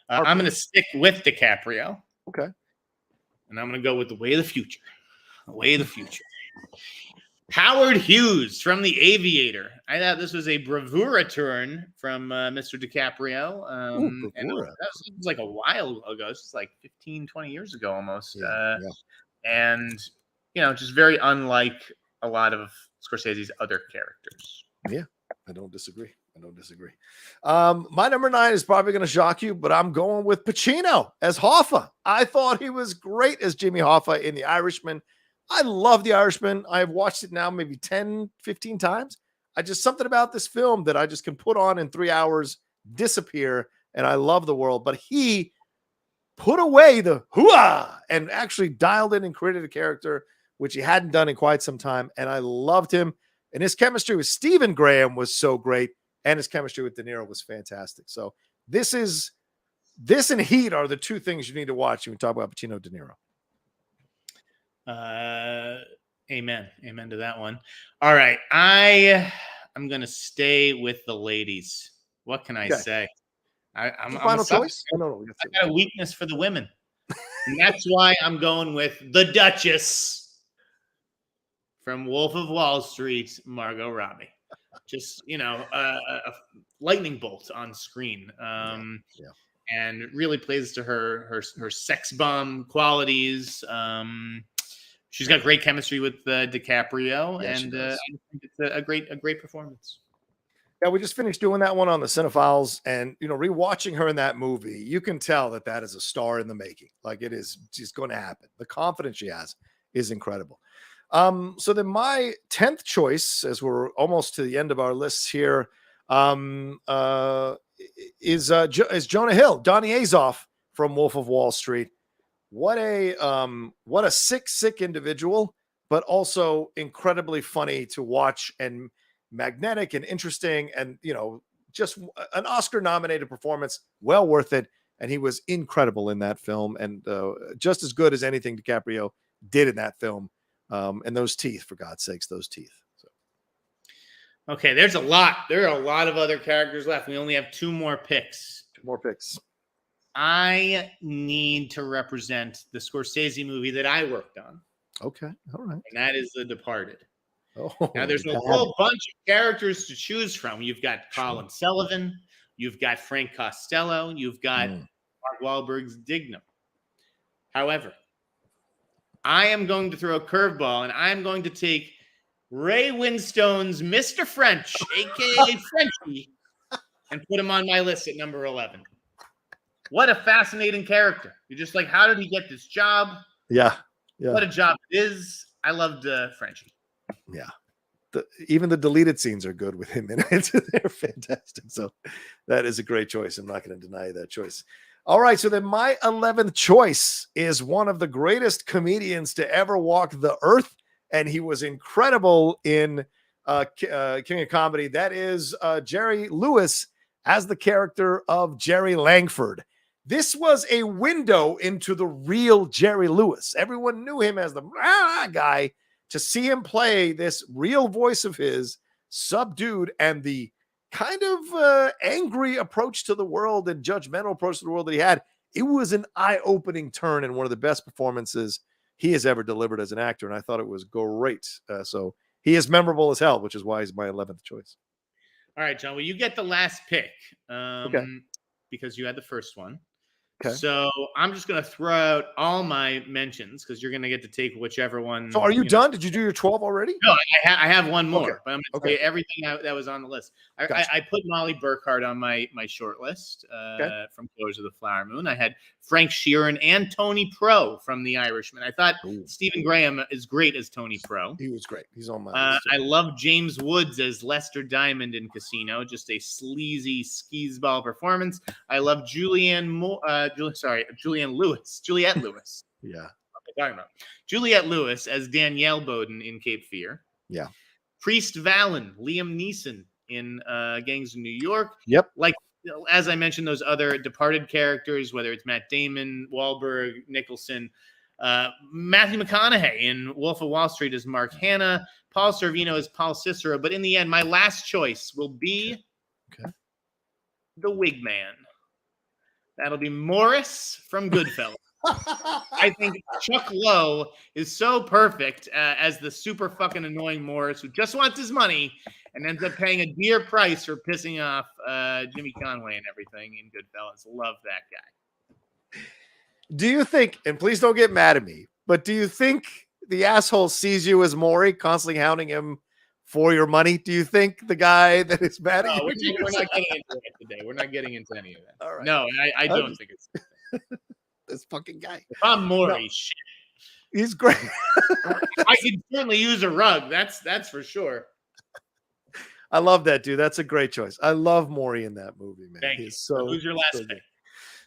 [SPEAKER 2] I'm going to stick with DiCaprio.
[SPEAKER 1] Okay.
[SPEAKER 2] And I'm going to go with The Way of the Future. The Way of the Future. Howard Hughes from The Aviator. I thought this was a bravura turn from Mr. DiCaprio.
[SPEAKER 1] Ooh,
[SPEAKER 2] And
[SPEAKER 1] bravura.
[SPEAKER 2] that was like a while ago. This is like 15, 20 years ago almost.
[SPEAKER 1] Yeah, yeah.
[SPEAKER 2] And, just very unlike a lot of Scorsese's other characters.
[SPEAKER 1] Yeah, I don't disagree. My number 9 is probably going to shock you, but I'm going with Pacino as Hoffa. I thought he was great as Jimmy Hoffa in The Irishman. I love The Irishman. I've watched it now maybe 10, 15 times. Something about this film that I just can put on in 3 hours, disappear, and I love the world. But he put away the hooah and actually dialed in and created a character which he hadn't done in quite some time. And I loved him. And his chemistry with Stephen Graham was so great. And his chemistry with De Niro was fantastic. So this and Heat are the 2 things you need to watch when we talk about Pacino, De Niro.
[SPEAKER 2] Amen to that one. All right, I'm gonna stay with the ladies. What can I say? I'm
[SPEAKER 1] final choice.
[SPEAKER 2] I got a weakness for the women, and that's why I'm going with the Duchess from Wolf of Wall Street, Margot Robbie. Just a lightning bolt on screen, and really plays to her sex bomb qualities. She's got great chemistry with DiCaprio, and I think it's a great performance.
[SPEAKER 1] Yeah, we just finished doing that one on the Cinephiles, and rewatching her in that movie, you can tell that is a star in the making. Like it is, she's going to happen. The confidence she has is incredible. So then my 10th choice, as we're almost to the end of our lists here, is Jonah Hill, Donnie Azoff from Wolf of Wall Street. What a sick individual, but also incredibly funny to watch and magnetic and interesting, and just an Oscar-nominated performance, well worth it. And he was incredible in that film, and just as good as anything DiCaprio did in that film. And those teeth, for God's sakes, those teeth. So.
[SPEAKER 2] Okay, there are a lot of other characters left. We only have 2 more picks. I need to represent the Scorsese movie that I worked on.
[SPEAKER 1] Okay, all right.
[SPEAKER 2] And that is The Departed.
[SPEAKER 1] Oh,
[SPEAKER 2] now, there's a whole bunch of characters to choose from. You've got Colin Sullivan. You've got Frank Costello. You've got Mark Wahlberg's Dignam. However, I am going to throw a curveball, and I'm going to take Ray Winstone's Mr. French, a.k.a. Frenchie, and put him on my list at number 11. What a fascinating character. You're just like, how did he get this job?
[SPEAKER 1] Yeah.
[SPEAKER 2] What a job it is. I loved Frenchie.
[SPEAKER 1] Yeah. Even the deleted scenes are good with him in it. They're fantastic. So that is a great choice. I'm not going to deny that choice. All right. So then my 11th choice is one of the greatest comedians to ever walk the earth. And he was incredible in King of Comedy. That is Jerry Lewis as the character of Jerry Langford. This was a window into the real Jerry Lewis. Everyone knew him as the guy. To see him play this real voice of his, subdued, and the kind of angry approach to the world and judgmental approach to the world that he had, it was an eye-opening turn and one of the best performances he has ever delivered as an actor, and I thought it was great. So he is memorable as hell, which is why he's my 11th choice.
[SPEAKER 2] All right, John. Well, you get the last pick because you had the first one. Okay. So I'm just going to throw out all my mentions because you're going to get to take whichever one.
[SPEAKER 1] So are you done? Did you do your 12 already?
[SPEAKER 2] No, I have one more.
[SPEAKER 1] Okay.
[SPEAKER 2] But I'm going to tell you everything that was on the list. I put Molly Burkhart on my short list from Killers of the Flower Moon. I had Frank Sheeran and Tony Pro from The Irishman. I thought Stephen Graham is great as Tony Pro.
[SPEAKER 1] He was great. He's on my list.
[SPEAKER 2] I love James Woods as Lester Diamond in Casino. Just a sleazy skis-ball performance. I love Juliette Lewis.
[SPEAKER 1] Yeah.
[SPEAKER 2] What am I talking about? Juliette Lewis as Danielle Bowden in Cape Fear.
[SPEAKER 1] Yeah.
[SPEAKER 2] Priest Vallon, Liam Neeson in Gangs of New York.
[SPEAKER 1] Yep.
[SPEAKER 2] Like, as I mentioned, those other departed characters, whether it's Matt Damon, Wahlberg, Nicholson, Matthew McConaughey in Wolf of Wall Street as Mark Hanna, Paul Sorvino as Paul Cicero. But in the end, my last choice will be the Wig Man. That'll be Morris from Goodfellas. I think Chuck Lowe is so perfect as the super fucking annoying Morris who just wants his money and ends up paying a dear price for pissing off Jimmy Conway and everything in Goodfellas. Love that guy.
[SPEAKER 1] Do you think, and please don't get mad at me, but do you think the asshole sees you as Maury, constantly hounding him for your money? Do you think the guy that is mad at you?
[SPEAKER 2] We're not getting into it today. We're not getting into any of that.
[SPEAKER 1] All right.
[SPEAKER 2] No, I don't think it's
[SPEAKER 1] this fucking guy.
[SPEAKER 2] If I'm Maury, shit.
[SPEAKER 1] He's great.
[SPEAKER 2] I could certainly use a rug. That's for sure.
[SPEAKER 1] I love that dude. That's a great choice. I love Maury in that movie, man.
[SPEAKER 2] Thank you.
[SPEAKER 1] So,
[SPEAKER 2] who's your last pick?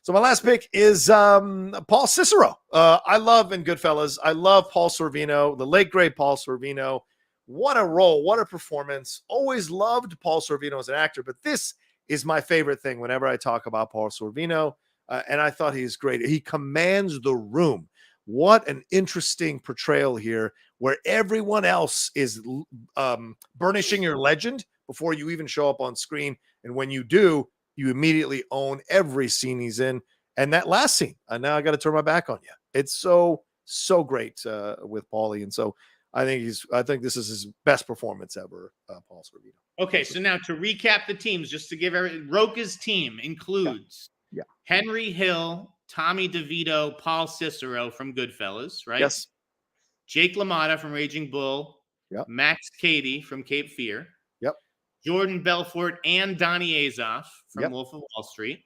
[SPEAKER 1] So my last pick is Paul Cicero. I love in Goodfellas. I love Paul Sorvino, the late great Paul Sorvino. What a role, what a performance. Always loved Paul Sorvino as an actor, but this is my favorite thing whenever I talk about Paul Sorvino. And I thought he's great. He commands the room. What an interesting portrayal here, where everyone else is burnishing your legend before you even show up on screen. And when you do, you immediately own every scene he's in. And that last scene, now I got to turn my back on you. It's so great with Paulie. And so I think this is his best performance ever, Paul Sorvino.
[SPEAKER 2] Okay, so now to recap the teams, just to give Rocha's team includes Henry Hill, Tommy DeVito, Paul Cicero from Goodfellas, right?
[SPEAKER 1] Yes.
[SPEAKER 2] Jake LaMotta from Raging Bull.
[SPEAKER 1] Yep.
[SPEAKER 2] Max Cady from Cape Fear.
[SPEAKER 1] Yep.
[SPEAKER 2] Jordan Belfort and Donnie Azoff from Wolf of Wall Street.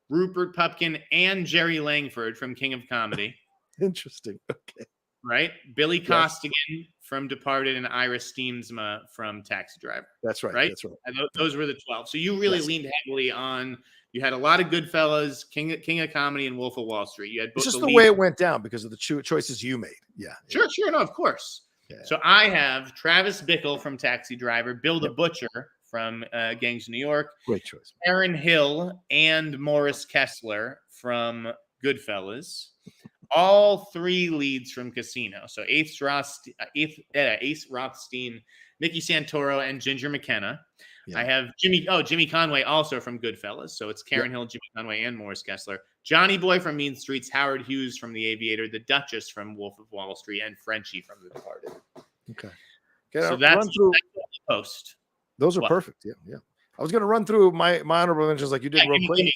[SPEAKER 2] Rupert Pupkin and Jerry Langford from King of Comedy.
[SPEAKER 1] Interesting. Okay.
[SPEAKER 2] Right? Billy Costigan from Departed and Ira Steensma from Taxi Driver.
[SPEAKER 1] That's right.
[SPEAKER 2] Right?
[SPEAKER 1] That's right.
[SPEAKER 2] And those were the 12. So you really leaned heavily on, you had a lot of Goodfellas, King of Comedy, and Wolf of Wall Street. You had both.
[SPEAKER 1] It's just the way it went down because of the choices you made. Yeah.
[SPEAKER 2] Sure. No, of course. Yeah. So I have Travis Bickle from Taxi Driver, Bill the Butcher from Gangs of New York.
[SPEAKER 1] Great choice.
[SPEAKER 2] Aaron Hill and Morris Kessler from Goodfellas. All three leads from Casino. So Ace Rothstein, Mickey Santoro, and Ginger McKenna. Yeah. I have Jimmy Conway also from Goodfellas. So it's Karen Hill, Jimmy Conway, and Morris Kessler. Johnny Boy from Mean Streets, Howard Hughes from The Aviator, the Duchess from Wolf of Wall Street, and Frenchie from The Departed.
[SPEAKER 1] Okay.
[SPEAKER 2] So that's the post.
[SPEAKER 1] Those are perfect. Yeah. I was going to run through my honorable mentions like you did real quick.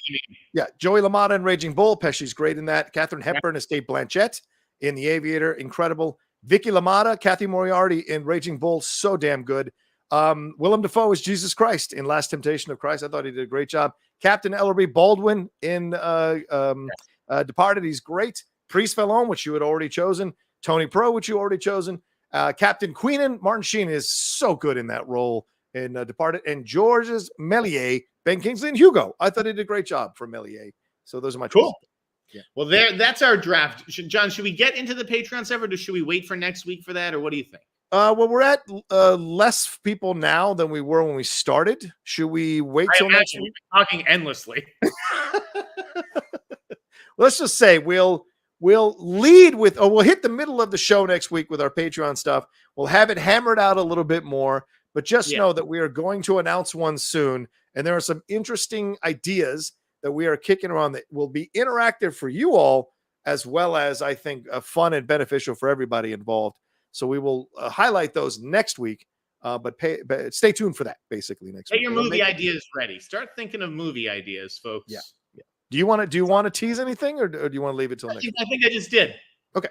[SPEAKER 1] Yeah, Joey LaMotta in Raging Bull. Pesci's great in that. Katharine Hepburn as Kate Blanchett in The Aviator. Incredible. Vicky LaMotta, Kathy Moriarty in Raging Bull. So damn good. Willem Dafoe is Jesus Christ in Last Temptation of Christ. I thought he did a great job. Captain Ellery Baldwin in Departed. He's great. Priest Fallon, which you had already chosen. Tony Pro, which you already chosen. Captain Queenan, Martin Sheen is so good in that role in Departed. And Georges Méliès, Ben Kingsley, and Hugo. I thought he did a great job for Méliès. So those are my
[SPEAKER 2] cool. Yeah. Well, that's our draft. John, should we get into the Patreon server, or should we wait for next week for that, or what do you think?
[SPEAKER 1] Well, we're at less people now than we were when we started. Should we wait till next week?
[SPEAKER 2] We've been talking endlessly.
[SPEAKER 1] Let's just say we'll lead with, or we'll hit the middle of the show next week with our Patreon stuff. We'll have it hammered out a little bit more, but just know that we are going to announce one soon. And there are some interesting ideas that we are kicking around that will be interactive for you all, as well as I think fun and beneficial for everybody involved. So we will highlight those next week, but stay tuned for that. Basically next week.
[SPEAKER 2] Get your movie ideas ready. Start thinking of movie ideas, folks.
[SPEAKER 1] Yeah. Do you want to tease anything, or do you want to leave it till next week?
[SPEAKER 2] I think I just did.
[SPEAKER 1] Okay.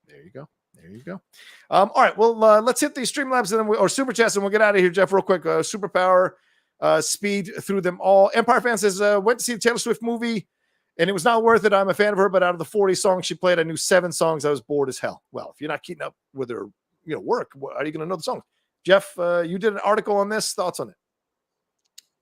[SPEAKER 1] There you go. All right. Well, let's hit these Streamlabs and then or Super Chats, and we'll get out of here, Jeff, real quick. Superpower, speed through them all. Empire Fan says, went to see the Taylor Swift movie, and it was not worth it. I'm a fan of her, but out of the 40 songs she played, I knew 7 songs. I was bored as hell. Well, if you're not keeping up with her, work, how are you going to know the songs? Jeff, you did an article on this. Thoughts on it?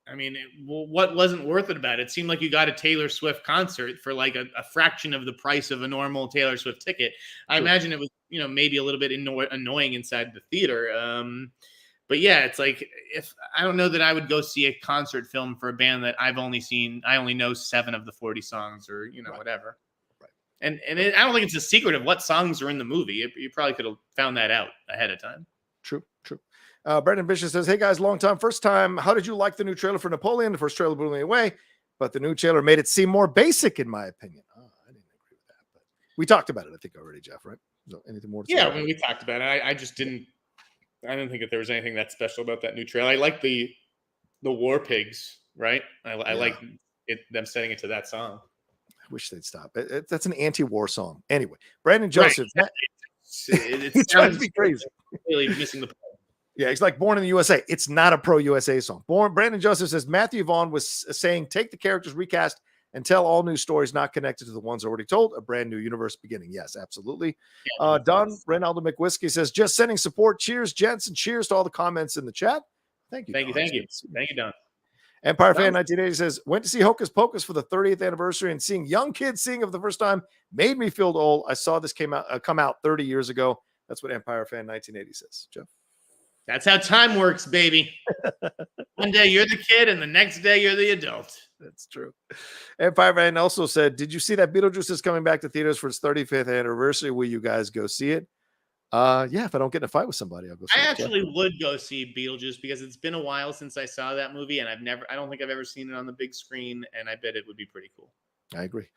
[SPEAKER 2] I mean, what wasn't worth it about it? It seemed like you got a Taylor Swift concert for like a fraction of the price of a normal Taylor Swift ticket. I imagine it was, maybe a little bit annoying inside the theater. But yeah, it's like, if I don't know that I would go see a concert film for a band that I only know 7 of the 40 songs, or whatever. Right. And I don't think it's a secret of what songs are in the movie. You probably could have found that out ahead of time.
[SPEAKER 1] True. Brendan Bishop says, hey guys, long time, first time. How did you like the new trailer for Napoleon? The first trailer blew me away, but the new trailer made it seem more basic, in my opinion. I didn't agree with that. We talked about it, I think, already, Jeff, right? So anything more to say?
[SPEAKER 2] Yeah, I mean, we talked about it. I just didn't think that there was anything that special about that new trailer. I like the War Pigs, right? I like them setting it to that song.
[SPEAKER 1] I wish they'd stop. That's an anti-war song. Anyway, Brandon Joseph.
[SPEAKER 2] Right. It
[SPEAKER 1] drives me crazy.
[SPEAKER 2] Really missing the point.
[SPEAKER 1] Yeah, it's like Born in the USA. It's not a pro-USA song. Brandon Joseph says, Matthew Vaughn was saying, take the characters, recast, and tell all new stories not connected to the ones already told. A brand new universe beginning. Yes, absolutely. Don Reynaldo McWhiskey says, just sending support. Cheers, gents, and cheers to all the comments in the chat. Thank you.
[SPEAKER 2] Thank you, Don.
[SPEAKER 1] Empire Fan 1980 says, went to see Hocus Pocus for the 30th anniversary, and seeing young kids seeing it for the first time made me feel old. I saw this come out 30 years ago. That's what Empire Fan 1980 says. Jeff?
[SPEAKER 2] That's how time works, baby. One day you're the kid, and the next day you're the adult.
[SPEAKER 1] That's true. Empire Fan also said, did you see that Beetlejuice is coming back to theaters for its 35th anniversary? Will you guys go see it? Yeah, if I don't get in a fight with somebody, I'll go see it.
[SPEAKER 2] I actually would go see Beetlejuice because it's been a while since I saw that movie, and I don't think I've ever seen it on the big screen, and I bet it would be pretty cool.
[SPEAKER 1] I agree.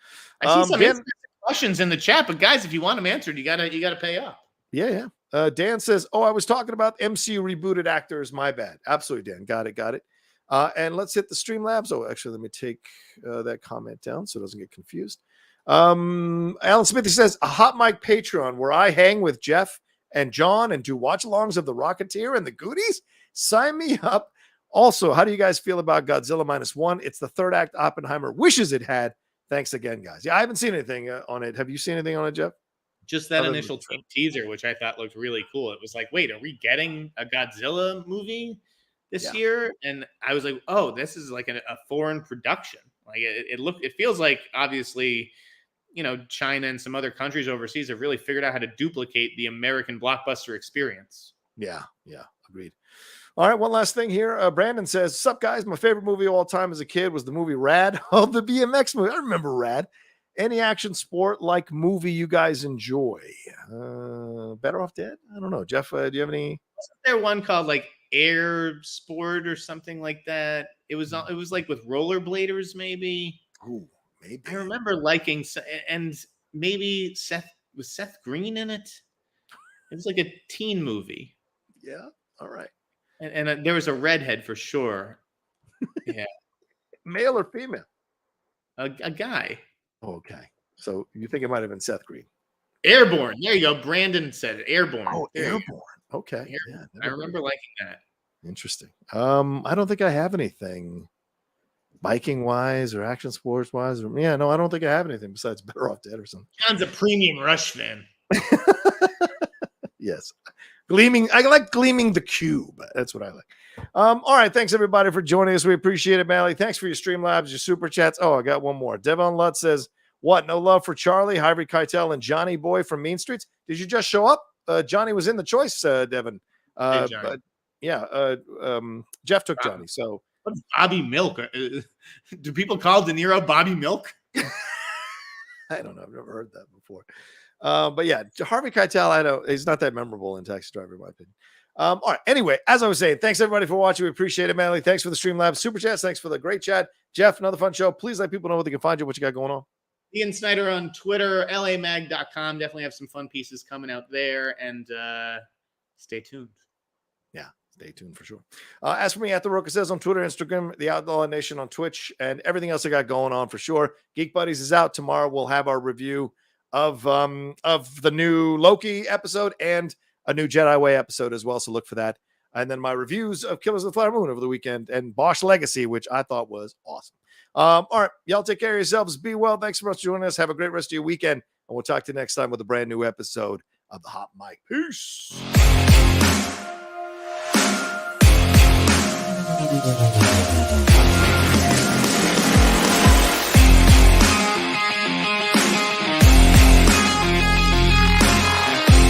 [SPEAKER 2] I see some questions in the chat, but guys, if you want them answered, you gotta pay up.
[SPEAKER 1] Yeah. Dan says, I was talking about MCU rebooted actors. My bad. Absolutely, Dan. Got it. And let's hit the Streamlabs. Oh, actually, let me take that comment down so it doesn't get confused. Alan Smithy says, a hot mic Patreon where I hang with Jeff and John and do watch-alongs of The Rocketeer and the Goonies. Sign me up. Also, how do you guys feel about Godzilla -1? It's the third act Oppenheimer wishes it had. Thanks again, guys. Yeah, I haven't seen anything on it. Have you seen anything on it, Jeff?
[SPEAKER 2] Just that initial teaser, which I thought looked really cool. It was like, wait, are we getting a Godzilla movie this year? And I was like, oh, this is like a foreign production. Like it feels like, obviously, China and some other countries overseas have really figured out how to duplicate the American blockbuster experience.
[SPEAKER 1] Yeah, agreed. All right, one last thing here. Brandon says, sup, guys? My favorite movie of all time as a kid was the movie Rad. Oh, the BMX movie. I remember Rad. Any action sport like movie you guys enjoy? Better Off Dead? I don't know. Jeff, do you have any?
[SPEAKER 2] Wasn't there one called like Air Sport or something like that? It was like with rollerbladers, maybe.
[SPEAKER 1] Oh, maybe.
[SPEAKER 2] I remember liking, and maybe Seth Green in it. It was like a teen movie.
[SPEAKER 1] Yeah. All right.
[SPEAKER 2] And there was a redhead for sure. Yeah.
[SPEAKER 1] Male or female?
[SPEAKER 2] A guy.
[SPEAKER 1] Okay. So you think it might have been Seth Green?
[SPEAKER 2] Airborne. There you go. Brandon said it. Airborne.
[SPEAKER 1] Oh, Airborne. Okay.
[SPEAKER 2] Airborne.
[SPEAKER 1] Yeah,
[SPEAKER 2] I remember liking that.
[SPEAKER 1] Interesting. I don't think I have anything biking wise or action sports wise. I don't think I have anything besides Better Off Dead or something.
[SPEAKER 2] John's a premium Rush fan.
[SPEAKER 1] Yes. Gleaming. I like Gleaming the Cube. That's what I like. All right. Thanks everybody for joining us. We appreciate it, Mally. Thanks for your Streamlabs, your super chats. Oh, I got one more. Devon Lutz says, what? No love for Charlie, Harvey Keitel, and Johnny Boy from Mean Streets. Did you just show up? Johnny was in the choice, Devon.
[SPEAKER 2] Hey, Johnny.
[SPEAKER 1] Jeff took Johnny. So
[SPEAKER 2] what's Bobby Milk? Do people call De Niro Bobby Milk?
[SPEAKER 1] I don't know. I've never heard that before. But yeah, Harvey Keitel, I know he's not that memorable in Taxi Driver, in my opinion. All right. Anyway, as I was saying, thanks everybody for watching. We appreciate it, Manly. Thanks for the Streamlabs super chats. Thanks for the great chat. Jeff, another fun show. Please let people know where they can find you, what you got going on.
[SPEAKER 2] Ian Snyder on Twitter, lamag.com. Definitely have some fun pieces coming out there, and stay tuned.
[SPEAKER 1] Yeah, stay tuned for sure. As for me, at the Rocha Says on Twitter, Instagram, the Outlaw Nation on Twitch, and everything else I got going on for sure. Geek Buddies is out tomorrow. We'll have our review of the new Loki episode and a new Jedi Way episode as well. So look for that. And then my reviews of Killers of the Flower Moon over the weekend and Bosch Legacy, which I thought was awesome. All right. Y'all take care of yourselves. Be well. Thanks so much for joining us. Have a great rest of your weekend. And we'll talk to you next time with a brand new episode of The Hot Mic. Peace.